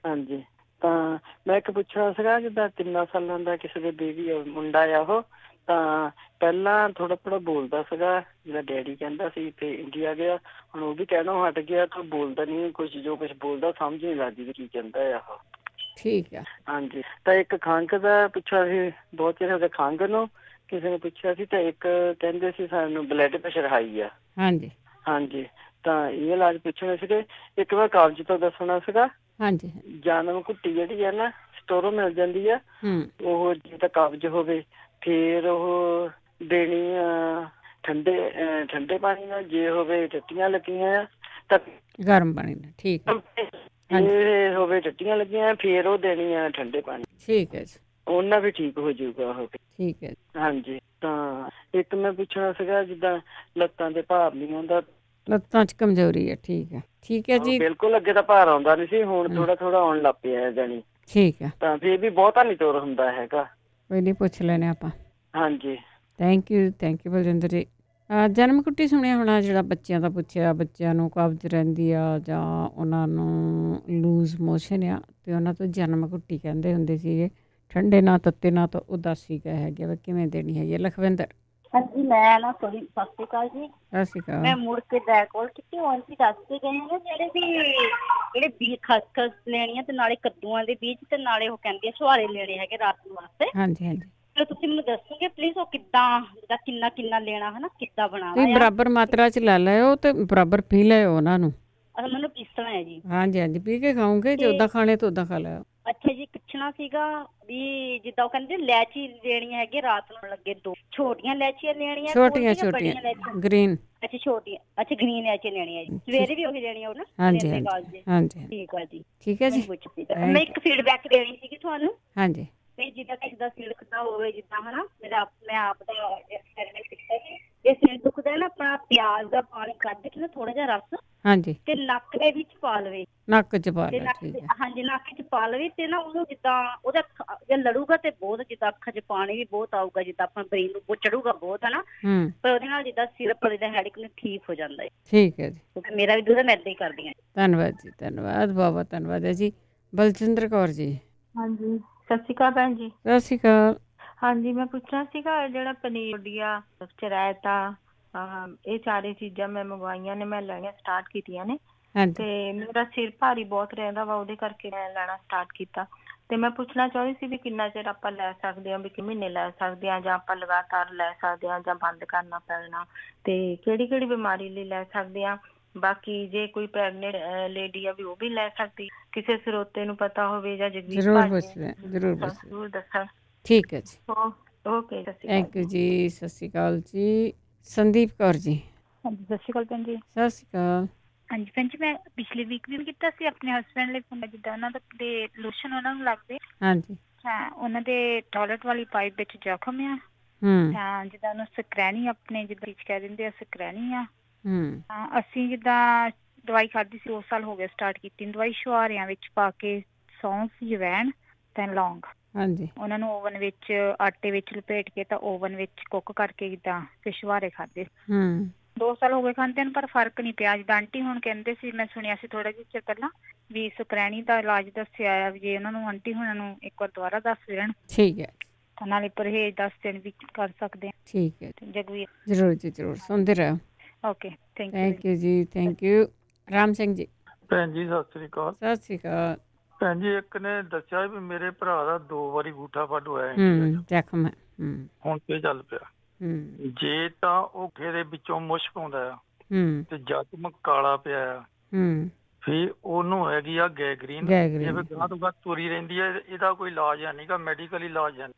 ਹਾਂਜੀ ਤਾਂ ਮੈਂ ਇੱਕ ਪੁੱਛਣਾ ਸੀਗਾ, ਜਿੱਦਾਂ 3 ਸਾਲਾਂ ਦਾ ਕਿਸੇ ਦੇ ਬੇਬੀ ਮੁੰਡਾ ਆ, ਉਹ ਤਾਂ ਪਹਿਲਾਂ ਥੋੜਾ ਥੋੜਾ ਬੋਲਦਾ ਸੀਗਾ, ਜਿਹੜਾ ਡੈਡੀ ਕਹਿੰਦਾ ਸੀ, ਤੇ ਇੰਡੀਆ ਗਿਆ, ਹੁਣ ਉਹ ਵੀ ਕਹਿਣਾ ਹਟ ਗਿਆ, ਤਾਂ ਬੋਲਦਾ ਨਹੀਂ ਕੁਛ, ਜੋ ਕੁਛ ਬੋਲਦਾ ਸਮਝ ਨਹੀਂ ਲੱਗਦੀ ਵੀ ਕੀ ਕਹਿੰਦਾ ਆ ਉਹ। ਠੀਕ ਆ। ਹਾਂਜੀ ਤਾਂ ਇੱਕ ਖੰਘ ਦਾ ਪੁੱਛਿਆ ਸੀ, ਬਹੁਤ ਚਿਰ ਹੋ ਗਿਆ ਖੰਘ ਨੂੰ, ਕਿਸੇ ਨੇ ਪੁੱਛਿਆ ਸੀ, ਤਾਂ ਇੱਕ ਕਹਿੰਦੇ ਸੀ ਸਾਨੂੰ ਬਲੱਡ ਪ੍ਰੈਸ਼ਰ ਹਾਈ ਆ। ਹਾਂਜੀ ਹਾਂਜੀ ਤਾਂ ਇਹ ਇਲਾਜ ਪੁੱਛਣੇ ਸੀਗੇ। ਇੱਕ ਵਾਰ ਕਬਜ਼ ਤੋਂ ਦੱਸਣਾ ਸੀਗਾ। ਹਾਂਜੀ ਜਾਨਮ ਘੁੱਟੀ ਜਿਹੜੀ ਆ ਨਾ, ਸਟੋਰੋਂ ਮਿਲ ਜਾਂਦੀ ਆ, ਉਹ ਜੇ ਤਾਂ ਕਬਜ਼ ਹੋਵੇ ਫੇਰ ਉਹ ਦੇਣੀ ਆ ਠੰਡੇ ਪਾਣੀ ਨਾਲ, ਜੇ ਹੋਵੇ ਟੱਟੀਆਂ ਲੱਗੀਆਂ ਆ ਤਾਂ ਗਰਮ ਪਾਣੀ ਨਾਲ। ਠੀਕ ਹੈ। ਜੇ ਹੋਵੇ ਟੱਟੀਆਂ ਲੱਗੀਆਂ ਫੇਰ ਉਹ ਦੇਣੀ ਆ ਠੰਡੇ ਪਾਣੀ। ਠੀਕ ਹੈ ਜੀ। ਉਹਨਾਂ ਵੀ ਠੀਕ ਹੋ ਜਾਊਗਾ ਉਹ। ਠੀਕ ਹੈ। ਹਾਂਜੀ ਤਾਂ ਇੱਕ ਮੈਂ ਪੁੱਛਣਾ ਸੀਗਾ, ਜਿੱਦਾਂ ਲੱਤਾਂ ਦੇ ਭਾਰ ਨਹੀਂ ਆਉਂਦਾ, ਲੱਤਾਂ 'ਚ ਕਮਜ਼ੋਰੀ ਹੈ। ਠੀਕ ਹੈ, ਠੀਕ ਹੈ ਜੀ। ਬਿਲਕੁਲ ਅੱਗੇ ਤਾਂ ਭਾਰ ਆਉਂਦਾ ਨਹੀਂ ਸੀ, ਹੁਣ ਥੋੜਾ ਥੋੜਾ ਆਉਣ ਲੱਗ ਪਿਆ ਜਾਣੀ। ਠੀਕ ਹੈ। ਤਾਂ ਫੇਰ ਵੀ ਬਹੁਤਾ ਨਹੀਂ ਤੁਰ ਹੁੰਦਾ ਹੈਗਾ। ਕੋਈ ਨਹੀਂ, ਪੁੱਛ ਲੈਣੇ ਆਪਾਂ। ਹਾਂਜੀ ਥੈਂਕ ਯੂ ਬਲਜਿੰਦਰ ਜੀ। ਜਨਮ ਘੁੱਟੀ ਸੁਣਿਆ ਹੋਣਾ, ਜਿਹੜਾ ਬੱਚਿਆਂ ਦਾ ਪੁੱਛਿਆ, ਬੱਚਿਆਂ ਨੂੰ ਕਬਜ਼ ਰਹਿੰਦੀ ਆ ਜਾਂ ਉਹਨਾਂ ਨੂੰ ਲੂਜ਼ ਮੋਸ਼ਨ ਆ, ਤੇ ਉਹਨਾਂ ਤੋਂ ਜਨਮ ਘੁੱਟੀ ਕਹਿੰਦੇ ਹੁੰਦੇ ਸੀਗੇ। ਠੰਡੇ ਨਾ ਤੱਤੇ ਨਾ ਤਾਂ ਉਦਾਸੀ ਕਹੇ ਹੈਗੇ ਵਾ, ਕਿਵੇਂ ਦੇਣੀ ਹੈਗੀ। ਲਖਵਿੰਦਰ। ਹਾਂਜੀ ਮੈਂ ਨਾ ਸਤਿ ਸ਼੍ਰੀ ਅਕਾਲ ਜੀ। ਸਤਿ ਸ਼੍ਰੀ ਅਕਾਲ। ਮੈਂ ਮੁੜ ਕੇ ਕੋਲ ਕੀਤੀ, ਉਹ ਆਂਟੀ ਦੱਸ ਕੇ ਗਏ ਨੇ ਜਿਹੜੇ ਬੀਜ ਖਸਖਸ ਲੈਣੀ ਆ, ਤੇ ਨਾਲੇ ਕੱਦੂਆਂ ਦੇ ਬੀਜ, ਤੇ ਨਾਲੇ ਉਹ ਕਹਿੰਦੀ ਆ ਛੁਹਾਰੇ ਲੈਣੇ ਹੈਗੇ ਰਾਤ ਨੂੰ ਵਾਸਤੇ। ਹਾਂਜੀ ਹਾਂਜੀ। ਤੇ ਤੁਸੀਂ ਮੈਨੂੰ ਦੱਸੋਗੇ ਪਲੀਜ਼ ਉਹ ਕਿੱਦਾਂ, ਕਿੰਨਾ ਲੈਣਾ ਹਨਾ, ਕਿੱਦਾਂ ਬਣਾਉਣਾ? ਤੁਸੀਂ ਬਰਾਬਰ ਮਾਤਰਾ 'ਚ ਲੈ ਲਿਓ ਤੇ ਬਰਾਬਰ ਪੀ ਲਿਓ ਉਹਨਾਂ ਨੂੰ। ਮੈਨੂੰ ਪੀਸਣਾ ਹੈ ਜੀ। ਹਾਂਜੀ ਹਾਂਜੀ, ਪੀ ਕੇ ਖਾਓਗੇ, ਜੇ ਉਦਾਂ ਖਾਣੇ ਤਾਂ ਉਦਾਂ ਖਾ ਲਿਓ। ਅੱਛਾ ਜੀ, ਪੁੱਛਣਾ ਸੀਗਾ ਵੀ ਜਿੱਦਾਂ ਉਹ ਕਹਿੰਦੇ ਇਲਾਇਚੀ ਲੈਣੀ ਹੈਗੀ ਰਾਤ ਨੂੰ ਲੱਗੇ, 2 ਛੋਟੀਆਂ ਇਲਾਇਚੀਆਂ ਲੈਣੀਆਂ, ਛੋਟੀਆਂ ਗ੍ਰੀਨ। ਅੱਛਾ ਛੋਟੀਆਂ, ਅੱਛਾ ਗ੍ਰੀਨ ਇਲਾਇਚੀ ਲੈਣੀ ਹੈ ਜੀ। ਸਵੇਰੇ ਵੀ ਉਹੀ ਲੈਣੀ ਆ ਨਾ? ਹਾਂਜੀ ਹਾਂਜੀ। ਠੀਕ ਹੈ ਜੀ। ਠੀਕ ਹੈ ਜੀ। ਮੈਂ ਇੱਕ ਫੀਡਬੈਕ ਦੇਣੀ ਸੀਗੀ ਤੁਹਾਨੂੰ। ਹਾਂਜੀ। ਤੇ ਜਿੱਦਾਂ ਕਿਸੇ ਦਾ ਸਿਰ ਦੁਖਦਾ ਹੋਵੇ, ਜਿੱਦਾਂ ਹਨਾ ਮੈਂ ਆਪ ਦਾ ਐਕਸਪੈਰੀਮੈਂਟ ਕੀਤਾ ਸੀ, ਇਹ ਸਿਰ ਦੁਖਦਾ ਨਾ, ਆਪਣਾ ਪਿਆਜ਼ ਦਾ ਪਾਣੀ ਕੱਢ ਕੇ ਨਾ ਥੋੜਾ ਜਿਹਾ ਰਸ, ਹਾਂਜੀ, ਤੇ ਨੱਕ ਦੇ ਵਿੱਚ ਪਾ ਲਵੇ। ਨੱਕ 'ਚ ਪਾ ਲੈ। ਹਾਂਜੀ ਨੱਕ 'ਚ ਪਾ ਲਵੇ, ਤੇ ਨਾ ਉਹਨੂੰ ਜਿੱਦਾਂ ਉਹਦਾ ਜੇ ਲੜੂਗਾ ਤੇ ਬਹੁਤ, ਜਿੱਦਾਂ ਅੱਖਾਂ 'ਚ ਪਾਣੀ ਵੀ ਬਹੁਤ ਆਊਗਾ, ਜਿੱਦਾਂ ਆਪਣਾ ਬ੍ਰੇਨ ਨੂੰ ਚੜੂਗਾ ਬਹੁਤ ਹਨਾ, ਪਰ ਉਹਦੇ ਨਾਲ ਜਿੱਦਾਂ ਸਿਰ ਪਰੇ ਦਾ ਹੈਡੇਕ ਨੂੰ ਠੀਕ ਹੋ ਜਾਂਦਾ ਹੈ। ਠੀਕ ਹੈ ਜੀ। ਮੇਰਾ ਵੀ ਦੁੱਧ ਮੈਂ ਏਦਾਂ ਹੀ ਕਰਦੀ ਹਾਂ। ਧੰਨਵਾਦ ਜੀ, ਧੰਨਵਾਦ, ਬਹੁਤ ਧੰਨਵਾਦ ਹੈ ਜੀ। ਬਲਜਿੰਦਰ ਕੌਰ ਜੀ। ਹਾਂਜੀ ਸਤਿ ਸ਼੍ਰੀ ਅਕਾਲ ਭੈਣ ਜੀ। ਸਤਿ ਸ਼੍ਰੀ ਅਕਾਲ। ਹਾਂਜੀ ਮੈਂ ਪੁੱਛਣਾ ਸੀਗਾ, ਜਿਹੜਾ ਪਨੀਰ ਦੀਆਂ ਰਾਇਤਾ, ਇਹ ਸਾਰੇ ਚੀਜ਼ਾਂ ਮੈਂ ਮੰਗਵਾਈਆਂ ਨੇ, ਮੈਂ ਲੈਣੀਆਂ ਸਟਾਰਟ ਕੀਤੀਆਂ ਨੇ, ਤੇ ਮੇਰਾ ਸਿਰ ਭਾਰੀ ਬਹੁਤ ਰਹਿੰਦਾ ਵਾ, ਉਹਦੇ ਕਰਕੇ ਮੈਂ ਲੈਣਾ ਸਟਾਰਟ ਕੀਤਾ। ਤੇ ਮੈਂ ਪੁੱਛਣਾ ਚਾਹੁੰਦੀ ਸੀ ਵੀ ਕਿੰਨਾ ਚਿਰ ਆਪਾਂ ਲੈ ਸਕਦੇ ਹਾਂ, ਵੀ ਕਿ ਮਹੀਨੇ ਲੈ ਸਕਦੇ ਹਾਂ, ਜਾਂ ਆਪਾਂ ਲਗਾਤਾਰ ਲੈ ਸਕਦੇ ਹਾਂ, ਜਾਂ ਬੰਦ ਕਰਨਾ ਪੈਣਾ, ਤੇ ਕਿਹੜੀ ਬਿਮਾਰੀ ਲਈ ਲੈ ਸਕਦੇ ਹਾਂ। ਬਾਕੀ ਜੇ ਕੋਈ ਪ੍ਰੈਗਨੈਂਟ ਲੇਡੀ ਆ ਵੀ ਉਹ ਵੀ ਲੈ ਸਕਦੀ, ਕਿਸੇ ਸਰੋਤੇ ਨੂੰ ਪਤਾ ਹੋਵੇ ਜਾਂ ਜ਼ਰੂਰ ਦੱਸਣ। ਠੀਕ ਹੈ ਜੀ, ਓਕੇ, ਥੈਂਕ ਯੂ ਜੀ। ਸਤਿ ਸ਼੍ਰੀ ਅਕਾਲ ਜੀ। ਸੰਦੀਪ ਕੌਰ ਜੀ। ਹਾਂਜੀ ਸਤਿ ਸ਼੍ਰੀ ਅਕਾਲ ਭੈਣ ਜੀ। ਸਤਿ ਸ਼੍ਰੀ ਅਕਾਲ। ਹਾਂਜੀ ਭੈਣ ਜੀ, ਮੈਂ ਪਿਛਲੇ ਵੀਕ ਵੀ ਕੀਤਾ ਸੀ ਆਪਣੇ ਹਸਬੈਂਡ ਲਈ, ਜਿੱਦਾਂ ਉਹਨਾਂ ਦੇ ਲੋਸ਼ਨ ਉਹਨਾਂ ਨੂੰ ਲੱਗਦੇ। ਹਾਂਜੀ ਹਾਂ, ਉਹਨਾਂ ਦੇ ਟਾਇਲਟ ਵਾਲੀ ਪਾਈਪ ਵਿੱਚ ਜ਼ਖਮ ਆ, ਤਾਂ ਜਿੱਦਾਂ ਉਹਨੂੰ ਸਕਰੈਨੀ, ਆਪਣੇ ਜਿੱਦਾਂ ਕਹਿ ਦਿੰਦੇ ਆ ਸਕਰੈਨੀ ਆ, ਅਸੀਂ ਜਿੱਦਾਂ ਦਵਾਈ ਖਾਧੀ ਸੀ 2 ਸਾਲ ਹੋ ਗਏ ਸਟਾਰਟ ਕੀਤੀ ਨੂੰ ਦਵਾਈ, ਛੁਹਾਰਿਆਂ ਵਿੱਚ ਪਾ ਕੇ ਸੌਂਫ, ਜਵੈਣ ਤੇ ਲੌਂਗ, ਹਾਂਜੀ, ਉਹਨਾਂ ਨੂੰ ਓਵਨ ਵਿੱਚ ਆਟੇ ਵਿੱਚ ਲਪੇਟ ਕੇ ਤਾਂ ਓਵਨ ਵਿੱਚ ਕੁੱਕ ਕਰਕੇ ਜਿੱਦਾਂ ਫਿਰ ਛੁਹਾਰੇ ਖਾਧੇ। 2 ਸਾਲ ਹੋ ਗਏ ਖਾਂਦੇ ਨੂੰ, ਪਰ ਫਰਕ ਨਹੀਂ ਪਿਆ। ਜਿੱਦਾਂ ਆਂਟੀ ਹੁਣ ਕਹਿੰਦੇ ਸੀ, ਮੈਂ ਸੁਣਿਆ ਸੀ ਥੋੜਾ ਜਿਹਾ ਚਿਰ ਪਹਿਲਾਂ ਵੀ ਸਕਰੈਣੀ ਦਾ ਇਲਾਜ ਦੱਸਿਆ ਆ, ਵੀ ਜੇ ਉਹਨਾਂ ਨੂੰ ਆਂਟੀ ਹੁਣਾਂ ਨੂੰ ਇੱਕ ਵਾਰ ਦੁਬਾਰਾ ਦੱਸ ਦੇਣ, ਠੀਕ ਹੈ, ਤਾਂ ਨਾਲੇ ਪਰਹੇਜ਼ 10 ਦਿਨ ਵੀ ਕਰ ਸਕਦੇ ਆ। ਠੀਕ ਹੈ, ਜਗਵੀਰ ਜ਼ਰੂਰ ਜੀ, ਜ਼ਰੂਰ ਸੁਣਦੇ ਰਹੋ। ਓਕੇ, ਥੈਂਕ ਯੂ ਜੀ, ਥੈਂਕ ਯੂ। ਰਾਮ ਸਿੰਘ ਜੀ। ਭੈਣ ਜੀ ਸਤਿ ਸ੍ਰੀ ਅਕਾਲ। ਸਤਿ ਸ੍ਰੀ ਅਕਾਲ। ਭੈਣ ਜੀ ਇੱਕ ਨੇ ਦੱਸਿਆ ਵੀ ਮੇਰੇ ਭਰਾ ਦਾ 2 ਵਾਰੀ ਅੰਗੂਠਾ ਫੱਟ ਹੋਇਆ, ਜ਼ਖਮ ਹੈ, ਹੁਣ ਤੇ ਚੱਲ ਪਿਆ। ਜੇ ਤਾਂ ਉਹ ਦੇ ਵਿੱਚੋਂ ਮੁਸ਼ਕ ਆਉਂਦਾ ਆ ਤੇ ਜ਼ਖਮ ਕਾਲਾ ਪਿਆ ਆ, ਫਿਰ ਉਹਨੂੰ ਹੈਗੀ ਆ ਗੈਂਗਰੀਨ, ਜਿਵੇਂ ਗਾਂ ਤੋਂ ਗਾਂ ਤੁਰੀ ਰਹਿੰਦੀ ਹੈ। ਇਹਦਾ ਕੋਈ ਇਲਾਜ ਹੈ ਨਹੀਂਗਾ, ਮੈਡੀਕਲ ਇਲਾਜ ਹੈ।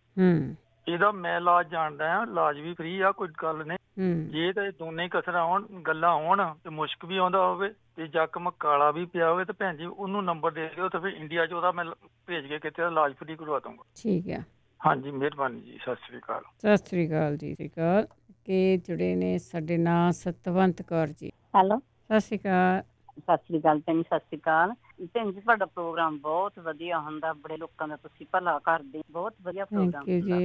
ਇਹਦਾ ਮੈਂ ਇਲਾਜ ਜਾਣਦਾ ਆ, ਇਲਾਜ ਵੀ ਫ੍ਰੀ ਆ, ਕੋਈ ਗੱਲ ਨਹੀਂ। ਜੇ ਤਾਂ ਇਹ ਦੋਨੇ ਕਸਰਾਂ ਹੋਣ, ਗੱਲਾਂ ਹੋਣ ਤੇ ਮੁਸ਼ਕ ਵੀ ਆਉਂਦਾ ਹੋਵੇ ਤੇ ਜ਼ਖਮ ਕਾਲਾ ਵੀ ਪਿਆ ਹੋਵੇ, ਤੇ ਭੈਣ ਜੀ ਉਹਨੂੰ ਨੰਬਰ ਦੇ ਦਿਓ, ਤੇ ਫਿਰ ਇੰਡੀਆ 'ਚ ਉਹਦਾ ਮੈਂ ਭੇਜ ਕੇ ਕਿਤੇ ਇਲਾਜ ਫ੍ਰੀ ਕਰਵਾ ਦੂੰਗਾ। ਠੀਕ ਹੈ, ਹਾਂਜੀ, ਮਿਹਰਬਾਨੀ ਜੀ, ਸਤਿ ਸ੍ਰੀ ਅਕਾਲ। ਸਤਿ ਸ੍ਰੀ ਅਕਾਲ ਜੀ। ਸਤਿ ਸ੍ਰੀ ਅਕਾਲ। ਕਿ ਜੁੜੇ ਨੇ ਸਾਡੇ ਨਾਲ ਸਤਵੰਤ ਕੌਰ ਜੀ। ਹੈਲੋ, ਸਤਿ ਸ੍ਰੀ ਅਕਾਲ। ਸਤਿ ਸ੍ਰੀ ਅਕਾਲ ਭੈਣ ਜੀ, ਸਤਿ ਸ੍ਰੀ ਅਕਾਲ ਭੈਣ ਜੀ। ਤੁਹਾਡਾ ਪ੍ਰੋਗਰਾਮ ਬਹੁਤ ਵਧੀਆ ਹੁੰਦਾ, ਬੜੇ ਲੋਕਾਂ ਦਾ ਤੁਸੀਂ ਭਲਾ ਕਰਦੇ, ਬਹੁਤ ਵਧੀਆ ਪ੍ਰੋਗਰਾਮ ਹੁੰਦਾ।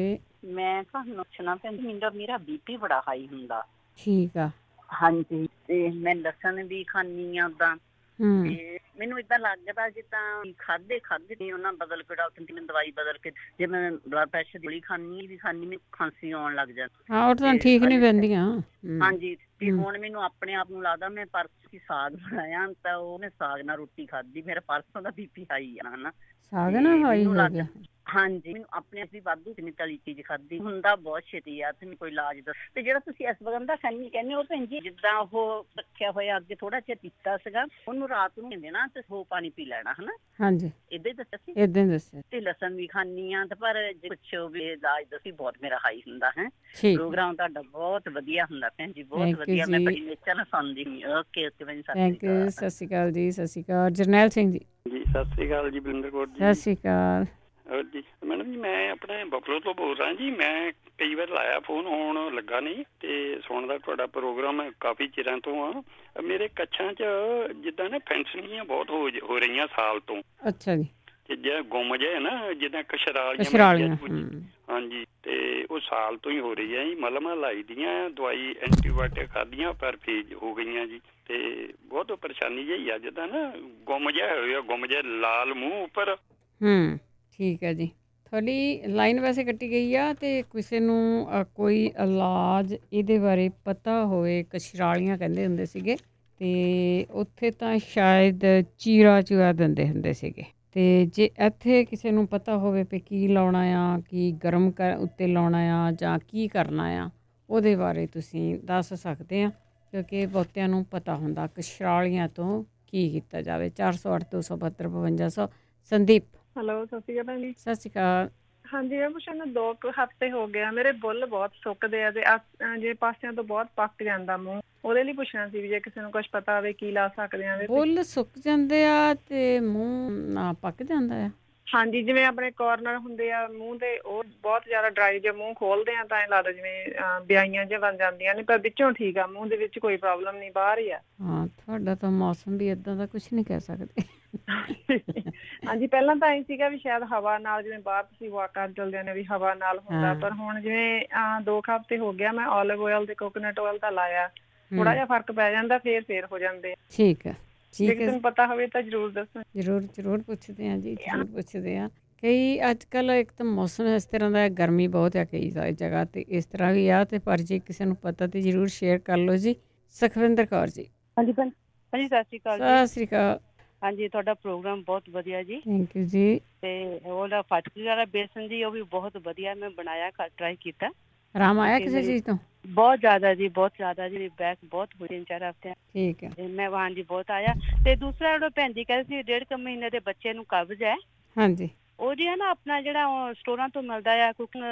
ਮੈਂ ਤੁਹਾਨੂੰ ਪੁੱਛਣਾ ਭੈਣ ਜੀ, ਮੇਰਾ BP ਬੜਾ ਹਾਈ ਹੁੰਦਾ। ਠੀਕ ਆ। ਹਾਂਜੀ, ਤੇ ਮੈਂ ਲਸਣ ਵੀ ਖਾਂਦੀ ਆ ਉਦਾਂ, ਤੇ ਮੈਨੂੰ ਏਦਾਂ ਲੱਗਦਾ ਜਿੱਦਾਂ ਖਾਦੇ ਨੇ ਉਹਨਾਂ ਬਦਲ ਕੇ ਡਾਕਟਰ ਨੇ ਦਵਾਈ ਬਦਲ ਕੇ, ਜੇ ਮੈਂ ਬਲੱਡ ਪ੍ਰੈਸ਼ਰ ਦੀ ਗੋਲੀ ਖਾਂਦੀ ਮੈਨੂੰ ਖਾਂਸੀ ਆਉਣ ਲੱਗ ਜਾਂਦੀ। ਹਾਂ, ਉਹ ਤਾਂ ਠੀਕ ਨਹੀਂ ਪੈਂਦੀਆਂ। ਹਾਂਜੀ, ਤੇ ਹੁਣ ਮੈਨੂੰ ਆਪਣੇ ਆਪ ਨੂੰ ਲੱਗਦਾ, ਮੈਂ ਪਰਸੋਂ ਸਾਗ ਬਣਾਇਆ ਤਾਂ ਉਹਨੇ ਸਾਗ ਨਾਲ ਰੋਟੀ ਖਾਧੀ, ਮੇਰਾ ਪਰਸੋਂ ਦਾ BP ਹਾਈ ਆ ਨਾ। ਸਾਗ ਨਾਲ ਹਾਈ ਹੋ ਗਿਆ? ਹਾਂਜੀ, ਮੈਨੂੰ ਆਪਣੇ ਆਪ ਵੀ ਵਾਧੂ ਕਿੰਨੀ ਤਲੀ ਚੀਜ਼ ਖਾਧੀ ਹੁੰਦਾ ਬਹੁਤ ਛੇਤੀ ਆ, ਤੇ ਕੋਈ ਇਲਾਜ ਦੱਸ। ਤੇ ਜਿਹੜਾ ਤੁਸੀਂ ਇਸ ਵਗੰਦਾ ਖੰਨੀ ਕਹਿੰਦੇ ਹੋ ਭੈਣ ਜੀ, ਜਿੱਦਾਂ ਉਹ ਰੱਖਿਆ ਹੋਇਆ ਅੱਗੇ ਥੋੜਾ ਜਿਹਾ ਪੀਤਾ ਸੀਗਾ, ਉਹਨੂੰ ਰਾਤ ਨੂੰ ਕਹਿੰਦੇ ਨਾ ਤੇ ਹੋ ਪਾਣੀ ਪੀ ਲੈਣਾ, ਹਨਾ? ਹਾਂਜੀ, ਏਦਾਂ ਹੀ ਦੱਸਿਆ ਸੀ। ਏਦਾਂ ਹੀ ਦੱਸਿਆ। ਤੇ ਲਸਣ ਵੀ ਖਾਂਦੀ ਆ, ਤੇ ਪਰ ਜੇ ਪੁੱਛੋ ਵੀ ਇਲਾਜ ਦੱਸੀ, ਬਹੁਤ ਮੇਰਾ ਹਾਈ ਹੁੰਦਾ ਹੈ। ਪ੍ਰੋਗਰਾਮ ਤੁਹਾਡਾ ਬਹੁਤ ਵਧੀਆ ਹੁੰਦਾ ਭੈਣ ਜੀ, ਬਹੁਤ ਵਧੀਆ। ਮੈਂ ਬੜੀ ਨੇਚਰ ਨਾਲ ਸੁਣਦੀ ਹਾਂ। ਓਕੇ ਓਕੇ ਭੈਣ ਜੀ, ਥੈਂਕ ਯੂ। ਸਤਿ ਸ਼੍ਰੀ ਅਕਾਲ ਜੀ। ਸਤਿ ਸ਼੍ਰੀ ਅਕਾਲ। ਜਰਨੈਲ ਸਿੰਘ ਜੀ। ਜੀ ਸਤਿ ਸ਼੍ਰੀ ਅਕਾਲ ਜੀ, ਬਲਿੰਦਰ ਕੌਰ ਜੀ। ਸਤਿ ਸ਼੍ਰੀ ਅਕਾਲ। ਹੋਰ ਜੀ ਮੈਡਮ ਜੀ, ਮੈਂ ਆਪਣੇ ਬਫਲੋ ਤੋਂ ਬੋਲ ਰਿਹਾ ਜੀ। ਮੈਂ ਕਈ ਵਾਰ ਲਾਇਆ ਫੋਨ, ਹੁਣ ਲੱਗਾ ਨਹੀਂ, ਤੇ ਸੁਣਦਾ ਤੁਹਾਡਾ ਪ੍ਰੋਗਰਾਮ ਕਾਫੀ ਚਿਰਾਂ ਤੋਂ ਆ। ਮੇਰੇ ਕੱਛਾਂ 'ਚ ਜਿੱਦਾਂ ਨਾ ਫੈਂਸਣੀਆਂ ਬਹੁਤ ਹੋ ਰਹੀਆਂ ਸਾਲ ਤੋਂ। ਅੱਛਾ ਜੀ। ਤੇ ਜਿਹੜਾ ਗੁੰਮ ਜਿਹਾ ਨਾ, ਜਿੱਦਾਂ ਕਸ਼ਰਾਲੀਆਂ। ਹਾਂਜੀ, ਤੇ ਉਹ ਸਾਲ ਤੋਂ ਹੀ ਹੋ ਰਹੀ ਹੈ ਜੀ। ਮਲਮਾਂ ਲਾਈ ਦੀਆਂ, ਦਵਾਈ ਐਂਟੀਬਾਇਓਟਿਕ ਖਾਧੀਆਂ, ਪਰ ਫੇਜ ਹੋ ਗਈਆਂ ਜੀ। ਤੇ ਬਹੁਤ ਪਰੇਸ਼ਾਨੀ ਜਿਹੀ ਆ, ਜਿੱਦਾਂ ਨਾ ਗੁੰਮ ਜਿਹਾ ਹੋਇਆ, ਗੁੰਮ ਜਿਹਾ ਲਾਲ ਮੂੰਹ ਉੱਪਰ। ਠੀਕ ਹੈ ਜੀ। ਤੁਹਾਡੀ ਲਾਈਨ ਵੈਸੇ ਕੱਟੀ ਗਈ ਆ, ਤੇ ਕਿਸੇ ਨੂੰ ਕੋਈ ਇਲਾਜ ਇਹਦੇ ਬਾਰੇ ਪਤਾ ਹੋਵੇ, ਕਸ਼ਰਾਲੀਆਂ ਕਹਿੰਦੇ ਹੁੰਦੇ ਸੀਗੇ, ਤੇ ਉੱਥੇ ਤਾਂ ਸ਼ਾਇਦ ਚੀਰਾ ਚੂਰਾ ਦਿੰਦੇ ਹੁੰਦੇ ਸੀਗੇ। ਤੇ ਜੇ ਇੱਥੇ ਕਿਸੇ ਨੂੰ ਪਤਾ ਹੋਵੇ ਵੀ ਕੀ ਲਾਉਣਾ ਆ, ਕੀ ਗਰਮ ਉੱਤੇ ਲਾਉਣਾ ਆ, ਜਾਂ ਕੀ ਕਰਨਾ ਆ, ਉਹਦੇ ਬਾਰੇ ਤੁਸੀਂ ਦੱਸ ਸਕਦੇ ਆ, ਕਿਉਂਕਿ ਬਹੁਤਿਆਂ ਨੂੰ ਪਤਾ ਹੁੰਦਾ ਕਸ਼ਰਾਲੀਆਂ ਤੋਂ ਕੀ ਕੀਤਾ ਜਾਵੇ। 408 272 5200। ਸੰਦੀਪ। ਹੈਲੋ, ਸਤਿ ਸ਼੍ਰੀ ਅਕਾਲ ਭੈਣ ਜੀ। ਸਤਿ ਸ਼੍ਰੀ ਅਕਾਲ। ਹਾਂਜੀ, ਮੈਂ ਪੁੱਛਣਾ 2 ਹਫ਼ਤੇ ਹੋ ਗਿਆ, ਮੇਰੇ ਬੁੱਲ ਬਹੁਤ ਸੁੱਕਦੇ ਆ, ਤੇ ਜੇ ਪਾਸਿਆਂ ਤੋਂ ਬਹੁਤ ਪੱਕ ਜਾਂਦਾ ਮੂੰਹ, ਉਹਦੇ ਲਈ ਪੁੱਛਣਾ ਸੀ ਵੀ ਜੇ ਕਿਸੇ ਨੂੰ ਕੁਝ ਪਤਾ ਹੋਵੇ ਕੀ ਲਾ ਸਕਦੇ ਆ। ਬੁੱਲ ਸੁੱਕ ਜਾਂਦੇ ਆ ਤੇ ਮੂੰਹ ਨਾ ਪੱਕ ਜਾਂਦਾ ਆ? ਹਾਂਜੀ, ਜਿਵੇਂ ਆਪਣੇ ਕਾਰਨਰ ਹੁੰਦੇ ਆ ਮੂੰਹ ਦੇ, ਉਹ ਬਹੁਤ ਜ਼ਿਆਦਾ ਡਰਾਈ, ਜੇ ਮੂੰਹ ਖੋਲਦੇ ਆ ਤਾਂ ਇਹ ਲੱਗਦਾ ਜਿਵੇਂ ਬਿਆਈਆਂ ਜਿਹਾ ਬਣ ਜਾਂਦੀਆਂ ਨੇ, ਪਰ ਵਿੱਚੋਂ ਠੀਕ ਆ, ਮੂੰਹ ਦੇ ਵਿੱਚ ਕੋਈ ਪ੍ਰੋਬਲਮ ਨਹੀਂ, ਬਾਹਰ ਹੀ ਆ। ਹਾਂ, ਤੁਹਾਡਾ ਤਾਂ ਮੌਸਮ ਵੀ ਏਦਾਂ ਦਾ, ਕੁਝ ਨਹੀਂ ਕਹਿ ਸਕਦੇ। ਹਾਂਜੀ, ਪਹਿਲਾਂ ਤਾਂ ਇਹ ਸੀਗਾ ਵੀ ਸ਼ਾਇਦ ਹਵਾ ਨਾਲ, ਜਿਵੇਂ ਬਾਹਰ ਤੁਸੀਂ ਵਾਕ ਕਰਨ ਚਲਦੇ ਨੇ ਵੀ ਹਵਾ ਨਾਲ ਹੁੰਦਾ, ਪਰ ਹੁਣ ਜਿਵੇਂ 2 ਹਫ਼ਤੇ ਹੋ ਗਿਆ, ਮੈਂ ਓਲਿਵ ਆਇਲ ਤੇ ਕੋਕੋਨਟ ਆਇਲ ਤਾਂ ਲਾਇਆ, ਥੋੜਾ ਜਿਹਾ ਫਰਕ ਪੈ ਜਾਂਦਾ, ਫੇਰ ਹੋ ਜਾਂਦੇ। ਠੀਕ ਹੈ, ਜੇ ਕਿਸੇ ਨੂੰ ਪਤਾ ਹੋਵੇ ਤਾਂ ਜ਼ਰੂਰ ਦੱਸੋ। ਜ਼ਰੂਰ ਪੁੱਛਦੇ ਹਾਂ ਜੀ, ਜ਼ਰੂਰ ਪੁੱਛਦੇ ਹਾਂ। ਕਈ ਅੱਜ ਕੱਲ੍ਹ ਇੱਕ ਤਾਂ ਮੌਸਮ ਇਸ ਤਰ੍ਹਾਂ ਦਾ, ਗਰਮੀ ਬਹੁਤ ਆ ਕਈ ਜਗ੍ਹਾ 'ਤੇ, ਇਸ ਤਰ੍ਹਾਂ ਵੀ ਆ, ਤੇ ਪਰ ਜੇ ਕਿਸੇ ਨੂੰ ਪਤਾ ਤਾਂ ਜ਼ਰੂਰ ਸ਼ੇਅਰ ਕਰ ਲਓ ਜੀ। ਸੁਖਵਿੰਦਰ ਕੌਰ ਜੀ। ਹਾਂਜੀ ਸਤਿ ਸ਼੍ਰੀ ਅਕਾਲ। ਸਤਿ ਸ਼੍ਰੀ ਅਕਾਲ। ਹਾਂਜੀ, ਤੁਹਾਡਾ ਪ੍ਰੋਗਰਾਮ ਬਹੁਤ ਵਧੀਆ ਜੀ। ਥੈਂਕ ਯੂ ਜੀ। ਤੇ ਉਹਦਾ ਫਟਕੀ ਵਾਲਾ ਬੇਸਨ ਜੀ, ਉਹ ਵੀ ਬਹੁਤ ਵਧੀਆ, ਮੈਂ ਬਣਾਇਆ, ਟਰਾਈ ਕੀਤਾ। ਆਰਾਮ ਆਇਆ ਕਿਸੇ ਚੀਜ਼ ਤੋਂ? ਬਹੁਤ ਜ਼ਿਆਦਾ ਜੀ, ਬਹੁਤ ਜ਼ਿਆਦਾ ਜੀ। ਬੈਕ ਬਹੁਤ ਹੋਈ 3-4 ਹਫ਼ਤੇ। ਠੀਕ ਹੈ। ਮੈਂ ਹਾਂਜੀ ਬਹੁਤ ਆਇਆ। ਤੇ ਦੂਸਰਾ ਜਿਹੜਾ ਭੈਣ ਜੀ ਕਹਿੰਦੇ ਸੀ 1.5 ਮਹੀਨੇ ਦੇ ਬੱਚੇ ਨੂੰ ਕਬਜ਼ ਹੈ। ਹਾਂਜੀ। ਉਹ ਜੀ ਹੈ ਨਾ, ਆਪਣਾ ਜਿਹੜਾ ਸਟੋਰਾਂ ਤੋਂ ਮਿਲਦਾ ਆ, ਕੁਕਿੰਗ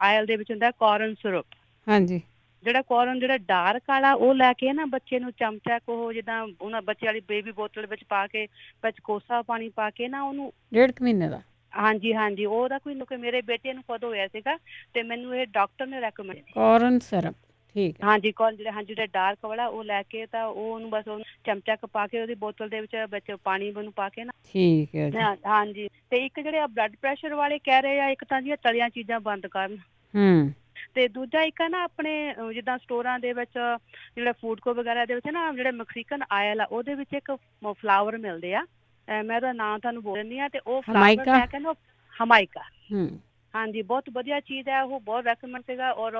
ਆਇਲ ਦੇ ਵਿੱਚ ਹੁੰਦਾ ਕੋਰਨ ਸਿਰਪ। ਹਾਂਜੀ। ਜਿਹੜਾ ਕੋਰਨ, ਜਿਹੜਾ ਡਾਰਕ ਵਾਲਾ, ਉਹ ਲੈ ਕੇ ਨਾ ਬੱਚੇ ਨੂੰ ਚਮਚਾ ਕੋ, ਜਿੱਦਾਂ ਉਹਨਾਂ ਬੱਚੇ ਵਾਲੀ ਬੇਬੀ ਬੋਤਲ ਵਿੱਚ ਪਾ ਕੇ, ਵਿੱਚ ਕੋਸਾ ਪਾਣੀ ਪਾ ਕੇ ਨਾ ਉਹਨੂੰ। 1.5 ਮਹੀਨੇ ਦਾ? ਹਾਂਜੀ, ਉਹਦਾ ਕੋਈ ਮੇਰੇ ਬੇਟੇ ਨੂੰ ਕਦੋਂ ਹੋਇਆ ਸੀਗਾ, ਤੇ ਮੈਨੂੰ ਇਹ ਡਾਕਟਰ ਨੇ ਰეკਮੈਂਡ। Corn syrup? ਠੀਕ ਹੈ। ਹਾਂਜੀ ਕੋਲ ਜਿਹੜਾ ਡਾਰਕ ਵਾਲਾ ਉਹ ਲੈ ਕੇ ਤਾਂ ਉਹਨੂੰ ਬਸ ਉਹਨੂੰ ਚਮਚਾ ਕੁ ਪਾ ਕੇ ਉਹਦੀ ਬੋਤਲ ਦੇ ਵਿੱਚ ਪਾਣੀ ਉਹਨੂੰ ਪਾ ਕੇ ਨਾ। ਠੀਕ ਹੈ ਜੀ। ਹਾਂਜੀ ਤੇ ਇੱਕ ਜਿਹੜੇ ਬਲੱਡ ਪ੍ਰੈਸ਼ਰ ਵਾਲੇ ਕਹਿ ਰਹੇ ਆ ਇੱਕ ਤਾਂ ਜੀ ਤਲੀਆਂ ਚੀਜ਼ਾਂ ਬੰਦ ਕਰਨ। ਤੇ ਦੂਜਾ ਇੱਕ ਹੈ ਨਾ ਆਪਣੇ ਜਿੱਦਾਂ ਸਟੋਰਾਂ ਦੇ ਵਿੱਚ ਜਿਹੜਾ ਫੂਡ ਕੋ ਵਗੈਰਾ ਦੇ ਵਿੱਚ ਨਾ ਜਿਹੜੇ ਮੈਕਸੀਕਨ ਆਇਲ ਆ ਉਹਦੇ ਵਿੱਚ ਇੱਕ ਫਲਾਵਰ ਮਿਲਦੇ ਆ, ਮੈਂ ਉਹਦਾ ਨਾਂ ਤੁਹਾਨੂੰ ਬੋਲ ਦਿੰਦੀ ਆ। ਤੇ ਉਹ ਫਲਾਵਰ ਲੈ ਕੇ ਨਾ ਹਮਾਇਕਾ, ਹਾਂਜੀ ਬਹੁਤ ਵਧੀਆ ਚੀਜ਼ ਹੈ, ਉਹ ਬਹੁਤ ਰეკਮੈਂਡ ਸੀਗਾ। ਔਰ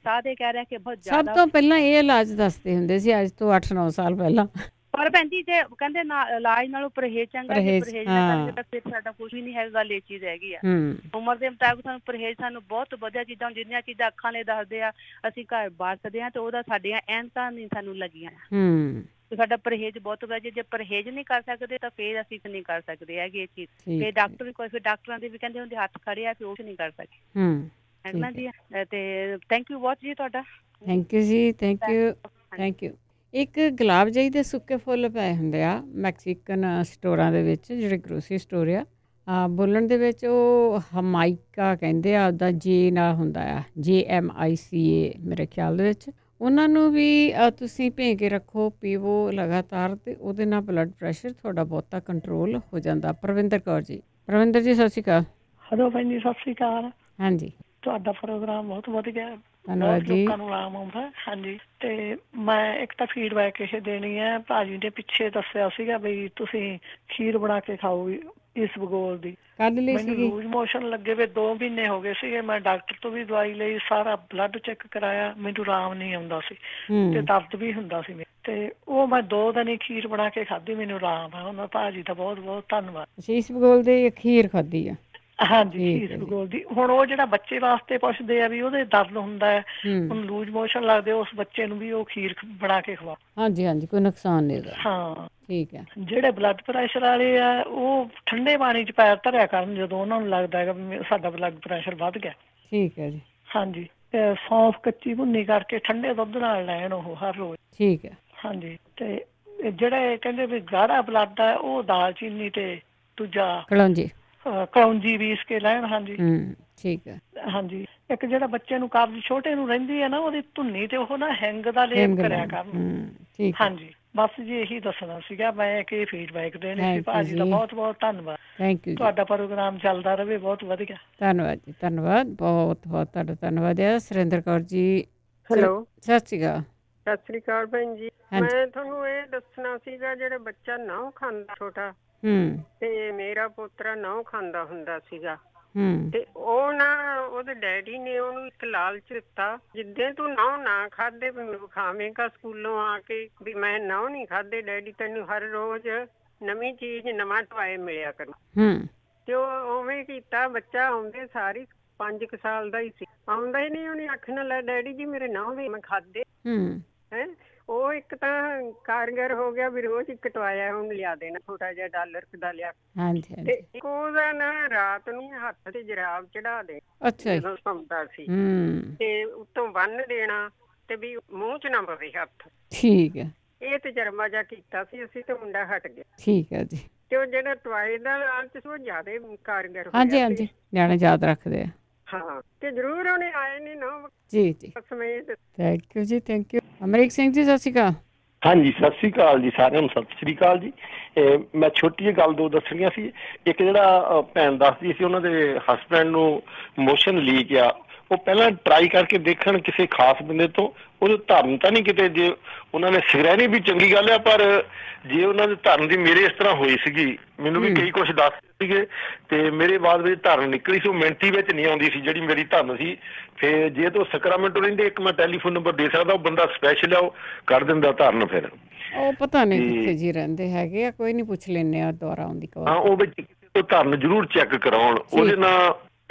ਸਾਰੇ ਕਹਿ ਰਹੇ ਕਿ ਬਹੁਤ ਜ਼ਿਆਦਾ ਸਭ ਤੋਂ ਪਹਿਲਾਂ ਇਹ ਇਲਾਜ ਦੱਸਦੇ ਹੁੰਦੇ ਸੀ ਅੱਜ ਤੋਂ 8-9 ਸਾਲ ਪਹਿਲਾਂ। ਪਰ ਭੈਣ ਜੀ ਜੇ ਕਹਿੰਦੇ ਨਾ ਇਲਾਜ ਨਾਲੋਂ ਪਰਹੇਜ਼ ਚੰਗਾ, ਜੇ ਪਰਹੇਜ਼ ਨਾ ਕਰੀਏ ਤਾਂ ਫਿਰ ਸਾਡਾ ਕੁਝ ਵੀ ਨਹੀਂ ਹੈ। ਗੱਲ ਇਹ ਚੀਜ਼ ਹੈਗੀ ਆ, ਉਮਰ ਦੇ ਮੁਤਾਬਿਕ ਸਾਨੂੰ ਪਰਹੇਜ਼, ਸਾਨੂੰ ਬਹੁਤ ਵਧੀਆ ਚੀਜ਼ਾਂ ਜਿੰਨੀਆਂ ਚੀਜ਼ਾਂ ਅੱਖਾਂ ਨੇ ਦੱਸਦੇ ਆ ਅਸੀਂ ਘਰ ਵਰਤਦੇ ਆ ਤੇ ਉਹਦਾ ਸਾਡੀਆਂ ਐਨਕਾਂ ਨਹੀਂ ਸਾਨੂੰ ਲੱਗੀਆਂ। ਤੇ ਸਾਡਾ ਪਰਹੇਜ਼ ਬਹੁਤ ਵਧੀਆ, ਜੇ ਪਰਹੇਜ਼ ਨਹੀਂ ਕਰ ਸਕਦੇ ਤਾਂ ਫਿਰ ਅਸੀਂ ਨਹੀਂ ਕਰ ਸਕਦੇ ਹੈਗੇ ਇਹ ਚੀਜ਼। ਫਿਰ ਡਾਕਟਰ ਵੀ ਕੋਈ, ਫਿਰ ਡਾਕਟਰਾਂ ਦੇ ਵੀ ਕਹਿੰਦੇ ਹੁੰਦੇ ਹੱਥ ਖੜੇ ਆ ਫਿਰ ਉਹ ਨਹੀਂ ਕਰ ਸਕਦੇ ਹੈ ਨਾ ਜੀ। ਤੇ ਥੈਂਕ ਯੂ ਬਹੁਤ ਜੀ ਤੁਹਾਡਾ। ਥੈਂਕ ਯੂ ਜੀ, ਥੈਂਕ ਯੂ, ਥੈਂਕ ਯੂ। ਇੱਕ ਗੁਲਾਬ ਜਾਈ ਦੇ ਸੁੱਕੇ ਫੁੱਲ ਪਏ ਹੁੰਦੇ ਆ ਮੈਕਸੀਕਨ ਸਟੋਰਾਂ ਦੇ ਵਿੱਚ, ਜਿਹੜੇ ਗਰੋਸਰੀ ਸਟੋਰ ਆ, ਬੋਲਣ ਦੇ ਵਿੱਚ ਉਹ ਹਮਾਇਕਾ ਕਹਿੰਦੇ ਆ, ਉਹਦਾ ਜੇ ਨਾਲ ਹੁੰਦਾ ਆ, JMICA ਮੇਰੇ ਖਿਆਲ ਦੇ ਵਿੱਚ। ਉਹਨਾਂ ਨੂੰ ਵੀ ਤੁਸੀਂ ਭੇਂ ਕੇ ਰੱਖੋ, ਪੀਵੋ ਲਗਾਤਾਰ, ਤੇ ਉਹਦੇ ਨਾਲ ਬਲੱਡ ਪ੍ਰੈਸ਼ਰ ਤੁਹਾਡਾ ਬਹੁਤਾ ਕੰਟਰੋਲ ਹੋ ਜਾਂਦਾ। ਪ੍ਰਵਿੰਦਰ ਕੌਰ ਜੀ। ਪ੍ਰਵਿੰਦਰ ਜੀ ਸਤਿ ਸ਼੍ਰੀ ਅਕਾਲ। ਹੈਲੋ ਭੈਣ ਜੀ ਸਤਿ ਸ਼੍ਰੀ ਅਕਾਲ। ਹਾਂਜੀ ਤੁਹਾਡਾ ਪ੍ਰੋਗਰਾਮ ਬਹੁਤ ਵਧੀਆ, ਧੰਨਵਾਦ ਜੀ। ਲੋਕਾਂ ਨੂੰ ਆਰਾਮ ਆਉਂਦਾ। ਹਾਂਜੀ ਤੇ ਮੈਂ ਇੱਕ ਤਾਂ ਫੀਡਬੈਕ ਇਹ ਦੇਣੀ ਹੈ, ਭਾਜੀ ਨੇ ਪਿੱਛੇ ਦੱਸਿਆ ਸੀਗਾ ਵੀ ਤੁਸੀਂ ਖੀਰ ਬਣਾ ਕੇ ਖਾਓ ਇਸਬਗੋਲ ਦੀ। ਮੈਨੂੰ ਲੂਜ਼ ਮੋਸ਼ਨ ਲੱਗੇ ਵੇ 2 ਮਹੀਨੇ ਹੋ ਗਏ ਸੀਗੇ, ਮੈਂ ਡਾਕਟਰ ਤੋਂ ਵੀ ਦਵਾਈ ਲਈ, ਸਾਰਾ ਬਲੱਡ ਚੈੱਕ ਕਰਾਇਆ, ਮੈਨੂੰ ਆਰਾਮ ਨਹੀਂ ਆਉਂਦਾ ਸੀ ਤੇ ਦਰਦ ਵੀ ਹੁੰਦਾ ਸੀ। ਤੇ ਉਹ ਮੈਂ 2 ਦਿਨ ਹੀ ਖੀਰ ਬਣਾ ਕੇ ਖਾਧੀ, ਮੈਨੂੰ ਆਰਾਮ ਆ। ਉਹਨਾਂ ਭਾਜੀ ਦਾ ਬਹੁਤ ਬਹੁਤ ਧੰਨਵਾਦ। ਇਸਬਗੋਲ ਦੀ ਖੀਰ ਖਾਧੀ ਆ? ਹਾਂਜੀ ਇਸਬਗੋਲ ਦੀ। ਹੁਣ ਉਹ ਜਿਹੜਾ ਬੱਚੇ ਵਾਸਤੇ ਪੁੱਛਦੇ ਆ ਵੀ ਉਹਦੇ ਦਰਦ ਹੁੰਦਾ ਹੈ, ਹੁਣ ਲੂਜ਼ ਮੋਸ਼ਨ ਲੱਗਦੇ, ਉਸ ਬੱਚੇ ਨੂੰ ਵੀ ਉਹ ਖੀਰ ਬਣਾ ਕੇ ਖਵਾ। ਹਾਂਜੀ ਹਾਂਜੀ, ਕੋਈ ਨੁਕਸਾਨ ਨਹੀਂ ਹੋਗਾ। ਹਾਂ ਠੀਕ ਹੈ। ਜਿਹੜੇ ਬਲੱਡ ਪ੍ਰੈਸ਼ਰ ਵਾਲੇ ਆ ਉਹ ਠੰਡੇ ਪਾਣੀ 'ਚ ਪੈਰ ਧਰਿਆ ਕਰਨ ਜਦੋਂ ਉਹਨਾਂ ਨੂੰ ਲੱਗਦਾ ਹੈਗਾ ਵੀ ਸਾਡਾ ਬਲੱਡ ਪ੍ਰੈਸ਼ਰ ਵੱਧ ਗਿਆ। ਠੀਕ ਹੈ ਜੀ। ਹਾਂਜੀ ਸੌਂਫ ਕੱਚੀ ਭੁੰਨੀ ਕਰਕੇ ਠੰਡੇ ਦੁੱਧ ਨਾਲ ਲੈਣ ਉਹ ਹਰ ਰੋਜ਼। ਠੀਕ ਹੈ। ਹਾਂਜੀ ਤੇ ਜਿਹੜੇ ਕਹਿੰਦੇ ਵੀ ਗਾੜਾ ਬਲੱਡ ਆ ਉਹ ਦਾਲਚੀਨੀ ਤੇ ਦੂਜਾ ਕਲੌਂਜੀ ਪੀਸ ਕੇ ਲੈਣ। ਹਾਂਜੀ ਠੀਕ ਹੈ। ਹਾਂਜੀ ਇੱਕ ਜਿਹੜਾ ਬੱਚੇ ਨੂੰ ਕਬਜ਼ ਛੋਟੇ ਨੂੰ ਰਹਿੰਦੀ ਹੈ ਨਾ, ਉਹਦੀ ਧੁੰਨੀ ਤੇ ਉਹ ਨਾ ਹਿੰਗ ਦਾ ਲੇਪ ਕਰਿਆ ਕਰਨ। ਹਾਂਜੀ ਬਸ ਜੀ ਇਹੀ ਦੱਸਣਾ ਸੀਗਾ ਮੈਂ, ਕਿ ਫੀਡਬੈਕ ਦੇਣੀ ਸੀ। ਭਾਜੀ ਦਾ ਬਹੁਤ ਬਹੁਤ ਧੰਨਵਾਦ। Thank you. ਤੁਹਾਡਾ ਪ੍ਰੋਗਰਾਮ ਚੱਲਦਾ ਰਹੇ, ਬਹੁਤ ਵਧੀਆ। ਧੰਨਵਾਦ ਜੀ, ਧੰਨਵਾਦ, ਬਹੁਤ ਬਹੁਤ ਤੁਹਾਡਾ ਧੰਨਵਾਦ ਹੈ। ਸੁਰਿੰਦਰ ਕੌਰ ਜੀ। ਹੈਲੋ ਸਤਿ ਸ਼੍ਰੀ ਅਕਾਲ। ਸਤਿ ਸ਼੍ਰੀ ਅਕਾਲ ਭੈਣ ਜੀ। ਮੈਂ ਤੁਹਾਨੂੰ ਇਹ ਦੱਸਣਾ ਸੀਗਾ, ਜਿਹੜਾ ਬੱਚਾ ਨਹੁੰ ਖਾਂਦਾ ਛੋਟਾ, ਤੇ ਮੇਰਾ ਪੋਤਰਾ ਨਹੁੰ ਖਾਂਦਾ ਹੁੰਦਾ ਸੀਗਾ, ਤੇ ਉਹ ਨਾ ਉਹਦੇ ਡੈਡੀ ਨੇ ਉਹਨੂੰ ਇੱਕ ਲਾਲਚ ਦਿੱਤਾ, ਜਿੱਦਾਂ ਤੂੰ ਨਹੁੰ ਨਾ ਖਾਦੇ ਮੈਨੂੰ ਖਾਵੇਂਗਾ ਸਕੂਲੋਂ ਆ ਕੇ ਵੀ ਮੈਂ ਨਹੁੰ ਨਹੀਂ ਖਾਦੇ ਡੈਡੀ, ਤੈਨੂੰ ਹਰ ਰੋਜ਼ ਨਵੀਂ ਚੀਜ਼ ਨਵਾਂ ਟੁਆਏ ਮਿਲਿਆ ਕਰੂ। ਤੇ ਉਹ ਉਵੇਂ ਕੀਤਾ। ਬੱਚਾ ਆਉਂਦੇ ਸਾਰੀ 5 ਸਾਲ ਦਾ ਹੀ ਸੀ, ਆਉਂਦਾ ਹੀ ਨਹੀਂ, ਉਹਨੇ ਆਖਣਾ ਲੈ ਡੈਡੀ ਜੀ ਮੇਰੇ ਨਹੁੰ ਵੀ ਮੈਂ ਖਾਦੇ ਹੈ। ਉਹ ਇੱਕ ਤਾਂ ਕਾਰਗਰ ਹੋ ਗਿਆ ਵੀ ਰੋਜ਼ ਇੱਕ ਟਵਾਇਆ ਹੁਣ ਲਿਆ ਦੇਣਾ, ਛੋਟਾ ਜਿਹਾ ਡਾਲਰ ਦਾ ਲਿਆ। ਤੇ ਇੱਕ ਉਹਦਾ ਨਾ ਰਾਤ ਨੂੰ ਹੱਥ ਤੇ ਜਰਾਬ ਚੜਾ ਦੇ ਜਦੋਂ ਸੌਂਦਾ ਸੀ, ਤੇ ਉੱਤੋਂ ਬੰਨ ਦੇਣਾ ਤੇ ਵੀ ਮੂੰਹ ਚ ਨਾ ਪਵੇ ਹੱਥ। ਠੀਕ ਹੈ। ਇਹ ਤਜਰਬਾ ਜਿਹਾ ਕੀਤਾ ਸੀ ਅਸੀਂ ਤੇ ਮੁੰਡਾ ਹਟ ਗਿਆ। ਠੀਕ ਹੈ ਜੀ। ਤੇ ਉਹ ਜਿਹੜਾ ਟਵਾਏ ਦਾ ਲਾਲਚ ਸੀ ਉਹ ਜ਼ਿਆਦਾ ਕਾਰਗਰ ਹੋਇਆ। ਹਾਂਜੀ ਹਾਂਜੀ, ਨਿਆਣੇ ਯਾਦ ਰੱਖਦੇ ਆ। ਹਾਂ ਤੇ ਜ਼ਰੂਰ ਉਹਨੇ ਆਏ ਨੇ ਨਾ ਜੀ ਜੀ। ਥੈਂਕ ਯੂ ਜੀ, ਥੈਂਕ ਯੂ। ਅਮਰੀਕ ਸਿੰਘ ਜੀ ਸਤਿ ਸ਼੍ਰੀ ਅਕਾਲ। ਹਾਂਜੀ ਸਤਿ ਸ਼੍ਰੀ ਅਕਾਲ ਜੀ, ਸਾਰਿਆਂ ਨੂੰ ਸਤਿ ਸ਼੍ਰੀ ਅਕਾਲ ਜੀ। ਮੈਂ ਛੋਟੀ ਜਿਹੀ ਗੱਲ 2 ਦੱਸਣੀਆਂ ਸੀ। ਇੱਕ ਜਿਹੜਾ ਭੈਣ ਦੱਸਦੀ ਸੀ ਉਹਨਾਂ ਦੇ ਹਸਬੈਂਡ ਨੂੰ ਮੋਸ਼ਨ ਲੀਕ ਆ, ਉਹ ਪਹਿਲਾਂ ਟਰਾਈ ਕਰਕੇ ਦੇਖਣ ਕਿਸੇ ਖਾਸ ਬੰਦੇ ਤੋਂ, ਉਹਦੇ ਧਰਨ ਤਾਂ ਨਹੀਂ ਕਿਤੇ, ਜੇ ਉਹਨਾਂ ਨੇ ਸਿਗਰੈਣੀ ਵੀ ਚੰਗੀ ਗੱਲ ਆ, ਪਰ ਜੇ ਉਹਨਾਂ ਦੇ ਧਰਨ ਦੀ ਮੇਰੇ ਇਸ ਤਰ੍ਹਾਂ ਹੋਈ ਸੀਗੀ, ਮੈਨੂੰ ਵੀ ਕਈ ਕੁਛ ਦੱਸ ਸੀਗੇ, ਤੇ ਮੇਰੇ ਬਾਅਦ ਵਿੱਚ ਧਰਨ ਨਿਕਲੀ ਸੀ, ਉਹ ਮਿੰਟੀ ਵਿੱਚ ਨਹੀਂ ਆਉਂਦੀ ਸੀ ਜਿਹੜੀ ਮੇਰੀ ਧਰਨ ਸੀ। ਫਿਰ ਜੇ ਤੋਂ ਸਕਰਾਮੈਂਟੋ ਰਹਿੰਦੇ, ਇੱਕ ਮੈਂ ਟੈਲੀਫੋਨ ਨੰਬਰ ਦੇ ਸਕਦਾ, ਉਹ ਬੰਦਾ ਸਪੈਸ਼ਲ ਆ, ਉਹ ਕਰ ਦਿੰਦਾ ਧਰਨ। ਫਿਰ ਉਹ ਪਤਾ ਨਹੀਂ ਕਿੱਥੇ ਜੀ ਰਹਿੰਦੇ ਹੈਗੇ ਆ, ਕੋਈ ਨਹੀਂ ਪੁੱਛ ਲੈਣੇ ਆ ਦੁਬਾਰਾ ਆਉਂਦੀ ਕੋਲ। ਹਾਂ ਉਹ ਵਿੱਚ ਕਿਸੇ ਤੋਂ ਧਰਨ ਜ਼ਰੂਰ ਚੈੱਕ ਕਰਾਉਣ ਉਹਦੇ ਨਾਲ।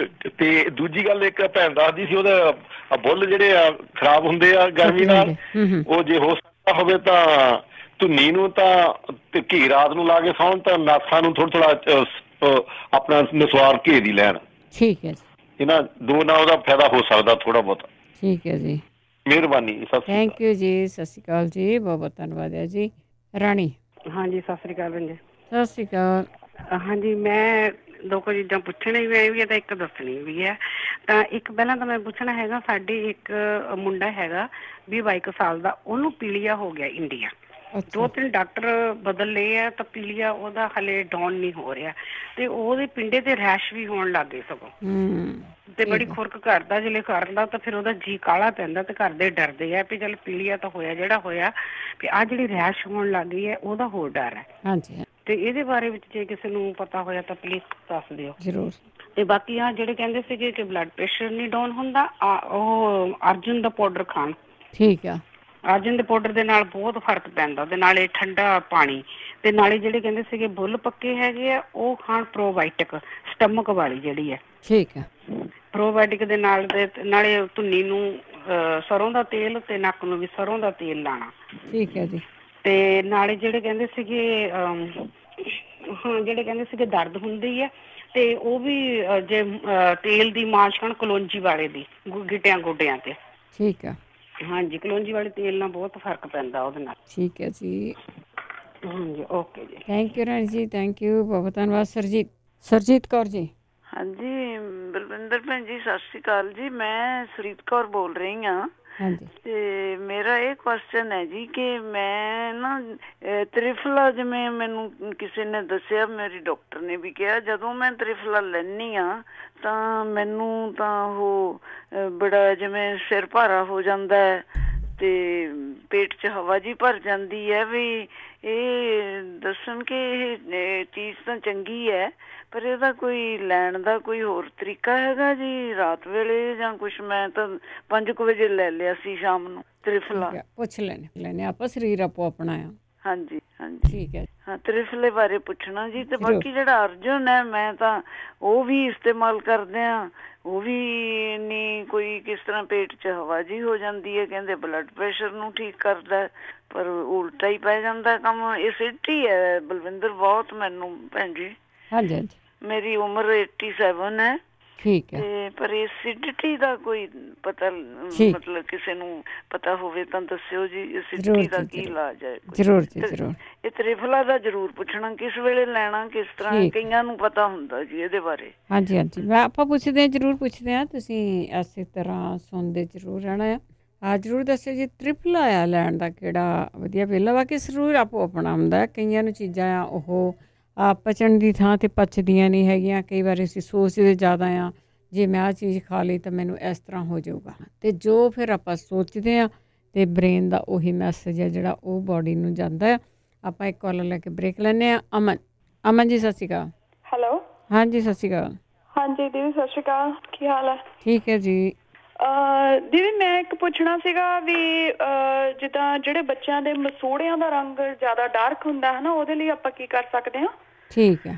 ਤੇ ਦੂਜੀ ਗੱਲ ਇੱਕ ਭੈਣ ਦੱਸਦੀ ਸੀ, ਉਹਦਾ ਬੁੱਲ ਜਿਹੜੇ ਆ ਖਰਾਬ ਹੁੰਦੇ ਆ ਗਰਮੀ ਨਾਲ, ਉਹ ਜੇ ਹੋ ਸਕਦਾ ਹੋਵੇ ਤਾਂ ਧੁੰਨੀ ਨੂੰ ਤਾਂ ਤੇ ਘੀ ਰਾਤ ਨੂੰ ਲਾ ਕੇ ਸੌਣ, ਤਾਂ ਨਾਸਾਂ ਨੂੰ ਥੋੜਾ ਥੋੜਾ ਆਪਣਾ ਨਿਸਵਾਰ ਘੇ ਦੀ ਲੈਣ। ਠੀਕ ਹੈ ਜੀ। ਇਹਨਾਂ 2 ਨਾਲ ਉਹਦਾ ਫਾਇਦਾ ਹੋ ਸਕਦਾ ਥੋੜਾ ਬਹੁਤਾ। ਠੀਕ ਹੈ ਜੀ, ਮਿਹਰਬਾਨੀ। ਸਤਿ ਸ਼੍ਰੀ ਅਕਾਲ। ਥੈਂਕ ਯੂ ਜੀ, ਸਤਿ ਸ਼੍ਰੀ ਅਕਾਲ ਜੀ, ਬਹੁਤ ਬਹੁਤ ਧੰਨਵਾਦ ਹੈ ਜੀ। ਰਾਣੀ। ਹਾਂਜੀ ਸਤਿ ਸ਼੍ਰੀ ਅਕਾਲ ਭੈਣ ਜੀ। ਸਤਿ ਸ਼੍ਰੀ ਅਕਾਲ। ਹਾਂਜੀ ਮੈਂ ਦੋ ਕੁ ਚੀਜ਼ਾਂ ਪੁੱਛਣੀ ਵੀ ਹੈ ਤਾਂ ਇੱਕ ਦੱਸਣੀ ਵੀ ਹੈ। ਤਾਂ ਇੱਕ ਪਹਿਲਾਂ ਤਾਂ ਮੈਂ ਪੁੱਛਣਾ ਹੈਗਾ, ਸਾਡੇ ਇੱਕ ਮੁੰਡਾ ਹੈਗਾ 22 ਸਾਲ ਦਾ, ਉਹਨੂੰ ਪੀਲੀਆ ਹੋ ਗਿਆ ਇੰਡੀਆ। 2-3 ਡਾਕਟਰ ਬਦਲ ਲਏ ਆ ਤਾਂ ਪੀਲੀਆ ਉਹਦਾ ਹਲੇ ਡਾਊਨ ਨਹੀਂ ਹੋ ਰਿਹਾ, ਤੇ ਉਹਦੇ ਪਿੰਡੇ ਤੇ ਰੈਸ਼ ਵੀ ਹੋਣ ਲੱਗ ਗਏ ਸਗੋਂ, ਤੇ ਬੜੀ ਖੁਰਕ ਕਰਦਾ। ਜਿਹੜੇ ਕਰਦਾ ਤਾਂ ਫਿਰ ਉਹਦਾ ਜੀ ਕਾਲਾ ਪੈਂਦਾ ਤੇ ਘਰ ਦੇ ਡਰਦੇ ਆ ਵੀ ਚੱਲ ਪੀਲੀਆ ਤਾਂ ਹੋਇਆ ਜਿਹੜਾ ਹੋਇਆ, ਵੀ ਆਹ ਜਿਹੜੀ ਰੈਸ਼ ਹੋਣ ਲੱਗ ਗਈ ਹੈ ਉਹਦਾ ਹੋਰ ਡਰ ਹੈ। ਹਾਂਜੀ, ਤੇ ਇਹਦੇ ਬਾਰੇ ਵਿੱਚ ਜੇ ਕਿਸੇ ਨੂੰ ਪਤਾ ਹੋਇਆ ਤਾਂ ਪਲੀਜ਼ ਦੱਸ ਦਿਓ ਜ਼ਰੂਰ। ਤੇ ਬਾਕੀ ਆ ਜਿਹੜੇ ਕਹਿੰਦੇ ਸੀਗੇ ਕਿ ਬਲੱਡ ਪ੍ਰੈਸ਼ਰ ਨਹੀਂ ਡਾਊਨ ਹੁੰਦਾ, ਉਹ ਅਰਜੁਨ ਦਾ ਪਾਊਡਰ ਖਾਣ। ਠੀਕ ਆ। ਅਰਜੁਨ ਦੇ ਪਾਊਡਰ ਦੇ ਨਾਲ ਬਹੁਤ ਫਰਕ ਪੈਂਦਾ, ਤੇ ਨਾਲੇ ਠੰਡਾ ਪਾਣੀ, ਤੇ ਨਾਲੇ ਜਿਹੜੇ ਕਹਿੰਦੇ ਸੀਗੇ ਬੁੱਲ ਪੱਕੇ ਹੈਗੇ ਆ ਉਹ ਖਾਣ ਪ੍ਰੋਬਾਇਓਟਿਕ, ਸਟਮਕ ਵਾਲੀ ਜਿਹੜੀ ਹੈ। ਠੀਕ ਆ। ਪ੍ਰੋਬਾਇਓਟਿਕ ਦੇ ਨਾਲ ਦੇ ਨਾਲੇ ਧੁੰਨੀ ਨੂੰ ਸਰੋਂ ਦਾ ਤੇਲ ਤੇ ਨੱਕ ਨੂੰ ਵੀ ਸਰੋਂ ਦਾ ਤੇਲ ਲਾਣਾ। ਠੀਕ ਹੈ ਜੀ। ਤੇ ਨਾਲੇ ਜਿਹੜੇ ਕਹਿੰਦੇ ਸੀਗੇ ਜਿਹੜੇ ਕਹਿੰਦੇ ਸੀਗੇ ਦਰਦ ਹੁੰਦੀ ਹੈ ਤੇ ਉਹ ਵੀ ਜੇ ਤੇਲ ਦੀ ਮਾਲਿਸ਼ ਕਰਨ ਕਲੌਂਜੀ ਵਾਲੇ ਦੀ ਗਿੱਟਿਆਂ ਗੋਡਿਆਂ ਤੇ। ਠੀਕ ਆ। ਹਾਂਜੀ, ਕਲੌਂਜੀ ਵਾਲੇ ਤੇਲ ਨਾਲ ਬਹੁਤ ਫਰਕ ਪੈਂਦਾ ਉਹਦੇ ਨਾਲ। ਠੀਕ ਹੈ ਜੀ। ਹਾਂਜੀ, ਓਕੇ ਜੀ। Thank you Rani ji, thank you, ਬਹੁਤ ਧੰਨਵਾਦ। ਸਰਜੀਤ ਕੌਰ ਜੀ। ਹਾਂਜੀ ਬਲਵਿੰਦਰ ਭੈਣ ਜੀ, ਸਤਿ ਸ਼੍ਰੀ ਅਕਾਲ ਜੀ। ਮੈਂ ਸੁਰੀਤ ਕੌਰ ਬੋਲ ਰਹੀ ਹਾਂ। ਹਾਂਜੀ। ਤੇ ਮੇਰਾ ਇਹ ਕੁਐਸਚਨ ਹੈ ਜੀ ਕਿ ਮੈਂ ਨਾ ਤ੍ਰਿਫਲਾ, ਜਿਵੇਂ ਮੈਨੂੰ ਕਿਸੇ ਨੇ ਦੱਸਿਆ, ਮੇਰੀ ਡਾਕਟਰ ਨੇ ਵੀ ਕਿਹਾ, ਜਦੋਂ ਮੈਂ ਤ੍ਰਿਫਲਾ ਲੈਂਦੀ ਆ ਤਾਂ ਮੈਨੂੰ ਤਾਂ ਉਹ ਬੜਾ ਜਿਵੇਂ ਸਿਰ ਭਾਰਾ ਹੋ ਜਾਂਦਾ ਹੈ ਤੇ ਪੇਟ 'ਚ ਹਵਾ ਜੀ ਭਰ ਜਾਂਦੀ ਹੈ। ਵੀ ਇਹ ਦੱਸਣ ਕਿ ਇਹ ਚੀਜ਼ ਤਾਂ ਚੰਗੀ ਹੈ, ਪਰ ਇਹਦਾ ਕੋਈ ਲੈਣ ਦਾ ਕੋਈ ਹੋਰ ਤਰੀਕਾ ਹੈਗਾ ਜੀ ਰਾਤ ਵੇਲੇ ਜਾਂ ਕੁਛ? ਮੈਂ ਤਾਂ 5 ਵਜੇ ਲੈ ਲਿਆ ਸੀ ਸ਼ਾਮ ਨੂੰ ਤ੍ਰਿਫਲਾ। ਪੁੱਛ ਲੈਣੇ ਆਪਾਂ, ਸਰੀਰ ਆਪੋ ਆਪਣਾ ਆ। ਹਾਂਜੀ ਹਾਂਜੀ, ਠੀਕ ਹੈ। ਹਾਂ, ਤ੍ਰਿਫਲੇ ਬਾਰੇ ਪੁੱਛਣਾ ਜੀ। ਤੇ ਬਾਕੀ ਜਿਹੜਾ ਅਰਜੁਨ ਹੈ, ਮੈਂ ਤਾਂ ਉਹ ਵੀ ਇਸਤੇਮਾਲ ਕਰਦੇ ਆ, ਉਹ ਵੀ ਨਹੀਂ ਕੋਈ ਕਿਸ ਤਰ੍ਹਾਂ ਪੇਟ 'ਚ ਹਵਾ ਜੀ ਹੋ ਜਾਂਦੀ ਹੈ, ਕਹਿੰਦੇ ਬਲੱਡ ਪ੍ਰੈਸ਼ਰ ਨੂੰ ਠੀਕ ਕਰਦਾ, ਪਰ ਉਲਟਾ ਹੀ ਪੈ ਜਾਂਦਾ ਕੰਮ। ਐਸਿਡਿਟੀ ਹੈ ਬਲਵਿੰਦਰ ਬਹੁਤ ਮੈਨੂੰ ਭੈਣ ਜੀ। ਹਾਂਜੀ ਹਾਂਜੀ। ਮੇਰੀ ਉਮਰ 87 ਹੈ। ਠੀਕ ਹੈ। ਤੇ ਪਰ ਐਸਿਡਿਟੀ ਦਾ ਕੋਈ ਪਤਾ, ਮਤਲਬ ਕਿਸੇ ਨੂੰ ਪਤਾ ਹੋਵੇ ਤਾਂ ਦੱਸਿਓ ਜੀ, ਐਸਿਡਿਟੀ ਦਾ ਕੀ ਇਲਾਜ ਹੈ? ਜ਼ਰੂਰ ਜੀ ਜ਼ਰੂਰ। ਇਹ ਤ੍ਰਿਫਲਾ ਦਾ ਜ਼ਰੂਰ ਪੁੱਛਣਾ, ਕਿਸ ਵੇਲੇ ਲੈਣਾ, ਕਿਸ ਤਰ੍ਹਾਂ, ਕਈਆਂ ਨੂੰ ਪਤਾ ਹੁੰਦਾ ਜੀ ਇਹਦੇ ਬਾਰੇ। ਹਾਂਜੀ ਹਾਂਜੀ, ਮੈਂ ਆਪਾਂ ਪੁੱਛਦੇ ਹਾਂ, ਜ਼ਰੂਰ ਪੁੱਛਦੇ ਹਾਂ। ਤੁਸੀਂ ਇਸੇ ਤਰ੍ਹਾਂ ਸੁਣਦੇ ਜ਼ਰੂਰ ਰਹਿਣਾ ਆ। ਜ਼ਰੂਰ ਦੱਸਿਓ ਜੀ ਤ੍ਰਿਫਲਾ ਆ ਲੈਣ ਦਾ ਕਿਹੜਾ ਵਧੀਆ ਵੇਲਾ। ਬਾਕੀ ਜ਼ਰੂਰ ਆਪੋ ਆਪਣਾ ਹੁੰਦਾ, ਕਈਆਂ ਨੂੰ ਚੀਜ਼ਾਂ ਆ ਉਹ ਪਚਣ ਦੀ ਥਾਂ 'ਤੇ ਪਚਦੀਆਂ ਨਹੀਂ ਹੈਗੀਆਂ। ਕਈ ਵਾਰ ਅਸੀਂ ਸੋਚਦੇ ਜ਼ਿਆਦਾ ਆ, ਜੇ ਮੈਂ ਆਹ ਚੀਜ਼ ਖਾ ਲਈ ਤਾਂ ਮੈਨੂੰ ਇਸ ਤਰ੍ਹਾਂ ਹੋ ਜਾਊਗਾ, ਅਤੇ ਜੋ ਫਿਰ ਆਪਾਂ ਸੋਚਦੇ ਹਾਂ ਅਤੇ ਬ੍ਰੇਨ ਦਾ ਉਹੀ ਮੈਸੇਜ ਹੈ ਜਿਹੜਾ ਉਹ ਬਾਡੀ ਨੂੰ ਜਾਂਦਾ ਆ। ਆਪਾਂ ਇੱਕ ਕਾਲਰ ਲੈ ਕੇ ਬ੍ਰੇਕ ਲੈਂਦੇ ਹਾਂ। ਅਮਨ ਜੀ, ਸਤਿ ਸ਼੍ਰੀ ਅਕਾਲ। ਹੈਲੋ। ਹਾਂਜੀ, ਸਤਿ ਸ਼੍ਰੀ ਅਕਾਲ। ਹਾਂਜੀ ਦੀਦੀ, ਸਤਿ ਸ਼੍ਰੀ ਅਕਾਲ, ਕੀ ਹਾਲ ਹੈ? ਠੀਕ ਹੈ ਜੀ। ਦੀਦੀ ਮੈਂ ਇੱਕ ਪੁੱਛਣਾ ਸੀਗਾ ਵੀ ਜਿੱਦਾਂ ਜਿਹੜੇ ਬੱਚਿਆਂ ਦੇ ਮਸੂੜਿਆਂ ਦਾ ਰੰਗ ਜ਼ਿਆਦਾ ਡਾਰਕ ਹੁੰਦਾ ਹੈ ਨਾ, ਉਹਦੇ ਲਈ ਆਪਾਂ ਕੀ ਕਰ ਸਕਦੇ ਹਾਂ? ਠੀਕ ਹੈ।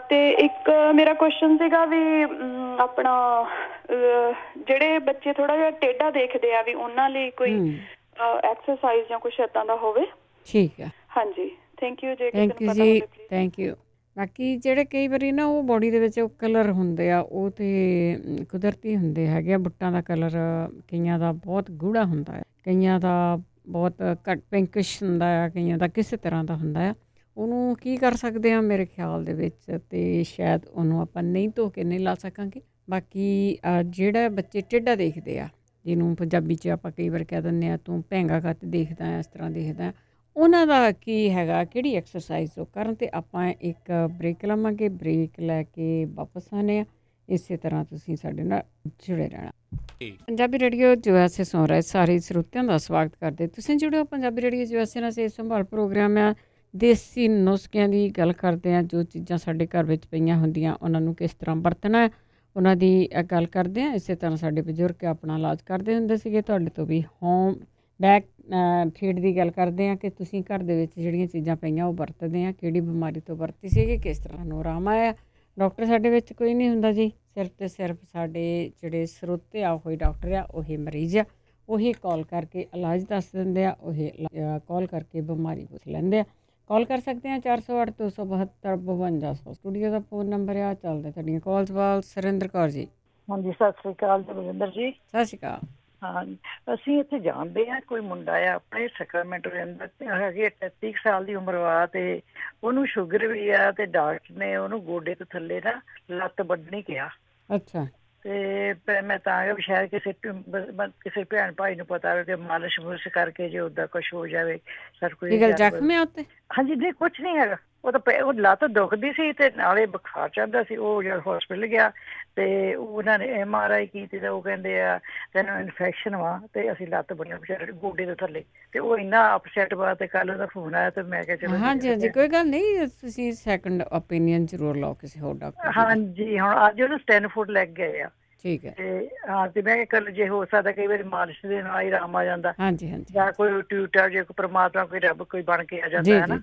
ਤੇ ਇੱਕ ਮੇਰਾ ਕੁਐਸਚਨ ਸੀਗਾ ਵੀ ਆਪਣਾ ਜਿਹੜੇ ਬੱਚੇ ਥੋੜਾ ਜਿਹਾ ਟੇਢਾ ਦੇਖਦੇ ਆ, ਵੀ ਉਹਨਾਂ ਲਈ ਕੋਈ ਐਕਸਰਸਾਈਜ਼ ਜਾਂ ਕੁਛ ਏਦਾਂ ਦਾ ਹੋਵੇ? ਠੀਕ ਹੈ। ਹਾਂਜੀ, ਥੈਂਕ ਯੂ ਜੀ। ਥੈਂਕ ਯੂ ਜੀ, ਥੈਂਕ ਯੂ। ਬਾਕੀ ਜਿਹੜੇ ਕਈ ਵਾਰੀ ਨਾ ਉਹ ਬੋਡੀ ਦੇ ਵਿੱਚ ਉਹ ਕਲਰ ਹੁੰਦੇ ਆ, ਉਹ ਤਾਂ ਕੁਦਰਤੀ ਹੁੰਦੇ ਹੈਗੇ ਆ। ਬੁੱਟਾਂ ਦਾ ਕਲਰ ਕਈਆਂ ਦਾ ਬਹੁਤ ਗੂੜਾ ਹੁੰਦਾ ਹੈ, ਕਈਆਂ ਦਾ ਬਹੁਤ ਘੱਟ ਪਿੰਕਿਸ਼ ਹੁੰਦਾ ਆ, ਕਈਆਂ ਦਾ ਕਿਸੇ ਤਰ੍ਹਾਂ ਦਾ ਹੁੰਦਾ ਆ। ਉਹਨੂੰ ਕੀ ਕਰ ਸਕਦੇ ਹਾਂ ਮੇਰੇ ਖਿਆਲ ਦੇ ਵਿੱਚ, ਅਤੇ ਸ਼ਾਇਦ ਉਹਨੂੰ ਆਪਾਂ ਨਹੀਂ ਧੋ ਕੇ ਨਹੀਂ ਲਾ ਸਕਾਂਗੇ। ਬਾਕੀ ਜਿਹੜਾ ਬੱਚੇ ਟੇਢਾ ਦੇਖਦੇ ਆ, ਜਿਹਨੂੰ ਪੰਜਾਬੀ 'ਚ ਆਪਾਂ ਕਈ ਵਾਰ ਕਹਿ ਦਿੰਦੇ ਹਾਂ ਤੂੰ ਭੈਂਗਾ ਕੱਟ ਦੇਖਦਾ, ਇਸ ਤਰ੍ਹਾਂ ਦੇਖਦਾ, ਉਹਨਾਂ ਦਾ ਕੀ ਹੈਗਾ, ਕਿਹੜੀ ਐਕਸਰਸਾਈਜ਼ ਉਹ ਕਰਨ? ਅਤੇ ਆਪਾਂ ਇੱਕ ਬ੍ਰੇਕ ਲਵਾਂਗੇ, ਬ੍ਰੇਕ ਲੈ ਕੇ ਵਾਪਸ ਆਉਂਦੇ ਹਾਂ। ਇਸੇ ਤਰ੍ਹਾਂ ਤੁਸੀਂ ਸਾਡੇ ਨਾਲ ਜੁੜੇ ਰਹਿਣਾ। ਪੰਜਾਬੀ ਰੇਡੀਓ USA ਸੁਣ ਰਹੇ ਸਾਰੇ ਸਰੋਤਿਆਂ ਦਾ ਸਵਾਗਤ ਕਰਦੇ। ਤੁਸੀਂ ਜੁੜਿਓ ਪੰਜਾਬੀ ਰੇਡੀਓ USA ਨਾਲ। ਸਿਹਤ ਸੰਭਾਲ ਪ੍ਰੋਗਰਾਮ ਆ, ਦੇਸੀ ਨੁਸਖਿਆਂ ਦੀ ਗੱਲ ਕਰਦੇ ਹਾਂ। ਜੋ ਚੀਜ਼ਾਂ ਸਾਡੇ ਘਰ ਵਿੱਚ ਪਈਆਂ ਹੁੰਦੀਆਂ ਉਹਨਾਂ ਨੂੰ ਕਿਸ ਤਰ੍ਹਾਂ ਵਰਤਣਾ, ਉਹਨਾਂ ਦੀ ਗੱਲ ਕਰਦੇ ਹਾਂ। ਇਸੇ ਤਰ੍ਹਾਂ ਸਾਡੇ ਬਜ਼ੁਰਗ ਆਪਣਾ ਇਲਾਜ ਕਰਦੇ ਹੁੰਦੇ ਸੀਗੇ। ਤੁਹਾਡੇ ਤੋਂ ਵੀ ਹੋਮ ਬੈਕ ਫੀਡ ਦੀ ਗੱਲ ਕਰਦੇ ਹਾਂ ਕਿ ਤੁਸੀਂ ਘਰ ਦੇ ਵਿੱਚ ਜਿਹੜੀਆਂ ਚੀਜ਼ਾਂ ਪਈਆਂ ਉਹ ਵਰਤਦੇ ਹਾਂ, ਕਿਹੜੀ ਬਿਮਾਰੀ ਤੋਂ ਵਰਤੀ ਸੀਗੀ, ਕਿਸ ਤਰ੍ਹਾਂ ਨੂੰ ਆਰਾਮ ਆਇਆ। ਡਾਕਟਰ ਸਾਡੇ ਵਿੱਚ ਕੋਈ ਨਹੀਂ ਹੁੰਦਾ ਜੀ, ਸਿਰਫ ਅਤੇ ਸਿਰਫ ਸਾਡੇ ਜਿਹੜੇ ਸਰੋਤੇ ਆ ਉਹੀ ਡਾਕਟਰ ਆ, ਉਹੀ ਮਰੀਜ਼ ਆ, ਉਹੀ ਕਾਲ ਕਰਕੇ ਇਲਾਜ ਦੱਸ ਦਿੰਦੇ ਆ, ਉਹੀ ਕਾਲ ਕਰਕੇ ਬਿਮਾਰੀ ਪੁੱਛ ਲੈਂਦੇ ਆ। ਕਾਲ ਕਰ ਸਕਦੇ ਹਾਂ 408 272 5200 ਸਟੂਡੀਓ ਦਾ ਫੋਨ ਨੰਬਰ ਆ। ਚੱਲਦੇ ਤੁਹਾਡੀਆਂ ਕਾਲਸ ਵੱਲ। ਸੁਰਿੰਦਰ ਕੌਰ ਜੀ। ਹਾਂਜੀ, ਸਤਿ ਸ੍ਰੀ ਅਕਾਲ ਬਲਵਿੰਦਰ ਜੀ। ਸਤਿ ਸ਼੍ਰੀ ਅਕਾਲ। ਹਾਂ ਅਸੀਂ ਇੱਥੇ ਜਾਣਦੇ ਆ, ਕੋਈ ਮੁੰਡਾ ਆ ਆਪਣੇ ਸੈਕਰਾਮੈਂਟੋ ਰਹਿੰਦਾ, ਹੈਗੀ 33 ਸਾਲ ਦੀ ਉਮਰ ਵਾ, ਤੇ ਉਹਨੂੰ ਸ਼ੂਗਰ ਵੀ ਆ, ਤੇ ਡਾਕਟਰ ਨੇ ਉਹਨੂੰ ਗੋਡੇ ਤੋਂ ਥੱਲੇ ਨਾ ਲੱਤ ਵੱਢਣੀ ਕਿਹਾ। ਅੱਛਾ। ਤੇ ਮੈਂ ਤਾਂ ਸ਼ਾਇਦ ਕਿਸੇ ਭੈਣ ਭਾਈ ਨੂੰ ਪਤਾ ਹੋਵੇ ਕਿ ਮਾਲਿਸ਼ ਮੁਲਿਸ਼ ਕਰਕੇ ਜੇ ਓਦਾਂ ਕੁਛ ਹੋ ਜਾਵੇ। ਸਰ ਕੋਈ ਜ਼ਖਮ ਹੈ ਉੱਤੇ? ਹਾਂਜੀ ਨਹੀਂ ਕੁਛ ਨਹੀਂ ਹੈਗਾ, ਉਹ ਤਾਂ ਉਹ ਲੱਤ ਦੁਖਦੀ ਸੀ ਤੇ ਨਾਲੇ ਬੁਖਾਰ ਚੜਦਾ ਸੀ। ਉਹ ਜਦ ਹਸਪੀਟਲ ਗਿਆ ਤੇ ਉਹਨਾਂ ਨੇ MRI ਕੀਤੀ ਤੇ ਉਹ ਕਹਿੰਦੇ ਆ ਤੈਨੂੰ ਇਨਫੈਕਸ਼ਨ ਵਾ, ਤੇ ਅਸੀਂ ਲੱਤ ਬਣੀ ਵਿਚਾਰੇ ਗੋਡੇ ਦੇ ਥੱਲੇ, ਤੇ ਉਹ ਇੰਨਾ ਅਪਸੈਟ ਵਾ। ਤੇ ਕੱਲ ਉਹਦਾ ਫੋਨ ਆਇਆ ਤੇ ਮੈਂ ਕਿਹਾ ਚਲੋ ਹਾਂਜੀ ਹਾਂਜੀ ਕੋਈ ਗੱਲ ਨਹੀਂ, ਤੁਸੀਂ ਸੈਕੰਡ ਓਪੀਨੀਅਨ ਜ਼ਰੂਰ ਲਓ ਕਿਸੇ ਹੋਰ ਡਾਕਟਰ। ਹਾਂਜੀ ਹੁਣ ਅੱਜ ਉਹਨੂੰ ਸਟੈਨਫੋਰਡ ਲੈ ਕੇ ਗਏ ਆ। ਠੀਕ ਹੈ। ਤੇ ਹਾਂ ਤੇ ਮੈਂ ਕਿਹਾ ਜੇ ਹੋ ਸਕਦਾ ਕਈ ਵਾਰੀ ਮਾਲਿਸ਼ ਦੇ ਨਾਲ ਹੀ ਆਰਾਮ ਆ ਜਾਂਦਾ। ਹਾਂਜੀ ਹਾਂਜੀ। ਜਾਂ ਕੋਈ ਟਿਊਟਰ ਜੇ ਕੋਈ ਪ੍ਰਮਾਤਮਾ ਕੋਈ ਰੱਬ ਕੋਈ ਬਣ ਕੇ ਆ ਜਾਂਦਾ ਹੈ ਨਾ।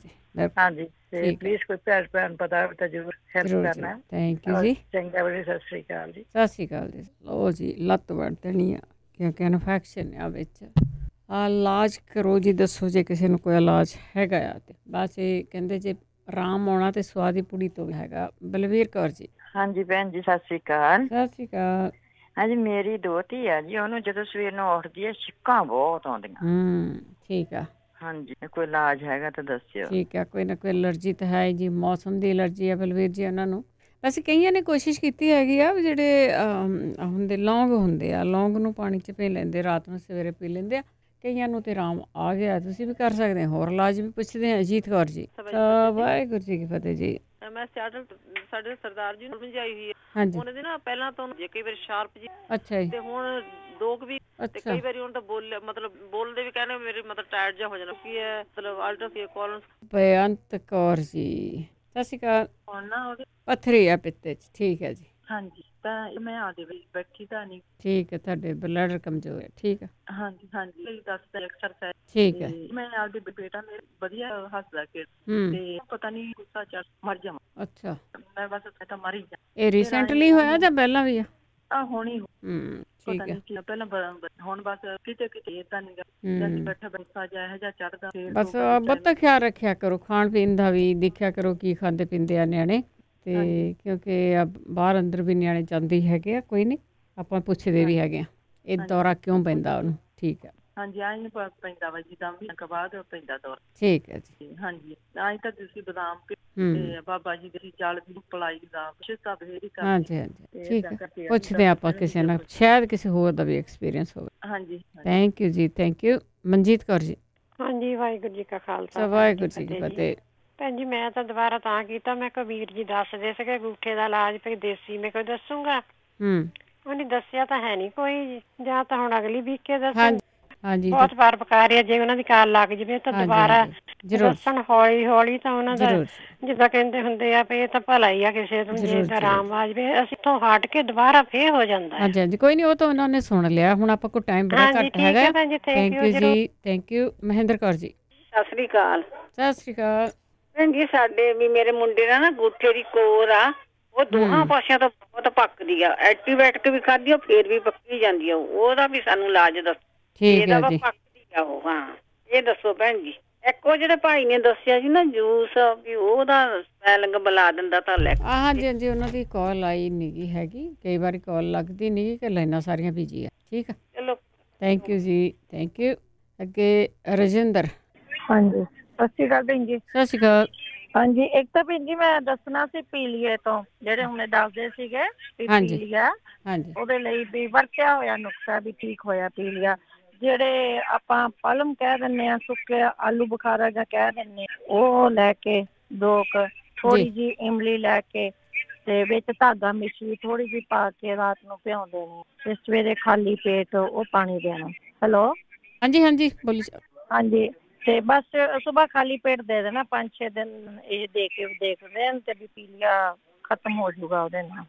ਹਾਂਜੀ ਤੇ ਪਲੀਜ਼ ਕੋਈ ਭੈਣ ਪਤਾ ਹੋਵੇ ਤਾਂ ਜ਼ਰੂਰ ਹੈਲਪ ਕਰਨਾ। ਥੈਂਕ ਯੂ ਜੀ। ਚੰਗਾ ਬੜੀ ਸਤਿ ਸ਼੍ਰੀ ਅਕਾਲ ਜੀ। ਸਤਿ ਸ਼੍ਰੀ ਅਕਾਲ ਜੀ। ਲਓ ਜੀ ਲੱਤ ਵੱਢ ਦੇਣੀ ਆ ਕਿਉਂਕਿ ਇਨਫੈਕਸ਼ਨ ਆ ਵਿੱਚ। ਇਲਾਜ ਕਰੋ ਜੀ, ਦੱਸੋ ਜੇ ਕਿਸੇ ਨੂੰ ਕੋਈ ਇਲਾਜ ਹੈਗਾ ਆ ਤੇ ਬਸ ਇਹ ਕਹਿੰਦੇ ਜੇ ਆਰਾਮ ਆਉਣਾ ਤੇ ਸਵਾਦੀ ਪੁੜੀ ਤੋਂ ਵੀ ਹੈਗਾ। ਬਲਵੀਰ ਕੌਰ ਜੀ। ਹਾਂਜੀ ਭੈਣ ਜੀ ਸਤਿ ਸ਼੍ਰੀ ਅਕਾਲ। ਸਤਿ ਸ਼੍ਰੀ ਅਕਾਲ। ਹਾਂਜੀ ਮੇਰੀ ਦੋਹਤੀ ਆ ਜੀ, ਉਹਨੂੰ ਜਦੋਂ ਸਵੇਰ ਨੂੰ ਉੱਠਦੀ ਹੈ ਛਿੱਕਾਂ ਬਹੁਤ ਆਉਂਦੀਆਂ। ਠੀਕ ਆ। ਹਾਂਜੀ ਕੋਈ ਇਲਾਜ ਹੈਗਾ ਤਾਂ ਦੱਸਿਓ। ਠੀਕ ਆ, ਕੋਈ ਨਾ ਕੋਈ ਐਲਰਜੀ ਤਾਂ ਹੈ ਜੀ, ਮੌਸਮ ਦੀ ਐਲਰਜੀ ਆ ਬਲਵੀਰ ਜੀ ਉਹਨਾਂ ਨੂੰ। ਵੈਸੇ ਕਈਆਂ ਨੇ ਕੋਸ਼ਿਸ਼ ਕੀਤੀ ਹੈਗੀ ਆ ਵੀ ਜਿਹੜੇ ਹੁੰਦੇ ਲੌਂਗ ਹੁੰਦੇ ਆ, ਲੌਂਗ ਨੂੰ ਪਾਣੀ 'ਚ ਪੀ ਲੈਂਦੇ, ਰਾਤ ਨੂੰ ਸਵੇਰੇ ਪੀ ਲੈਂਦੇ ਆ। ਕਈਆਂ ਨੂੰ ਤੇ ਆਰਾਮ ਆ ਗਿਆ। ਤੁਸੀਂ ਵੀ ਕਰ ਸਕਦੇ ਹੋ। ਹੋਰ ਇਲਾਜ ਵੀ ਪੁੱਛਦੇ ਹਾਂ। ਅਜੀਤ ਕੌਰ ਜੀ। ਵਾਹਿਗੁਰੂ ਜੀ ਕੀ ਫਤਿਹ ਜੀ। ਮੈਂ ਸਾਡੇ ਸਰਦਾਰ ਜੀ ਨੂੰ ਸਮਝਾਈ ਹੋਈ ਹੈ। ਉਹਨਾਂ ਦੇ ਨਾ ਪਹਿਲਾਂ ਤਾਂ ਜੇ ਕਈ ਵਾਰੀ ਸ਼ਾਰਪ ਜੀ। ਅੱਛਾ ਜੀ। ਤੇ ਹੁਣ ਦੋਕ ਵੀ ਤੇ ਕਈ ਵਾਰੀ ਹੁਣ ਤਾਂ ਮਤਲਬ ਬੋਲਦੇ ਵੀ ਕਹਿੰਦੇ ਮੇਰੇ ਮਤਲਬ ਟਾਇਰਡ ਜਿਹਾ ਹੋ ਜਾਣਾ। ਕੀ ਹੈ ਮਤਲਬ ਅਲਟਰਾਸਾਊਂਡ ਬੇਅੰਤ ਕੌਰ ਜੀ। ਸਤਿ ਸ਼੍ਰੀ ਅਕਾਲ। ਹੁਣ ਨਾ ਉਹਦੇ ਪੱਥਰੀ ਆ ਪਿੱਤੇ 'ਚ। ਠੀਕ ਹੈ ਜੀ। ਹਾਂਜੀ ਤਾਂ ਮੈਂ ਆਦੇ ਵੀ ਬੈਠੀ ਤਾਂ ਨਹੀਂ। ਠੀਕ ਹੈ, ਤੁਹਾਡੇ ਬਲੱਡ ਕਮਜ਼ੋਰ ਹੈ। ਠੀਕ ਹੈ। ਹਾਂਜੀ ਹਾਂਜੀ ਦੱਸਦਾ ਐਕਸਰਸਾਈਜ਼। ਠੀਕ ਹੈ। ਮੈਂ ਆਪਦੇ ਬੇਟਾ ਮੇਰੇ ਵਧੀਆ ਹੱਸਦਾ ਕੇ ਤੇ ਪਤਾ ਨਹੀਂ ਗੁੱਸਾ ਚੜ ਮਰ ਜਾਵਾਂ। ਅੱਛਾ। ਮੈਂ ਬਸ ਤਾਂ ਮਰ ਹੀ ਜਾ। ਇਹ ਰੀਸੈਂਟਲੀ ਹੋਇਆ ਜਾਂ ਪਹਿਲਾਂ ਵੀ ਆ? ਹੋਣੀ। ਠੀਕ ਹੈ। ਪਹਿਲਾਂ ਹੁਣ ਬਸ ਕਿਤੇ ਏਦਾਂ ਨਹੀਂ ਗਾ ਬੈਠਾ ਗੁੱਸਾ ਜਿਹਾ ਜਾਂ ਚੜਦਾ। ਬਸ ਬਹੁਤਾ ਖਿਆਲ ਰੱਖਿਆ ਕਰੋ, ਖਾਣ ਪੀਣ ਦਾ ਵੀ ਦੇਖਿਆ ਕਰੋ ਕੀ ਖਾਂਦੇ ਪੀਂਦੇ ਆ ਨਿਆਣੇ। ਤੇ ਕਿਉਂਕਿ ਬਾਹਰ ਅੰਦਰ ਵੀ ਨਿਆਣੇ ਜਾਂਦੇ ਹੈਗੇ ਆ। ਕੋਈ ਨਹੀਂ ਆਪਾਂ ਪੁੱਛਦੇ ਵੀ ਹੈਗੇ ਆ ਇਹ ਦੌਰਾ ਕਿਉਂ ਪੈਂਦਾ ਉਹਨੂੰ। ਠੀਕ ਹੈ। ਹਾਂਜੀ ਆਈ ਪੈਂਦਾ ਵਾ ਜੀ 10 ਮਹੀਨੇ ਬਾਅਦ ਪੈਂਦਾ ਦੌਰਾ। ਠੀਕ ਹੈ ਜੀ। ਹਾਂਜੀ ਆਈ ਤਾਂ ਤੁਸੀਂ ਬਦਾਮ ਤੇ ਬਾਬਾ ਜੀ ਦੀ ਚਾਲ ਦੀ ਪਲਾਈ ਦਾ ਸ਼ਿਕਾ ਬੇਰੀ ਕਰ। ਹਾਂਜੀ ਹਾਂਜੀ ਠੀਕ ਹੈ। ਪੁੱਛਦੇ ਆਪਾਂ ਕਿਸੇ ਨਾਲ, ਸ਼ਾਇਦ ਕਿਸੇ ਹੋਰ ਦਾ ਵੀ ਐਕਸਪੀਰੀਅੰਸ ਹੋਵੇ। ਹਾਂਜੀ ਥੈਂਕ ਯੂ ਜੀ। Thank you. ਮਨਜੀਤ ਕੌਰ ਜੀ। ਹਾਂਜੀ ਵਾਹਿਗੁਰੂ ਜੀ ਕਾ ਖਾਲਸਾ ਵਾਹਿਗੁਰੂ ਜੀ ਕੀ ਫਤਿਹ। ਭੈਣ ਜੀ ਮੈਂ ਤਾਂ ਦੁਬਾਰਾ ਤਾਂ ਕੀਤਾ, ਮੈਂ ਕਿਹਾ ਵੀਰ ਜੀ ਦੱਸਦੇ ਸੀਗੇ ਅੰਗੂਠੇ ਦਾ ਇਲਾਜ ਪਈ ਦੇਸੀ, ਮੈਂ ਕੋਈ ਦੱਸੂਗਾ। ਉਹਨੇ ਦੱਸਿਆ ਤਾਂ ਹੈ ਨਹੀਂ ਕੋਈ, ਜਾਂ ਤਾਂ ਹੁਣ ਅਗਲੀ ਵੀਕ ਕੇ ਦੱਸਣ। ਹਾਂਜੀ ਬਹੁਤ ਵਾਰ ਬਕਾਰ ਆ, ਜੇ ਉਹਨਾਂ ਦੀ ਕਾਲ ਲੱਗ ਜਵੇ ਤਾਂ ਦੁਬਾਰਾ ਦੱਸਣ ਹੌਲੀ ਹੌਲੀ। ਤਾਂ ਉਹਨਾਂ ਦਾ ਜਿੱਦਾਂ ਕਹਿੰਦੇ ਹੁੰਦੇ ਆ ਵੀ ਇਹ ਤਾਂ ਭਲਾ ਹੀ ਆ ਕਿਸੇ ਨੂੰ, ਜੇ ਤਾਂ ਆਰਾਮ ਆ ਜਵੇ ਅਸੀਂ ਇੱਥੋਂ ਹਟ ਕੇ ਦੁਬਾਰਾ ਫੇਰ ਹੋ ਜਾਂਦਾ। ਹਾਂਜੀ ਹਾਂਜੀ ਕੋਈ ਨਹੀਂ, ਉਹ ਤਾਂ ਉਹਨਾਂ ਨੇ ਸੁਣ ਲਿਆ। ਹੁਣ ਆਪਾਂ ਕੋਲ ਟਾਈਮ ਬੜਾ ਘੱਟ ਹੈਗਾ। ਥੈਂਕ ਯੂ ਜੀ। Thank you. ਮਹਿੰਦਰ ਕੌਰ ਜੀ। ਸਤਿ ਸ੍ਰੀ ਅਕਾਲ। ਸਤਿ ਸ੍ਰੀ ਅਕਾਲ ਭੈਣ ਜੀ। ਸਾਡੇ ਵੀ ਮੇਰੇ ਮੁੰਡੇ ਦਾ ਨਾ ਅੰਗੂਠੇ ਦੀ ਕੋਰ ਆ, ਉਹ ਦੋਹਾਂ ਪਾਸਿਆਂ ਤੋਂ ਬਹੁਤ ਪੱਕਦੀ ਆ। ਐਂਟੀਬਾਇਓਟਿਕ ਵੀ ਖਾਧੀ, ਉਹ ਫੇਰ ਵੀ ਪੱਕੀ ਜਾਂਦੀ ਆ। ਉਹਦਾ ਵੀ ਸਾਨੂੰ ਇਲਾਜ ਦੱਸੋ। ਠੀਕ ਹੈ ਜੀ। ਪੱਕਦੀ ਆ ਉਹ। ਹਾਂ ਇਹ ਦੱਸੋ ਭੈਣ ਜੀ। ਇੱਕ ਉਹ ਜਿਹੜੇ ਭਾਈ ਨੇ ਦੱਸਿਆ ਸੀ ਨਾ ਜੂਸ, ਵੀ ਉਹਦਾ ਸਪੈਲਿੰਗ ਬੁਲਾ ਦਿੰਦਾ ਤਾਂ ਲੈ। ਹਾਂਜੀ ਹਾਂਜੀ ਉਹਨਾਂ ਦੀ ਕਾਲ ਆਈ ਨਹੀਂ ਹੈਗੀ। ਕਈ ਵਾਰੀ ਕਾਲ ਲੱਗਦੀ ਨਹੀਂ ਕਿ ਲਾਈਨਾਂ ਸਾਰੀਆਂ ਬਿਜੀ ਆ। ਠੀਕ ਆ। ਚਲੋ ਥੈਂਕ ਯੂ ਜੀ। Thank you. ਅੱਗੇ ਰਜਿੰਦਰ। ਹਾਂਜੀ ਸਤਿ ਸ਼੍ਰੀ ਅਕਾਲ ਭੈਣ ਜੀ। ਸਤਿ ਸ਼੍ਰੀ ਅਕਾਲ। ਹਾਂਜੀ ਇੱਕ ਤਾਂ ਭੈਣ ਜੀ ਮੈਂ ਦੱਸਣਾ ਸੀ ਪੀਲੀਏ ਤੋਂ, ਜਿਹੜੇ ਹੁਣੇ ਦੱਸਦੇ ਸੀਗੇ ਪੀਲੀਆ, ਉਹਦੇ ਲਈ ਵੀ ਵਰਤਿਆ ਹੋਇਆ ਨੁਕਸਾ ਵੀ ਠੀਕ ਹੋਇਆ ਪੀਲੀਆ। ਜਿਹੜੇ ਆਪਾਂ ਪਲਮ ਕਹਿ ਦਿੰਦੇ ਆ, ਸੁੱਕੇ ਆਲੂ ਬੁਖਾਰਾ ਜਾਂ ਕਹਿ ਦਿੰਦੇ ਆ, ਉਹ ਲੈ ਕੇ 2 ਥੋੜੀ ਜਿਹੀ ਇਮਲੀ ਲੈ ਕੇ ਤੇ ਵਿੱਚ ਧਾਗਾ ਮਿਸ਼ਰੀ ਥੋੜੀ ਜਿਹੀ ਪਾ ਕੇ ਰਾਤ ਨੂੰ ਭਿਉਂ ਦੇਣੀ ਤੇ ਸਵੇਰੇ ਖਾਲੀ ਪੇਟ ਉਹ ਪਾਣੀ ਦੇਣਾ। ਹੈਲੋ ਹਾਂਜੀ ਹਾਂਜੀ ਬੋਲੀ। ਹਾਂਜੀ ਤੇ ਬਸ ਸੁਬਾਹ ਖਾਲੀ ਪੇਟ ਦੇ ਦੇਣਾ 5-6 ਦਿਨ ਇਹ ਦੇ ਕੇ ਦੇਖਦੇ ਹਨ ਤੇ ਵੀ ਪੀਲੀਆ ਖਤਮ ਹੋ ਜਾਊਗਾ ਉਹਦੇ ਨਾਲ।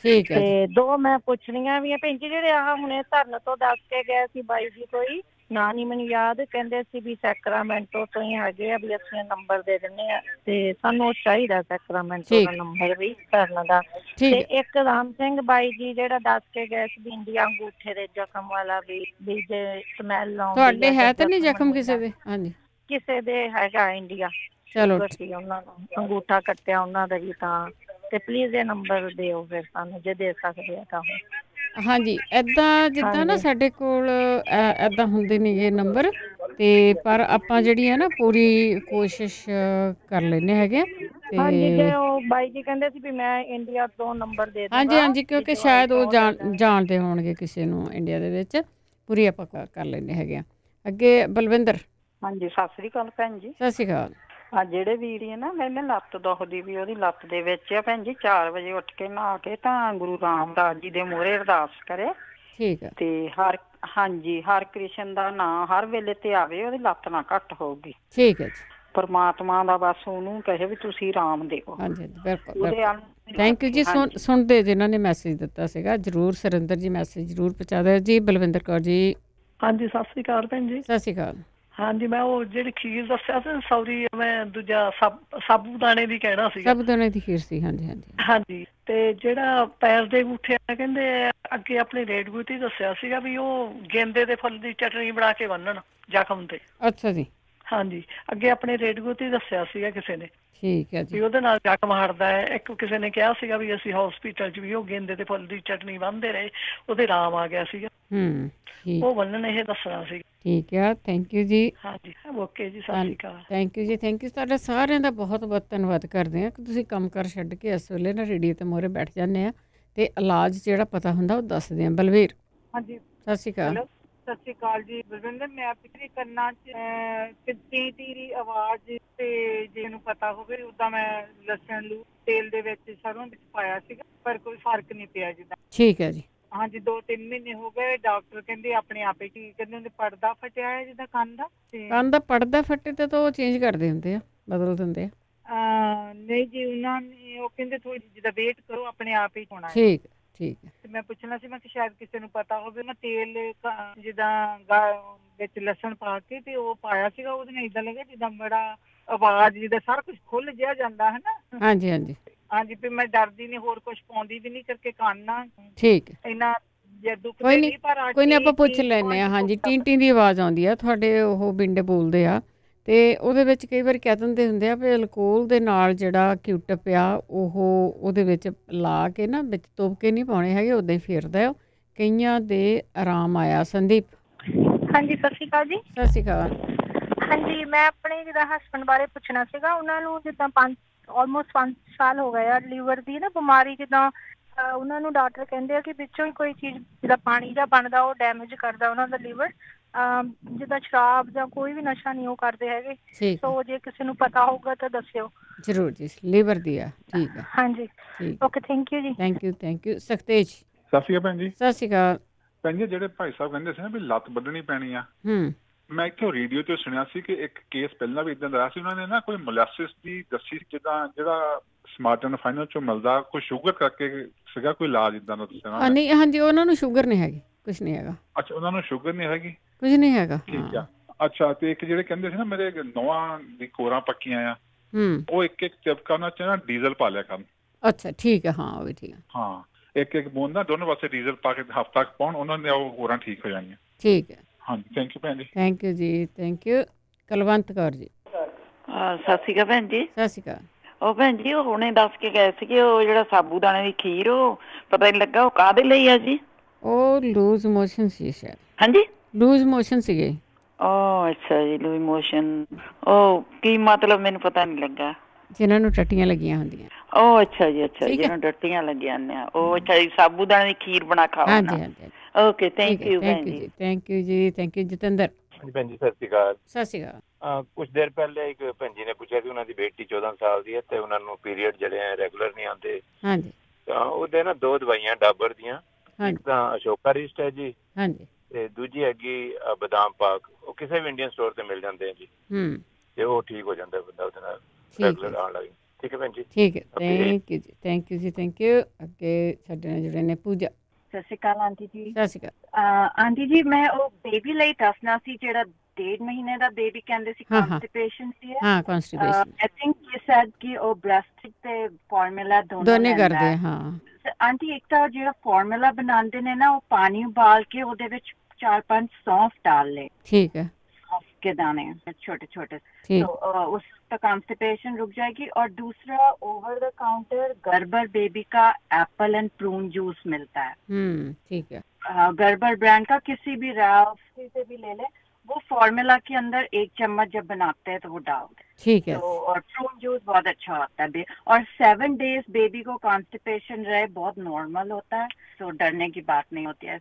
ਠੀਕ ਹੈ। ਤੇ 2 ਮੈਂ ਪੁੱਛਣੀਆਂ ਵੀ ਆ ਭੈਣ ਜੀ, ਜਿਹੜੇ ਆਹ ਹੁਣੇ ਧਰਨ ਤੋਂ ਦੱਸ ਕੇ ਗਏ ਸੀ ਬਾਈ ਜੀ, ਕੋਈ ਨਾਂ ਨੀ ਮੈਨੂੰ ਯਾਦ, ਕਹਿੰਦੇ ਸੀ ਵੀ ਸੈਕਰਾਮੈਂਟੋ ਤੋਂ ਹੀ ਹੈਗੇ ਆ, ਵੀ ਅਸੀਂ ਨੰਬਰ ਦੇ ਦਿੰਦੇ ਆ ਤੇ ਸਾਨੂੰ ਚਾਹੀਦਾ ਸੈਕਰਾਮੈਂਟੋ ਦਾ ਨੰਬਰ ਵੀ ਧਰਨ ਦਾ। ਤੇ ਇੱਕ ਰਾਮ ਸਿੰਘ ਬਾਈ ਜੀ ਜਿਹੜਾ ਦੱਸ ਕੇ ਗਏ ਸੀ ਵੀ ਇੰਡੀਆ ਅੰਗੂਠੇ ਦੇ ਜ਼ਖਮ ਵਾਲਾ, ਵੀ ਜੇ ਸਮੈਲ ਆਉਂਦੀ ਤੁਹਾਡੇ ਹੈ ਤਾਂ ਨਹੀਂ ਜ਼ਖਮ ਕਿਸੇ ਦੇ? ਹਾਂਜੀ ਕਿਸੇ ਦੇ ਹੈਗਾ ਇੰਡੀਆ। ਚਲੋ ਉਹਨਾਂ ਨੂੰ ਅੰਗੂਠਾ ਕੱਟਿਆ ਉਹਨਾਂ ਦਾ ਵੀ, ਤਾਂ ਤੇ ਪਲੀਜ਼ ਇਹ ਨੰਬਰ ਦਿਓ ਫਿਰ ਸਾਨੂੰ ਜੇ ਦੇ ਸਕਦੇ ਆ ਤਾਂ। ਹਾਂਜੀ ਇਦਾਂ ਜਿੱਦਾਂ ਨਾ ਸਾਡੇ ਕੋਲ ਇਦਾਂ ਹੁੰਦੇ ਨੇਗੇ ਨੰਬਰ, ਤੇ ਪਰ ਆਪਾਂ ਜਿਹੜੀ ਹੈ ਨਾ ਪੂਰੀ ਕੋਸ਼ਿਸ਼ ਕਰ ਲੈਨੇ ਹੈਗੇ ਹਾਂਜੀ, ਤੇ ਜੇ ਉਹ ਬਾਈ ਜੀ ਕਹਿੰਦੇ ਸੀ ਵੀ ਮੈਂ ਇੰਡੀਆ ਤੋਂ ਨੰਬਰ ਦੇ ਦੂੰਗਾ। ਹਾਂਜੀ ਹਾਂਜੀ, ਕਿਉਂਕਿ ਸ਼ਾਇਦ ਉਹ ਜਾਣਦੇ ਹੋਣਗੇ ਕਿਸੇ ਨੂੰ ਇੰਡੀਆ ਦੇ ਵਿੱਚ, ਪੂਰੀ ਆਪਾਂ ਕਰ ਲੈਨੇ ਹੈਗੇ ਆ। ਅੱਗੇ ਬਲਵਿੰਦਰ। ਹਾਂਜੀ, ਸਤਿ ਸ੍ਰੀ ਅਕਾਲ ਭੈਣ ਜੀ। ਸਤਿ ਸ੍ਰੀ ਅਕਾਲ। ਆ ਜਿਹੜੇ ਵੀਰ ਹੈ ਨਾ, ਮੈਨੇ ਲੱਤ ਦੁਖਦੀ ਵੀ ਉਹਦੀ ਲੱਤ ਦੇ ਵਿੱਚ ਆ ਭੈਣ ਜੀ, 4 ਵਜੇ ਉੱਠ ਕੇ ਨਹਾ ਕੇ ਤਾਂ ਗੁਰੂ ਰਾਮਦਾਸ ਜੀ ਦੇ ਮੂਹਰੇ ਅਰਦਾਸ ਕਰੇ। ਠੀਕ ਹੈ। ਤੇ ਹਾਂਜੀ ਹਰ ਕ੍ਰਿਸ਼ਨ ਦਾ ਨਾਂ ਹਰ ਵੇਲੇ ਤੇ ਆਵੇ, ਉਹਦੀ ਲੱਤ ਨਾ ਘੱਟ ਹੋਊਗੀ। ਠੀਕ ਹੈ ਜੀ। ਪਰਮਾਤਮਾ ਦਾ ਬਸ ਉਹਨੂੰ ਕਹੇ ਵੀ ਤੁਸੀਂ ਰਾਮ ਦਿਓ। ਹਾਂਜੀ ਹਾਂਜੀ, ਬਿਲਕੁਲ। ਥੈਂਕ ਯੂ ਜੀ। ਸੁਣਦੇ ਜਿਨ੍ਹਾਂ ਨੇ ਮੈਸੇਜ ਦਿੱਤਾ ਸੀਗਾ, ਜ਼ਰੂਰ ਸੁਰਿੰਦਰ ਜੀ ਮੈਸੇਜ ਜ਼ਰੂਰ ਪਹੁੰਚਾ ਦਿਓ ਜੀ। ਬਲਵਿੰਦਰ ਕੌਰ ਜੀ। ਹਾਂਜੀ, ਸਤਿ ਸ੍ਰੀ ਅਕਾਲ ਭੈਣ ਜੀ। ਸਤਿ ਸ੍ਰੀ ਅਕਾਲ। ਹਾਂਜੀ, ਮੈਂ ਉਹ ਜਿਹੜੀ ਖੀਰ ਦੱਸਿਆ ਸੀ, ਸੌਰੀ ਮੈਂ ਦੂਜਾ ਸਾਬੂਦਾਣੇ ਦੀ ਕਹਿਣਾ ਸੀਗਾ। ਸਾਬੂਦਾਣੇ ਦੀ ਖੀਰ ਸੀ, ਹਾਂਜੀ ਹਾਂਜੀ। ਹਾਂਜੀ, ਤੇ ਜਿਹੜਾ ਪੈਰ ਦੇ ਅੰਗੂਠੇ ਕਹਿੰਦੇ ਅੱਗੇ ਆਪਣੇ ਰੇਡੀਓ ਤੇ ਦੱਸਿਆ ਸੀਗਾ ਵੀ ਉਹ ਗੇਂਦੇ ਦੇ ਫੁੱਲ ਦੀ ਚਟਣੀ ਬਣਾ ਕੇ ਬੰਨਣ ਜ਼ਖਮ ਤੇ। ਅੱਛਾ ਜੀ। ਹਾਂਜੀ, ਅੱਗੇ ਆਪਣੇ ਰੇਡੀਓ ਤੇ ਦੱਸਿਆ ਸੀਗਾ ਕਿਸੇ ਨੇ। ਠੀਕ ਹੈ ਜੀ। ਵੀ ਉਹਦੇ ਨਾਲ ਜ਼ਖਮ ਹਟਦਾ ਹੈ। ਇੱਕ ਕਿਸੇ ਨੇ ਕਿਹਾ ਸੀਗਾ ਵੀ ਅਸੀਂ ਹਸਪੀਟਲ 'ਚ ਵੀ ਉਹ ਗੇਂਦੇ ਦੇ ਫੁੱਲ ਦੀ ਚਟਣੀ ਬੰਨਦੇ ਰਹੇ, ਉਹਦੇ ਆਰਾਮ ਆ ਗਿਆ ਸੀਗਾ। ਉਹ ਬੰਨਣ ਇਹ ਦੱਸਣਾ ਸੀ। ਠੀਕ ਆ, ਥੈਂਕ ਯੂ ਜੀ। ਹਾਂਜੀ, ਓਕੇ ਜੀ, ਸਤਿ ਸ਼੍ਰੀ ਅਕਾਲ। ਥੈਂਕ ਯੂ ਜੀ, ਥੈਂਕ ਯੂ। ਤੁਹਾਡਾ ਸਾਰਿਆਂ ਦਾ ਬਹੁਤ ਬਹੁਤ ਧੰਨਵਾਦ ਕਰਦੇ ਹਾਂ ਕਿ ਤੁਸੀਂ ਕੰਮ ਕਰ ਛੱਡ ਕੇ ਇਸ ਵੇਲੇ ਨਾ ਰੇਡੀਓ ਤੇ ਮੂਹਰੇ ਬੈਠ ਜਾਂਦੇ ਆ ਤੇ ਇਲਾਜ ਜਿਹੜਾ ਪਤਾ ਹੁੰਦਾ ਉਹ ਦੱਸਦੇ ਆ। ਬਲਵੀਰ। ਹਾਂਜੀ, ਸਤਿ ਸ਼੍ਰੀ ਅਕਾਲ। ਸਤਿ ਸ਼੍ਰੀ ਅਕਾਲ ਜੀ। ਬਲਵਿੰਦਰ, ਮੈਂ ਪਿਛਲੀ ਕੰਨਾਂ 'ਚ ਤੀਰੀ ਆਵਾਜ਼ ਤੇ ਜਿਹਨੂੰ ਪਤਾ ਹੋਵੇ ਉਦਾਂ ਮੈਂ ਲਸਣ ਲੂ ਤੇਲ ਦੇ ਵਿੱਚ ਸਰੋਂ ਵਿੱਚ ਪਾਇਆ ਸੀਗਾ, ਪਰ ਕੋਈ ਫਰਕ ਨਹੀਂ ਪਿਆ ਜਿੱਦਾਂ। ਠੀਕ ਹੈ ਜੀ। ਹਾਂਜੀ, 2-3 ਮਹੀਨੇ ਹੋ ਗਏ। ਡਾਕਟਰ ਕਹਿੰਦੇ ਆਪਣੇ ਆਪੇ ਕੀ ਕਹਿੰਦੇ ਪਰਦਾ ਫਟਿਆ ਹੈ ਜਿੱਦਾਂ ਕੰਨ ਦਾ। ਕੰਨ ਦਾ ਪਰਦਾ ਫਟੇ ਤੇ ਤਾਂ ਉਹ ਚੇਂਜ ਕਰਦੇ ਹੁੰਦੇ ਆ, ਬਦਲ ਦਿੰਦੇ ਆ। ਨਹੀਂ ਜੀ, ਉਹਨਾਂ ਨੇ ਉਹ ਕਹਿੰਦੇ ਥੋੜੀ ਜਿੱਦਾਂ ਵੇਟ ਕਰੋ, ਆਪਣੇ ਆਪ ਹੀ ਹੋਣਾ। ਠੀਕ ਹੈ, ਠੀਕ ਹੈ। ਤੇ ਮੈਂ ਪੁੱਛਣਾ ਸੀ, ਮੈਂ ਕਿ ਸ਼ਾਇਦ ਕਿਸੇ ਨੂੰ ਪਤਾ ਹੋਵੇ। ਮੈਂ ਤੇਲ ਜਿੱਦਾਂ ਵਿੱਚ ਲਸਣ ਪਾ ਕੇ ਤੇ ਉਹ ਪਾਇਆ ਸੀਗਾ, ਉਹਦੇ ਨਾਲ ਏਦਾਂ ਲੱਗਿਆ ਜਿੱਦਾਂ ਬੜਾ ਆਵਾਜ਼ ਜਿੱਦਾਂ ਸਾਰਾ ਕੁਝ ਖੁੱਲ ਜਿਹਾ ਜਾਂਦਾ ਹੈ ਨਾ। ਹਾਂਜੀ ਹਾਂਜੀ ਹਾਂਜੀ, ਫਿਰ ਮੈਂ ਡਰਦੀ ਨਹੀਂ, ਹੋਰ ਕੁਝ ਪਾਉਂਦੀ ਵੀ ਨਹੀਂ ਕਰਕੇ ਕੰਨ ਆ। ਠੀਕ ਹੈ। ਇੰਨਾ ਦੁੱਖ ਕੋਈ ਨਹੀਂ, ਕੋਈ ਨਹੀਂ, ਆਪਾਂ ਪੁੱਛ ਲੈਂਦੇ ਆ। ਹਾਂਜੀ, ਟੀ ਦੀ ਆਵਾਜ਼ ਆਉਂਦੀ ਆ ਤੁਹਾਡੇ, ਉਹ ਬਿੰਡੇ ਬੋਲਦੇ ਆ ਤੇ ਉਹਦੇ ਵਿੱਚ ਕਈ ਵਾਰ ਕਹਿ ਦਿੰਦੇ ਹੁੰਦੇ ਆ ਵੀ ਅਲਕੋਹਲ ਦੇ ਨਾਲ ਜਿਹੜਾ ਕਿਊਟਪ ਆ ਉਹ ਉਹਦੇ ਵਿੱਚ ਲਾ ਕੇ ਨਾ ਵਿੱਚ ਤੁਪਕੇ ਨਹੀਂ ਪਾਉਣੇ ਹੈਗੇ, ਉੱਦਾਂ ਹੀ ਫੇਰਦਾ। ਕਈਆਂ ਦੇ ਆਰਾਮ ਆਇਆ। ਸੰਦੀਪ। ਹਾਂਜੀ, ਸਤਿ ਸ਼੍ਰੀ ਅਕਾਲ ਜੀ। ਸਤਿ ਸ਼੍ਰੀ ਅਕਾਲ। ਹਾਂਜੀ, ਮੈਂ ਆਪਣੇ ਜਿੱਦਾਂ ਹਸਬੈਂਡ ਬਾਰੇ ਪੁੱਛਣਾ ਸੀਗਾ। ਉਹਨਾਂ ਨੂੰ ਜਿੱਦਾਂ 5 ਸਾਲ ਹੋ ਗਏ ਆ, ਲੀਵਰ ਦੀ ਨਾ ਬਿਮਾਰੀ। ਜਿੱਦਾਂ ਉਹਨਾਂ ਨੂੰ ਡਾਕਟਰ ਕਹਿੰਦੇ ਆ ਕਿ ਵਿੱਚੋਂ ਹੀ ਕੋਈ ਚੀਜ਼ ਜਿੱਦਾਂ ਪਾਣੀ ਜਾਂ ਬਣਦਾ ਉਹ ਡੈਮੇਜ ਕਰਦਾ ਉਹਨਾਂ ਦਾ ਲੀਵਰ। ਜਿੱਦਾਂ ਸ਼ਰਾਬ ਜਾਂ ਕੋਈ ਵੀ ਨਸ਼ਾ ਨਹੀਂ ਉਹ ਕਰਦੇ ਹੈਗੇ। ਸੋ ਜੇ ਕਿਸੇ ਨੂੰ ਪਤਾ ਹੋਊਗਾ ਤਾਂ ਦੱਸਿਓ ਜ਼ਰੂਰ ਜੀ। ਲੀਵਰ ਦੀ ਆ। ਠੀਕ ਆ। ਹਾਂਜੀ, ਓਕੇ, ਥੈਂਕ ਯੂ ਜੀ। Thank you, thank you. Sakhtej. ਸਤਿ ਸ਼੍ਰੀ ਅਕਾਲ ਭੈਣ ਜੀ। ਸਤਿ ਸ਼੍ਰੀ ਅਕਾਲ ਭੈਣ ਜੀ। ਜਿਹੜੇ ਭਾਈ ਸਾਹਿਬ ਕਹਿੰਦੇ ਸੀ ਨਾ ਵੀ ਲੱਤ ਵੱਢਣੀ ਪੈਣੀ ਆ, ਮੈਂ ਇੱਥੋਂ ਰੇਡੀਓ ਤੇ ਸੁਣਿਆ ਸੀ ਕਿ ਇੱਕ ਕੇਸ ਪਹਿਲਾਂ ਵੀ ਇਦਾਂ ਦਾ ਸੀ। ਉਹਨਾਂ ਨੇ ਨਾ ਕੋਈ ਮੋਲਾਸਿਸ ਦੀ ਦੱਸੀ, ਜਿੱਦਾਂ ਜਿਹੜਾ ਸਮਾਰਟਨ ਫਾਈਨਲ ਚੋਂ ਮਿਲਦਾ, ਕੋਈ ਸ਼ੂਗਰ ਕਰਕੇ ਸੀਗਾ, ਕੋਈ ਇਲਾਜ ਇਦਾਂ ਦਾ ਦੱਸਿਆ। ਨਹੀਂ, ਹਾਂਜੀ, ਉਹਨਾਂ ਨੂੰ ਸ਼ੂਗਰ ਨਹੀਂ ਹੈਗੀ, ਕੁਝ ਨਹੀਂ ਹੈਗਾ। ਅੱਛਾ, ਉਹਨਾਂ ਨੂੰ ਸ਼ੂਗਰ ਨਹੀਂ ਹੈਗੀ, ਕੁਝ ਨਹੀਂ ਹੈਗਾ। ਠੀਕ ਆ। ਅੱਛਾ, ਤੇ ਇੱਕ ਜਿਹੜੇ ਕਹਿੰਦੇ ਸੀ ਨਾ ਮੇਰੇ ਨੌਵਾਂ ਦੀ ਕੋਰਾਂ ਪੱਕੀਆਂ ਆ, ਉਹ ਇੱਕ ਚਿਪਕਾ ਉਹਨਾਂ ਚ ਨਾ ਡੀਜ਼ਲ ਪਾ ਲਿਆ ਕਰਨ। ਅੱਛਾ, ਠੀਕ ਹੈ। ਹਾਂ, ਉਹ ਵੀ ਠੀਕ ਹੈ। ਹਾਂ, ਇੱਕ ਬੂੰਦ ਨਾ ਦੋਨੋਂ ਪਾਸੇ ਡੀਜ਼ਲ ਪਾ ਕੇ ਹਫ਼ਤਾ ਤੱਕ ਪਾਉਣ, ਉਹਨਾਂ ਨੇ ਉਹ ਕੋਰਾਂ ਠੀਕ ਹੋ ਜਾਣੀਆਂ। ਠੀਕ ਹੈ। ਹਾਂਜੀ, ਥੈਂਕ ਯੂ ਭੈਣ ਜੀ। ਥੈਂਕ ਯੂ ਜੀ, ਥੈਂਕ ਯੂ। ਕੁਲਵੰਤ ਕੌਰ ਜੀ। ਸਤਿ ਸ਼੍ਰੀ ਅਕਾਲ ਭੈਣ ਜੀ। ਸਤਿ ਸ਼੍ਰੀ ਅਕਾਲ। ਉਹ ਭੈਣ ਜੀ, ਉਹ ਹੁਣੇ ਦੱਸ ਕੇ ਗਏ ਸੀਗੇ, ਉਹ ਜਿਹੜਾ ਸਾਬੂਦਾਣੇ ਦੀ ਖੀਰ, ਉਹ ਪਤਾ ਨਹੀਂ ਲੱਗਾ ਉਹ ਕਾਹਦੇ ਲਈ ਆ ਜੀ? ਉਹ ਲੂਜ਼ ਮੋਸ਼ਨ ਸੀ ਸ਼ਾਇਦ। ਹਾਂਜੀ, ਲੂਜ਼ ਮੋਸ਼ਨ ਸੀਗੇ। ਓ ਅੱਛਾ ਜੀ, ਲੂਜ਼ ਮੋਸ਼ਨ। ਉਹ ਕੀ ਮਤਲਬ ਮੈਨੂੰ ਪਤਾ ਨਹੀਂ ਲੱਗਾ। ਜਿਨ੍ਹਾਂ ਨੂੰ ਟੱਟੀਆਂ ਲੱਗੀਆਂ ਹੁੰਦੀਆਂ। ਉਹ ਅੱਛਾ ਜੀ, ਅੱਛਾ, ਜਿਹਨਾਂ ਨੂੰ ਟੱਟੀਆਂ ਲੱਗੀਆਂ ਨੇ, ਉਹ ਅੱਛਾ ਜੀ, ਸਾਬੂਦਾਣੇ ਦੀ ਖੀਰ ਬਣਾ ਖਾਓ। ਹਾਂਜੀ ਹਾਂਜੀ, ਓਕੇ, ਥੈਂਕ ਯੂ ਭੈਣ ਜੀ। ਥੈਂਕ ਯੂ ਜੀ, ਥੈਂਕ ਯੂ। ਜਤਿੰਦਰ। ਹਾਂਜੀ ਭੈਣ ਜੀ, ਸਤਿ ਸ਼੍ਰੀ ਅਕਾਲ। ਸਤਿ ਸ਼੍ਰੀ ਅਕਾਲ। ਕੁਝ ਦੇਰ ਪਹਿਲੇ ਇੱਕ ਭੈਣ ਜੀ ਨੇ ਪੁੱਛਿਆ ਸੀ, ਉਹਨਾਂ ਦੀ ਬੇਟੀ 14 ਸਾਲ ਦੀ ਹੈ ਤੇ ਉਹਨਾਂ ਨੂੰ ਪੀਰੀਅਡ ਜਿਹੜੇ ਆ ਰੈਗੂਲਰ ਨਹੀਂ ਆਉਂਦੇ। ਹਾਂਜੀ। ਤਾਂ ਉਹਦੇ ਨਾ 2 ਦਵਾਈਆਂ ਡਾਬਰ ਦੀਆਂ, ਇੱਕ ਤਾਂ ਅਸ਼ੋਕਾ ਰਿਸਟ ਹੈ ਜੀ, ਹਾਂਜੀ, ਤੇ ਦੂਜੀ ਹੈਗੀ ਬਦਾਮ ਪਾਕ। ਉਹ ਕਿਸੇ ਵੀ ਇੰਡੀਅਨ ਸਟੋਰ ਤੇ ਮਿਲ ਜਾਂਦੇ ਆ ਜੀ, ਤੇ ਉਹ ਠੀਕ ਹੋ ਜਾਂਦਾ ਬੰਦਾ ਉਹਦੇ ਨਾਲ ਰੈਗੂਲਰ ਆਉਣ ਲੱਗ। ਠੀਕ ਹੈ ਭੈਣ ਜੀ। ਠੀਕ ਹੈ, ਥੈਂਕ ਯੂ ਜੀ, ਥੈਂਕ ਯੂ ਜੀ, ਥੈਂਕ ਯੂ। ਅੱਗੇ ਸਾਡੇ ਨਾਲ ਜੁੜੇ ਨੇ ਪੂਜਾ। ਸਤਿ ਸ਼੍ਰੀ ਅਕਾਲ ਆਂਟੀ ਜੀ। ਸਤਿ ਸ਼੍ਰੀ ਅਕਾਲ ਆਂਟੀ ਜੀ। ਮੈਂ ਉਹ ਬੇਬੀ ਲਈ ਦੱਸਣਾ ਸੀ, ਜਿਹੜਾ 1.5 ਮਹੀਨੇ ਦਾ ਬੇਬੀ ਕਹਿੰਦੇ ਸੀ ਕਨਸਟੀਪੇਸ਼ਨ ਸੀ। ਹਾਂ, constipation. I think you said ਕਿ ਉਹ ਬ੍ਰੈਸਟ ਤੇ ਫਾਰਮੂਲਾ ਦੋਨੇ ਕਰਦੇ। ਹਾਂ ਆਂਟੀ, ਇੱਕ ਤਾਂ ਜਿਹੜਾ ਫਾਰਮੂਲਾ ਬਣਾਉਂਦੇ ਨੇ ਨਾ, ਉਹ ਪਾਣੀ ਉਬਾਲ ਕੇ ਉਹਦੇ ਵਿੱਚ 4-5 ਸੌਂਫ ਡਾਲ ਲੈ। ਠੀਕ ਹੈ। के दाने छोटे छोटे, तो उसका कॉन्स्टिपेशन रुक जाएगी। और दूसरा over the counter Gerber baby का एप्पल एंड प्रून जूस मिलता है। ठीक है। गर्बर ब्रांड का किसी भी राफ से भी ले ले, वो फॉर्मूला के अंदर 1 चम्मच जब बनाते हैं तो वो डाल दे। ठीक है। तो और प्रून जूस बहुत अच्छा होता है। और 7 डेज बेबी को कॉन्स्टिपेशन रहे बहुत नॉर्मल होता है, तो डरने की बात नहीं होती है।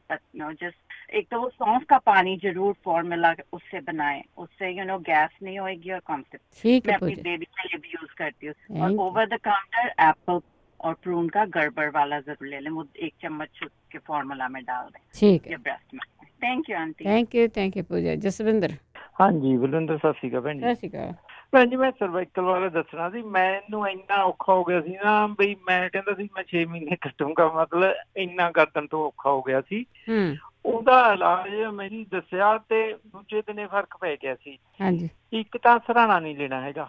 जस्ट एक तो वो सौंफ का पानी जरूर फॉर्मूला उससे बनाए, उससे गैस नहीं होगी और कॉन्स्टिपेशन। मैं अपनी बेबी के लिए भी यूज करती हूँ। और ओवर द काउंटर एप्पल और प्रून का गर्बर वाला जरूर ले लें, वो 1 चम्मच के फॉर्मूला में डाल दें। ठीक है। ब्रेस्ट में। Thank you aunty. Thank you Pooja. Jaswinder. ਹਾਂਜੀ ਬਲਵਿੰਦਰ, ਸਤਿ ਸ਼੍ਰੀ ਅਕਾਲ ਭੈਣ ਜੀ। ਸਤਿ ਸ਼੍ਰੀ ਅਕਾਲ ਭੈਣ ਜੀ। ਮੈਂ ਸਰਵਾਈਕਲ ਬਾਰੇ ਦੱਸਣਾ ਸੀ। ਮੈਨੂੰ ਇੰਨਾ ਔਖਾ ਹੋ ਗਿਆ ਸੀ ਨਾ ਬਈ, ਮੈਂ ਕਹਿੰਦਾ ਸੀ ਮੈਂ 6 ਮਹੀਨੇ ਕੱਟੂੰਗਾ, ਮਤਲਬ ਇੰਨਾ ਕੱਟਣ ਤੋਂ ਔਖਾ ਹੋ ਗਿਆ ਸੀ। ਉਹਦਾ ਇਲਾਜ ਮੇਰੀ ਦੱਸਿਆ ਤੇ ਦੂਜੇ ਦਿਨੇ ਫਰਕ ਪੈ ਗਿਆ ਸੀ। ਹਾਂਜੀ। ਇੱਕ ਤਾਂ ਸਰਾਣਾ ਨਹੀਂ ਲੈਣਾ ਹੈਗਾ,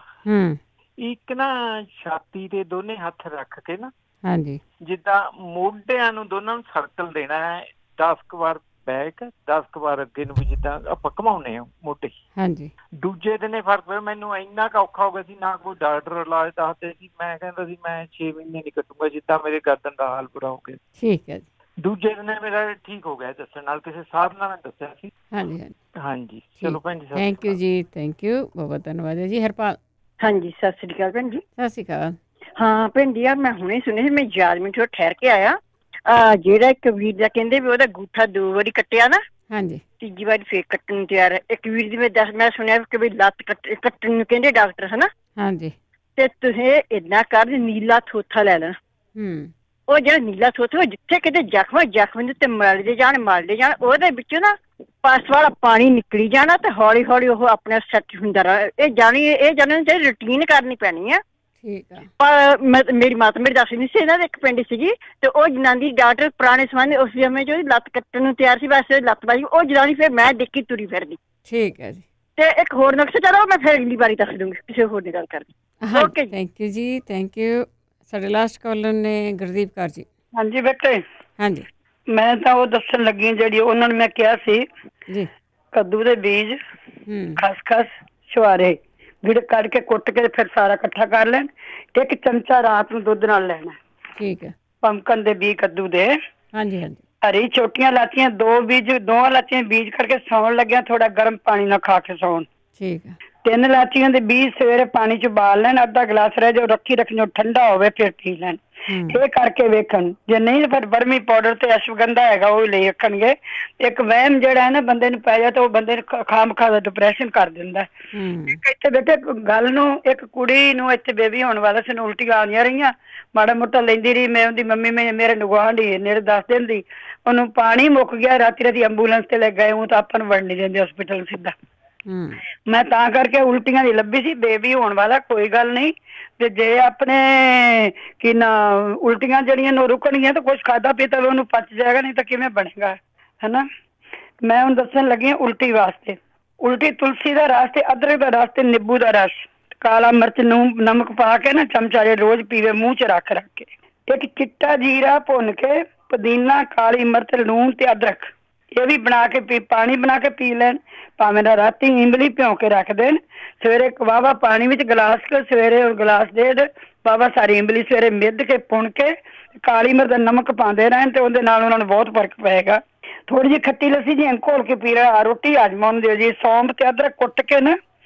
ਇੱਕ ਨਾ ਛਾਤੀ ਤੇ ਦੋਨੇ ਹੱਥ ਰੱਖ ਕੇ ਨਾ, ਹਾਂਜੀ, ਜਿੱਦਾਂ ਮੋਢਿਆਂ ਨੂੰ ਦੋਨਾਂ ਨੂੰ ਸਰਕਲ ਦੇਣਾ ਹੈ 10 ਕੁ ਵਾਰ ਬੈਕ, 10 ਕੁ ਵਾਰ ਅੱਗੇ ਨੂੰ, ਵੀ ਜਿੱਦਾਂ ਆਪਾਂ ਘਮਾਉਨੇ ਆ ਮੋਢੇ। ਹਾਂਜੀ। ਦੂਜੇ ਦਿਨੇ ਫਰਕ ਪਿਆ। ਮੈਨੂੰ ਇੰਨਾ ਕੁ ਔਖਾ ਹੋ ਗਿਆ ਸੀ, ਨਾ ਕੋਈ ਡਾਕਟਰ ਇਲਾਜ ਦੱਸਦੇ ਸੀ। ਮੈਂ ਕਹਿੰਦਾ ਸੀ ਮੈਂ 6 ਮਹੀਨੇ ਨਹੀਂ ਕੱਟੂੰਗਾ, ਜਿੱਦਾਂ ਮੇਰੇ ਗਰਦਨ ਦਾ ਹਾਲ ਬੁਰਾ ਹੋ ਗਿਆ। ਠੀਕ ਹੈ ਜੀ। ਦੂਜੇ ਦਿਨ ਮੇਰਾ ਠੀਕ ਹੋ ਗਿਆ ਦੱਸਣ ਨਾਲ, ਕਿਸੇ ਸਾਧ ਨਾਲ ਮੈਂ ਦੱਸਿਆ ਸੀ। ਹਾਂਜੀ ਹਾਂਜੀ ਹਾਂਜੀ। ਚਲੋ ਭੈਣ ਜੀ, ਥੈਂਕ ਯੂ ਜੀ, ਥੈਂਕ ਯੂ, ਬਹੁਤ ਧੰਨਵਾਦ ਹੈ ਜੀ। ਹਰਪਾਲ। ਹਾਂਜੀ, ਸਤਿ ਸ੍ਰੀ ਅਕਾਲ ਭੈਣ ਜੀ। ਸਤਿ ਸ੍ਰੀ ਅਕਾਲ। ਹਾਂ ਭੈਣ ਜੀ, ਯਾਰ ਮੈਂ ਹੁਣੇ ਸੁਣਿਆ ਸੀ, ਮੈਂ 4 ਮਿੰਟ ਠਹਿਰ ਕੇ ਆਇਆ। ਜਿਹੜਾ ਇੱਕ ਵੀਰ ਦਾ ਕਹਿੰਦੇ ਵੀ ਉਹਦਾ ਅੰਗੂਠਾ 2 ਵਾਰੀ ਕੱਟਿਆ ਨਾ, ਹਾਂਜੀ, ਤੀਜੀ ਵਾਰੀ ਫੇਰ ਕੱਟਣ ਨੂੰ ਤਿਆਰ ਹੈ। ਇੱਕ ਵੀਰ ਦੀ ਮੈਂ ਸੁਣਿਆ ਕਿ ਵੀ ਲੱਤ ਕੱਟਣ ਨੂੰ ਕਹਿੰਦੇ ਡਾਕਟਰ, ਹਨਾ। ਹਾਂਜੀ। ਤੇ ਤੁਸੀਂ ਏਦਾਂ ਕਰ, ਨੀਲਾ ਥੋਥਾ ਲੈ ਲੈਣਾ। ਉਹ ਜਿਹੜਾ ਨੀਲਾ ਥੋਥਾ, ਜਿੱਥੇ ਕਿਤੇ ਜ਼ਖਮ ਦੇ ਉੱਤੇ ਮਲਦੇ ਜਾਣ, ਉਹਦੇ ਵਿੱਚੋਂ ਨਾ ਪਾਸ ਵਾਲਾ ਪਾਣੀ ਨਿਕਲੀ ਜਾਣਾ ਤੇ ਹੌਲੀ ਹੌਲੀ ਉਹ ਆਪਣੇ ਸੈੱਟ ਹੁੰਦਾ ਰਹਿ। ਇਹ ਜਾਣਨ ਚਾਹੀਦੀ, ਰੂਟੀਨ ਕਰਨੀ ਪੈਣੀ ਆ। ਠੀਕ ਆ। ਪਰ ਮੇਰੀ ਮਾਤਾ ਮੇਰੀ ਦੱਸਦੀ ਨਹੀਂ ਸੀ, ਇਹਨਾਂ ਦੇ ਇੱਕ ਪਿੰਡ ਸੀਗੀ, ਤੇ ਉਹ ਜਨਾਨੀ ਡਾਕਟਰ ਪੁਰਾਣੇ ਸਮੇਂ ਉਸ ਸਮੇਂ ਚ ਉਹਦੀ ਲੱਤ ਕੱਟਣ ਨੂੰ ਤਿਆਰ ਸੀ, ਵੈਸੇ ਲੱਤ ਬਾਜੀ ਉਹ ਜਨਾਨੀ ਫਿਰ ਮੈਂ ਦੇਖੀ ਤੁਰੀ ਫਿਰਦੀ। ਠੀਕ ਹੈ ਜੀ। ਤੇ ਇੱਕ ਹੋਰ ਨਕਸ਼ਾ, ਚਲੋ ਮੈਂ ਫਿਰ ਅਗਲੀ ਵਾਰੀ ਦੱਸ ਦੂੰਗੀ, ਕਿਸੇ ਹੋਰ ਦੀ ਗੱਲ ਕਰਦੀ। ਓਕੇ, ਥੈਂਕ ਯੂ ਜੀ, ਥੈਂਕ ਯੂ। ਸਾਡੇ ਲਾਸਟ ਕਾਲਰ ਨੇ ਗੁਰਦੀਪ ਕੌਰ ਜੀ। ਹਾਂਜੀ ਬੇਟੇ। ਹਾਂਜੀ। ਮੈਂ ਤਾਂ ਉਹ ਦੱਸਣ ਲੱਗੀ ਜਿਹੜੀ ਉਹਨਾਂ ਨੂੰ ਮੈਂ ਕਿਹਾ ਸੀ ਜੀ, ਕੱਦੂ ਦੇ ਬੀਜ, ਖਸਖਸ, ਛੁਹਾਰੇ ਗਿੜ ਕਰਕੇ ਕੁੱਟ ਕੇ ਫਿਰ ਸਾਰਾ ਇਕੱਠਾ ਕਰ ਲੈਣ। 1 ਚਮਚਾ ਰਾਤ ਨੂੰ ਦੁੱਧ ਨਾਲ ਲੈਣਾ। ਠੀਕ ਹੈ। ਪੰਪਕਨ ਦੇ ਬੀਜ ਕੱਦੂ ਦੇ। ਹਾਂਜੀ ਹਾਂਜੀ। ਹਰੀ ਛੋਟੀਆਂ ਇਲਾਚੀਆਂ 2 ਇਲਾਚੀਆਂ ਬੀਜ ਕਰਕੇ ਸੌਣ ਲੱਗਿਆ ਥੋੜਾ ਗਰਮ ਪਾਣੀ ਨਾਲ ਖਾ ਕੇ ਸੌਣ। ਠੀਕ ਹੈ। 3 ਇਲਾਚੀਆਂ ਦੇ ਬੀਜ ਸਵੇਰੇ ਪਾਣੀ ਚ ਉਬਾਲ ਲੈਣ, ਅੱਧਾ ਗਲਾਸ ਰਹਿ ਜਾਓ, ਰੱਖੀ ਜੋ ਠੰਡਾ ਹੋਵੇ ਫਿਰ ਪੀ ਲੈਣ। ਇਹ ਕਰਕੇ ਵੇਖਣ। ਜੇ ਨਹੀਂ ਫਿਰ ਬਰਮੀ ਪਾਊਡਰ ਤੇ ਅਸ਼ਵਗੰਧਾ ਹੈਗਾ ਉਹ ਲੈ ਰੱਖਣਗੇ। ਇੱਕ ਵਹਿਮ ਜਿਹੜਾ ਹੈ ਨਾ ਬੰਦੇ ਨੂੰ ਪੈ ਜਾ ਤਾਂ ਉਹ ਬੰਦੇ ਨੂੰ ਖਾਮਖਾ ਦਾ ਡਿਪਰੈਸ਼ਨ ਕਰ ਦਿੰਦਾ। ਇੱਥੇ ਬੇਟੇ ਗੱਲ ਨੂੰ, ਇੱਕ ਕੁੜੀ ਨੂੰ ਇੱਥੇ ਬੇਬੀ ਹੋਣ ਵਾਲਾ ਸੀ, ਉਲਟੀਆਂ ਆਉਂਦੀਆਂ ਰਹੀਆਂ, ਮਾੜਾ ਮੋਟਾ ਲੈਂਦੀ ਰਹੀ। ਮੈਂ ਉਹਦੀ ਮੰਮੀ ਮੇਰੇ ਗੁਆਂਢੀ ਨੇੜੇ ਦੱਸ ਦਿੰਦੀ, ਉਹਨੂੰ ਪਾਣੀ ਮੁੱਕ ਗਿਆ, ਰਾਤੀ ਐਂਬੂਲੈਂਸ ਤੇ ਲੈ ਗਏ। ਉਹ ਤਾਂ ਆਪਾਂ ਨੂੰ ਵੜ ਨਹੀਂ ਦਿੰਦੇ ਹਸਪੀਟਲ ਸਿੱਧਾ। ਮੈਂ ਤਾਂ ਕਰਕੇ ਉਲਟੀਆਂ ਦੀ ਲੱਭੀ ਸੀ, ਬੇਬੀ ਹੋਣ ਵਾਲਾ ਕੋਈ ਗੱਲ ਨਹੀਂ। ਤੇ ਜੇ ਆਪਣੇ ਕੀ ਨਾ ਉਲਟੀਆਂ ਜਿਹੜੀਆਂ ਨੂੰ ਰੁਕਣਗੀਆਂ ਤਾਂ ਕੁਛ ਖਾਦਾ ਪੀਤਾ ਉਹਨੂੰ ਪਚ ਜਾਏਗਾ, ਨਹੀਂ ਤਾਂ ਕਿਵੇਂ ਬਣੇਗਾ, ਹਨਾ। ਮੈਂ ਹੁਣ ਦੱਸਣ ਲੱਗੀ ਉਲਟੀ ਵਾਸਤੇ। ਉਲਟੀ ਤੁਲਸੀ ਦਾ ਰਸ ਤੇ ਅਦਰਕ ਦਾ ਰਸ ਤੇ ਨਿੰਬੂ ਦਾ ਰਸ, ਕਾਲਾ ਮਿਰਚ ਨੂੰ ਨਮਕ ਪਾ ਕੇ ਨਾ ਚਮਚਾ ਜੇ ਰੋਜ਼ ਪੀਵੇ ਮੂੰਹ ਚ ਰੱਖ ਕੇ। ਇੱਕ ਚਿੱਟਾ ਜੀਰਾ ਭੁੰਨ ਕੇ, ਪੁਦੀਨਾ, ਕਾਲੀ ਮਿਰਚ, ਲੂਣ ਤੇ ਅਦਰਕ ਇਹ ਵੀ ਬਣਾ ਕੇ ਪਾਣੀ ਬਣਾ ਕੇ ਪੀ ਲੈਣ। ਭਾਵੇਂ ਨਾ ਰਾਤੀ ਇਮਲੀ ਭਿਉਂ ਕੇ ਰੱਖ ਦੇਣ, ਸਵੇਰੇ ਵਾਹਵਾ ਪਾਣੀ ਵਿੱਚ ਗਲਾਸ ਕੇ ਸਵੇਰੇ ਗਲਾਸ ਡੇਢ ਵਾਹਵਾ ਸਾਰੀ ਇਮਲੀ ਸਵੇਰੇ ਮਿੱਧ ਕੇ ਪੁਣ ਕੇ ਕਾਲੀ ਮਿਰਚ ਦਾ ਨਮਕ ਪਾਉਂਦੇ ਰਹਿਣ ਤੇ ਉਹਦੇ ਨਾਲ ਉਹਨਾਂ ਨੂੰ ਬਹੁਤ ਫਰਕ ਪਏਗਾ। ਥੋੜੀ ਜਿਹੀ ਖੱਟੀ ਲੱਸੀ ਜੀ ਘੋਲ ਕੇ ਪੀ ਰਿਹਾ। ਰੋਟੀ ਹਾਜ਼ਮਾ ਨੂੰ ਦਿਓ ਜੀ। ਸੌਂਫ ਤੇ ਅਦਰਕ ਕੁੱਟ ਕੇ ਨਾ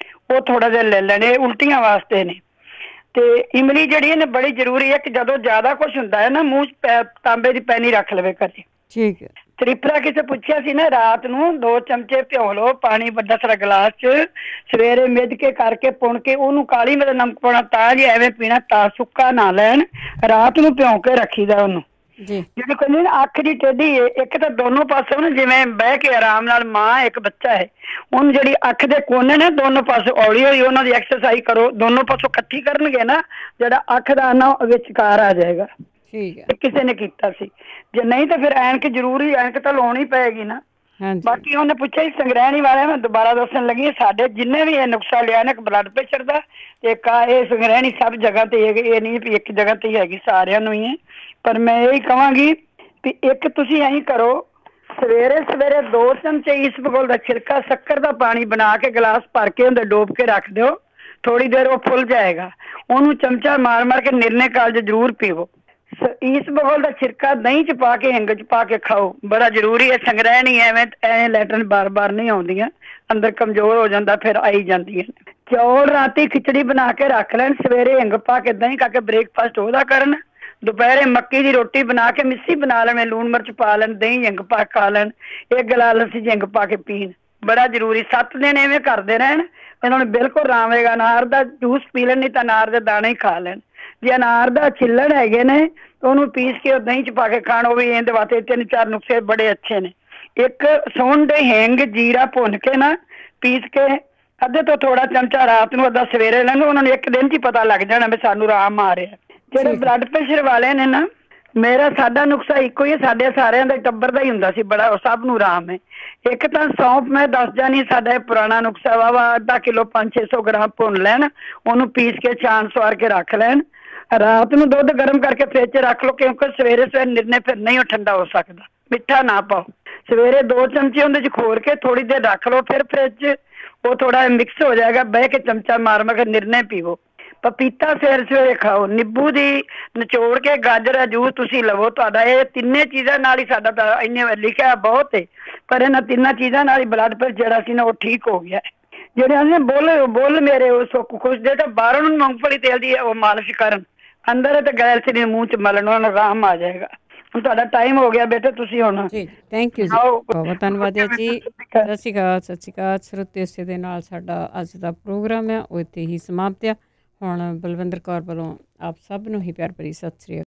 ਉਹ ਥੋੜਾ ਜਿਹਾ ਲੈ ਲੈਣੇ, ਉਲਟੀਆਂ ਵਾਸਤੇ ਨੇ। ਤੇ ਇਮਲੀ ਜਿਹੜੀ ਇਹਨੇ ਬੜੀ ਜ਼ਰੂਰੀ ਹੈ ਕਿ ਜਦੋਂ ਜ਼ਿਆਦਾ ਕੁਛ ਹੁੰਦਾ ਹੈ ਨਾ ਮੂੰਹ ਚ ਤਾਂਬੇ ਦੀ ਪੈਨੀ ਰੱਖ ਲਵੇ ਕਦੇ। ਠੀਕ ਹੈ। ਤ੍ਰਿਪਰਾ ਕਿਸੇ ਪੁੱਛਿਆ ਸੀ ਨਾ, ਰਾਤ ਨੂੰ 2 ਚਮਚੇ ਭਿਓ ਲਓ ਪਾਣੀ ਵੱਡਾ ਸਾਰਾ ਗਲਾਸ ਚ, ਸਵੇਰੇ ਮਿੱਧ ਕੇ ਕਰਕੇ ਪੁਣ ਕੇ ਉਹਨੂੰ ਕਾਲੀ ਮਿਰਚ ਨਮਕ ਪਾਉਣਾ, ਤਾਂ ਜੇ ਐਵੇਂ ਪੀਣਾ, ਤਾਂ ਸੁੱਕਾ ਨਾ ਲੈਣ, ਰਾਤ ਨੂੰ ਭਿਉਂ ਕੇ ਰੱਖੀਦਾ ਉਹਨੂੰ। ਜਿਹੜੀ ਕਹਿੰਦੇ ਨਾ ਅੱਖ ਦੀ ਟੇਢੀ ਇੱਕ ਤਾਂ ਦੋਨੋਂ ਪਾਸੇ ਨਾ ਜਿਵੇਂ ਬਹਿ ਕੇ ਆਰਾਮ ਨਾਲ ਮਾਂ ਇੱਕ ਬੱਚਾ ਹੈ, ਉਹਨੂੰ ਜਿਹੜੀ ਅੱਖ ਦੇ ਕੋਨੇ ਨੇ ਦੋਨੋਂ ਪਾਸੇ ਹੌਲੀ ਹੌਲੀ ਉਹਨਾਂ ਦੀ ਐਕਸਰਸਾਈਜ਼ ਕਰੋ, ਦੋਨੋਂ ਪਾਸੋਂ ਇਕੱਠੀ ਕਰਨਗੇ ਨਾ ਜਿਹੜਾ ਅੱਖ ਦਾ ਨਾ ਵਿਚਕਾਰ ਆ ਜਾਏਗਾ। ਠੀਕ ਹੈ। ਕਿਸੇ ਨੇ ਕੀਤਾ ਸੀ। ਜੇ ਨਹੀਂ ਤਾਂ ਫਿਰ ਐਨਕ ਜ਼ਰੂਰੀ, ਐਨਕ ਤਾਂ ਲਾਉਣੀ ਪਏਗੀ ਨਾ। ਬਾਕੀ ਉਹਨੇ ਪੁੱਛਿਆ ਸੰਗ੍ਰਹਿਣੀ ਵਾਲਿਆਂ, ਮੈਂ ਦੁਬਾਰਾ ਦੱਸਣ ਲੱਗੀ, ਸਾਡੇ ਜਿੰਨੇ ਵੀ ਇਹ ਨੁਕਸਾ ਲਿਆ ਨਾ, ਇੱਕ ਬਲੱਡ ਪ੍ਰੈਸ਼ਰ ਦਾ, ਇੱਕ ਇਹ ਸੰਗ੍ਰਹਿਣੀ ਸਭ ਜਗ੍ਹਾ ਤੇ ਹੈਗੀ, ਇਹ ਨਹੀਂ ਵੀ ਇੱਕ ਜਗ੍ਹਾ ਤੇ ਹੀ ਹੈਗੀ, ਸਾਰਿਆਂ ਨੂੰ ਹੀ ਹੈ। ਪਰ ਮੈਂ ਇਹੀ ਕਹਾਂਗੀ ਵੀ ਇੱਕ ਤੁਸੀਂ ਐਂ ਕਰੋ, ਸਵੇਰੇ ਸਵੇਰੇ 2 ਚਮਚੇ ਈਸਬਗੋਲ ਦਾ ਛਿਲਕਾ ਸ਼ੱਕਰ ਦਾ ਪਾਣੀ ਬਣਾ ਕੇ ਗਲਾਸ ਭਰ ਕੇ ਉਹਦੇ ਡੋਬ ਕੇ ਰੱਖ ਦਿਓ, ਥੋੜੀ ਦੇਰ ਉਹ ਫੁੱਲ ਜਾਏਗਾ, ਉਹਨੂੰ ਚਮਚਾ ਮਾਰ ਮਾਰ ਕੇ ਨਿਰਨੇ ਕਾਲਜ ਜ਼ਰੂਰ ਪੀਵੋ। ਈਸਬਗੋਲ ਦਾ ਛਿਲਕਾ ਦਹੀਂ ਚ ਪਾ ਕੇ ਹਿੰਗ ਚ ਪਾ ਕੇ ਖਾਓ, ਬੜਾ ਜ਼ਰੂਰੀ ਹੈ। ਸੰਗ੍ਰਹਿ ਨਹੀਂ ਐਵੇਂ ਲੈਟਰਨ ਬਾਰ ਨਹੀਂ ਆਉਂਦੀਆਂ, ਅੰਦਰ ਕਮਜ਼ੋਰ ਹੋ ਜਾਂਦਾ ਫਿਰ ਆਈ ਜਾਂਦੀਆਂ। ਚੌਲ ਰਾਤੀ ਖਿਚੜੀ ਬਣਾ ਕੇ ਰੱਖ ਲੈਣ, ਸਵੇਰੇ ਹਿੰਗ ਪਾ ਕੇ ਦਹੀਂ ਖਾ ਕੇ ਬ੍ਰੇਕਫਾਸਟ ਉਹਦਾ ਕਰਨ। ਦੁਪਹਿਰੇ ਮੱਕੀ ਦੀ ਰੋਟੀ ਬਣਾ ਕੇ ਮਿੱਸੀ ਬਣਾ ਲੈਣ, ਲੂਣ ਮਿਰਚ ਪਾ ਲੈਣ, ਦਹੀਂ ਹਿੰਗ ਪਾ ਖਾ ਲੈਣ, ਇੱਕ ਗਲਾਸ ਲੱਸੀ ਹਿੰਗ ਪਾ ਕੇ ਪੀਣ, ਬੜਾ ਜ਼ਰੂਰੀ। 7 ਦਿਨ ਐਵੇਂ ਕਰਦੇ ਰਹਿਣ, ਇਹਨਾਂ ਨੂੰ ਬਿਲਕੁਲ ਆਰਾਮ ਆਏਗਾ। ਅਨਾਰ ਦਾ ਜੂਸ ਪੀ ਲੈਣ, ਨਹੀਂ ਤਾਂ ਅਨਾਰ ਦੇ ਦਾਣੇ ਹੀ ਖਾ ਲੈਣ। ਜੇ ਅਨਾਰ ਦਾ ਛਿੱਲੜ ਹੈਗੇ ਨੇ ਉਹਨੂੰ ਪੀਸ ਕੇ ਦਹੀਂ ਚ ਪਾ ਕੇ ਖਾਣ, ਉਹ ਵੀ ਇਹਦੇ ਵਾਸਤੇ 3-4 ਨੁਸਖੇ ਬੜੇ ਅੱਛੇ ਨੇ। ਇੱਕ ਸੌਣ ਦੇ ਹਿੰਗ ਜੀਰਾ ਭੁੰਨ ਕੇ ਨਾ ਪੀਸ ਕੇ ਅੱਧੇ ਤੋਂ ਥੋੜਾ ਚਮਚਾ ਰਾਤ ਨੂੰ, ਅੱਧਾ ਸਵੇਰੇ ਲੈਣ, ਉਹਨਾਂ ਨੂੰ ਇੱਕ ਦਿਨ ਚ ਹੀ ਪਤਾ ਲੱਗ ਜਾਣਾ ਵੀ ਸਾਨੂੰ ਆਰਾਮ ਆ ਰਿਹਾ। ਜਿਹੜੇ ਬਲੱਡ ਪ੍ਰੈਸ਼ਰ ਵਾਲੇ ਨੇ ਨਾ, ਸਾਡਾ ਨੁਕਸਾ ਇੱਕੋ ਹੀ ਹੈ, ਸਾਡੇ ਸਾਰਿਆਂ ਦਾ ਟੱਬਰ ਦਾ ਹੀ ਹੁੰਦਾ ਸੀ, ਬੜਾ ਸਭ ਨੂੰ ਆਰਾਮ ਹੈ। ਇੱਕ ਤਾਂ ਸੌਂਫ ਮੈਂ ਦੱਸ ਜਾਣੀ, ਸਾਡਾ ਇਹ ਪੁਰਾਣਾ ਨੁਕਸਾ ਵਾ ਅੱਧਾ ਕਿਲੋ 500-600 ਗ੍ਰਾਮ ਭੁੰਨ ਲੈਣ, ਉਹਨੂੰ ਪੀਸ ਕੇ ਛਾਣ ਸਵਾਰ ਕੇ ਰੱਖ ਲੈਣ। ਰਾਤ ਨੂੰ ਦੁੱਧ ਗਰਮ ਕਰਕੇ ਫ੍ਰਿਜ 'ਚ ਰੱਖ ਲਓ, ਕਿਉਂਕਿ ਸਵੇਰੇ ਸਵੇਰੇ ਨਿਰਨੇ ਫਿਰ ਨਹੀਂ ਉਹ ਠੰਡਾ ਹੋ ਸਕਦਾ। ਮਿੱਠਾ ਨਾ ਪਾਓ। ਸਵੇਰੇ 2 ਚਮਚੇ ਉਹਦੇ 'ਚ ਖੋਰ ਕੇ ਥੋੜੀ ਦੇਰ ਰੱਖ ਲਓ, ਫਿਰ ਫ੍ਰਿਜ 'ਚ ਉਹ ਥੋੜਾ ਮਿਕਸ ਹੋ ਜਾਏਗਾ, ਬਹਿ ਕੇ ਚਮਚਾ ਮਾਰ ਮਾਰ ਕੇ ਨਿਰਨੇ ਪੀਵੋ। ਪਪੀਤਾ ਸਵੇਰੇ ਖਾਓ, ਨਿੰਬੂ ਦੀ ਨਿਚੋੜ ਕੇ ਗਾਜਰ ਦਾ ਜੂਸ ਤੁਸੀਂ ਲਵੋ। ਤੁਹਾਡਾ ਇਹ ਤਿੰਨੇ ਚੀਜ਼ਾਂ ਨਾਲ ਹੀ ਸਾਡਾ ਤਾਂ ਇੰਨੇ ਲਿਖਿਆ ਬਹੁਤ ਹੈ, ਪਰ ਇਹਨਾਂ ਤਿੰਨਾਂ ਚੀਜ਼ਾਂ ਨਾਲ ਹੀ ਬਲੱਡ ਪ੍ਰੈਸ਼ਰ ਜਿਹੜਾ ਸੀ ਨਾ ਉਹ ਠੀਕ ਹੋ ਗਿਆ। ਜਿਹੜੇ ਆਂਦੇ ਬੁੱਲ ਮੇਰੇ ਉਸ ਖੁਸ਼ ਦੇ ਤਾਂ ਬਾਹਰੋਂ ਨੂੰ ਮੂੰਗਫਲੀ ਤੇਲ ਦੀ ਉਹ ਮਾਲਿਸ਼ ਕਰਨ, ਅੰਦਰ ਤੇ ਗੈਲਸੀਰੀਨ ਮੂੰਹ ਚ ਮਲਣ, ਉਹਨਾਂ ਨੂੰ ਆਰਾਮ ਆ ਜਾਏਗਾ। ਹੁਣ ਤੁਹਾਡਾ ਟਾਈਮ ਹੋ ਗਿਆ ਬੇਟੇ, ਤੁਸੀਂ ਹੁਣ ਥੈਂਕ ਯੂ ਜੀ, ਬਹੁਤ ਧੰਨਵਾਦ ਹੈ ਜੀ। ਸਤਿ ਸ਼੍ਰੀ ਅਕਾਲ ਸਰੋਤੇ, ਇਸੇ ਦੇ ਨਾਲ ਸਾਡਾ ਅੱਜ ਦਾ ਪ੍ਰੋਗਰਾਮ ਹੈ ਉਹ ਇੱਥੇ ਹੀ ਸਮਾਪਤ ਆ। ਹੁਣ ਬਲਵਿੰਦਰ ਕੌਰ ਵੱਲੋਂ ਆਪ ਸਭ ਨੂੰ ਹੀ ਪਿਆਰ ਭਰੀ ਸਤਿ ਸ਼੍ਰੀ ਅਕਾਲ।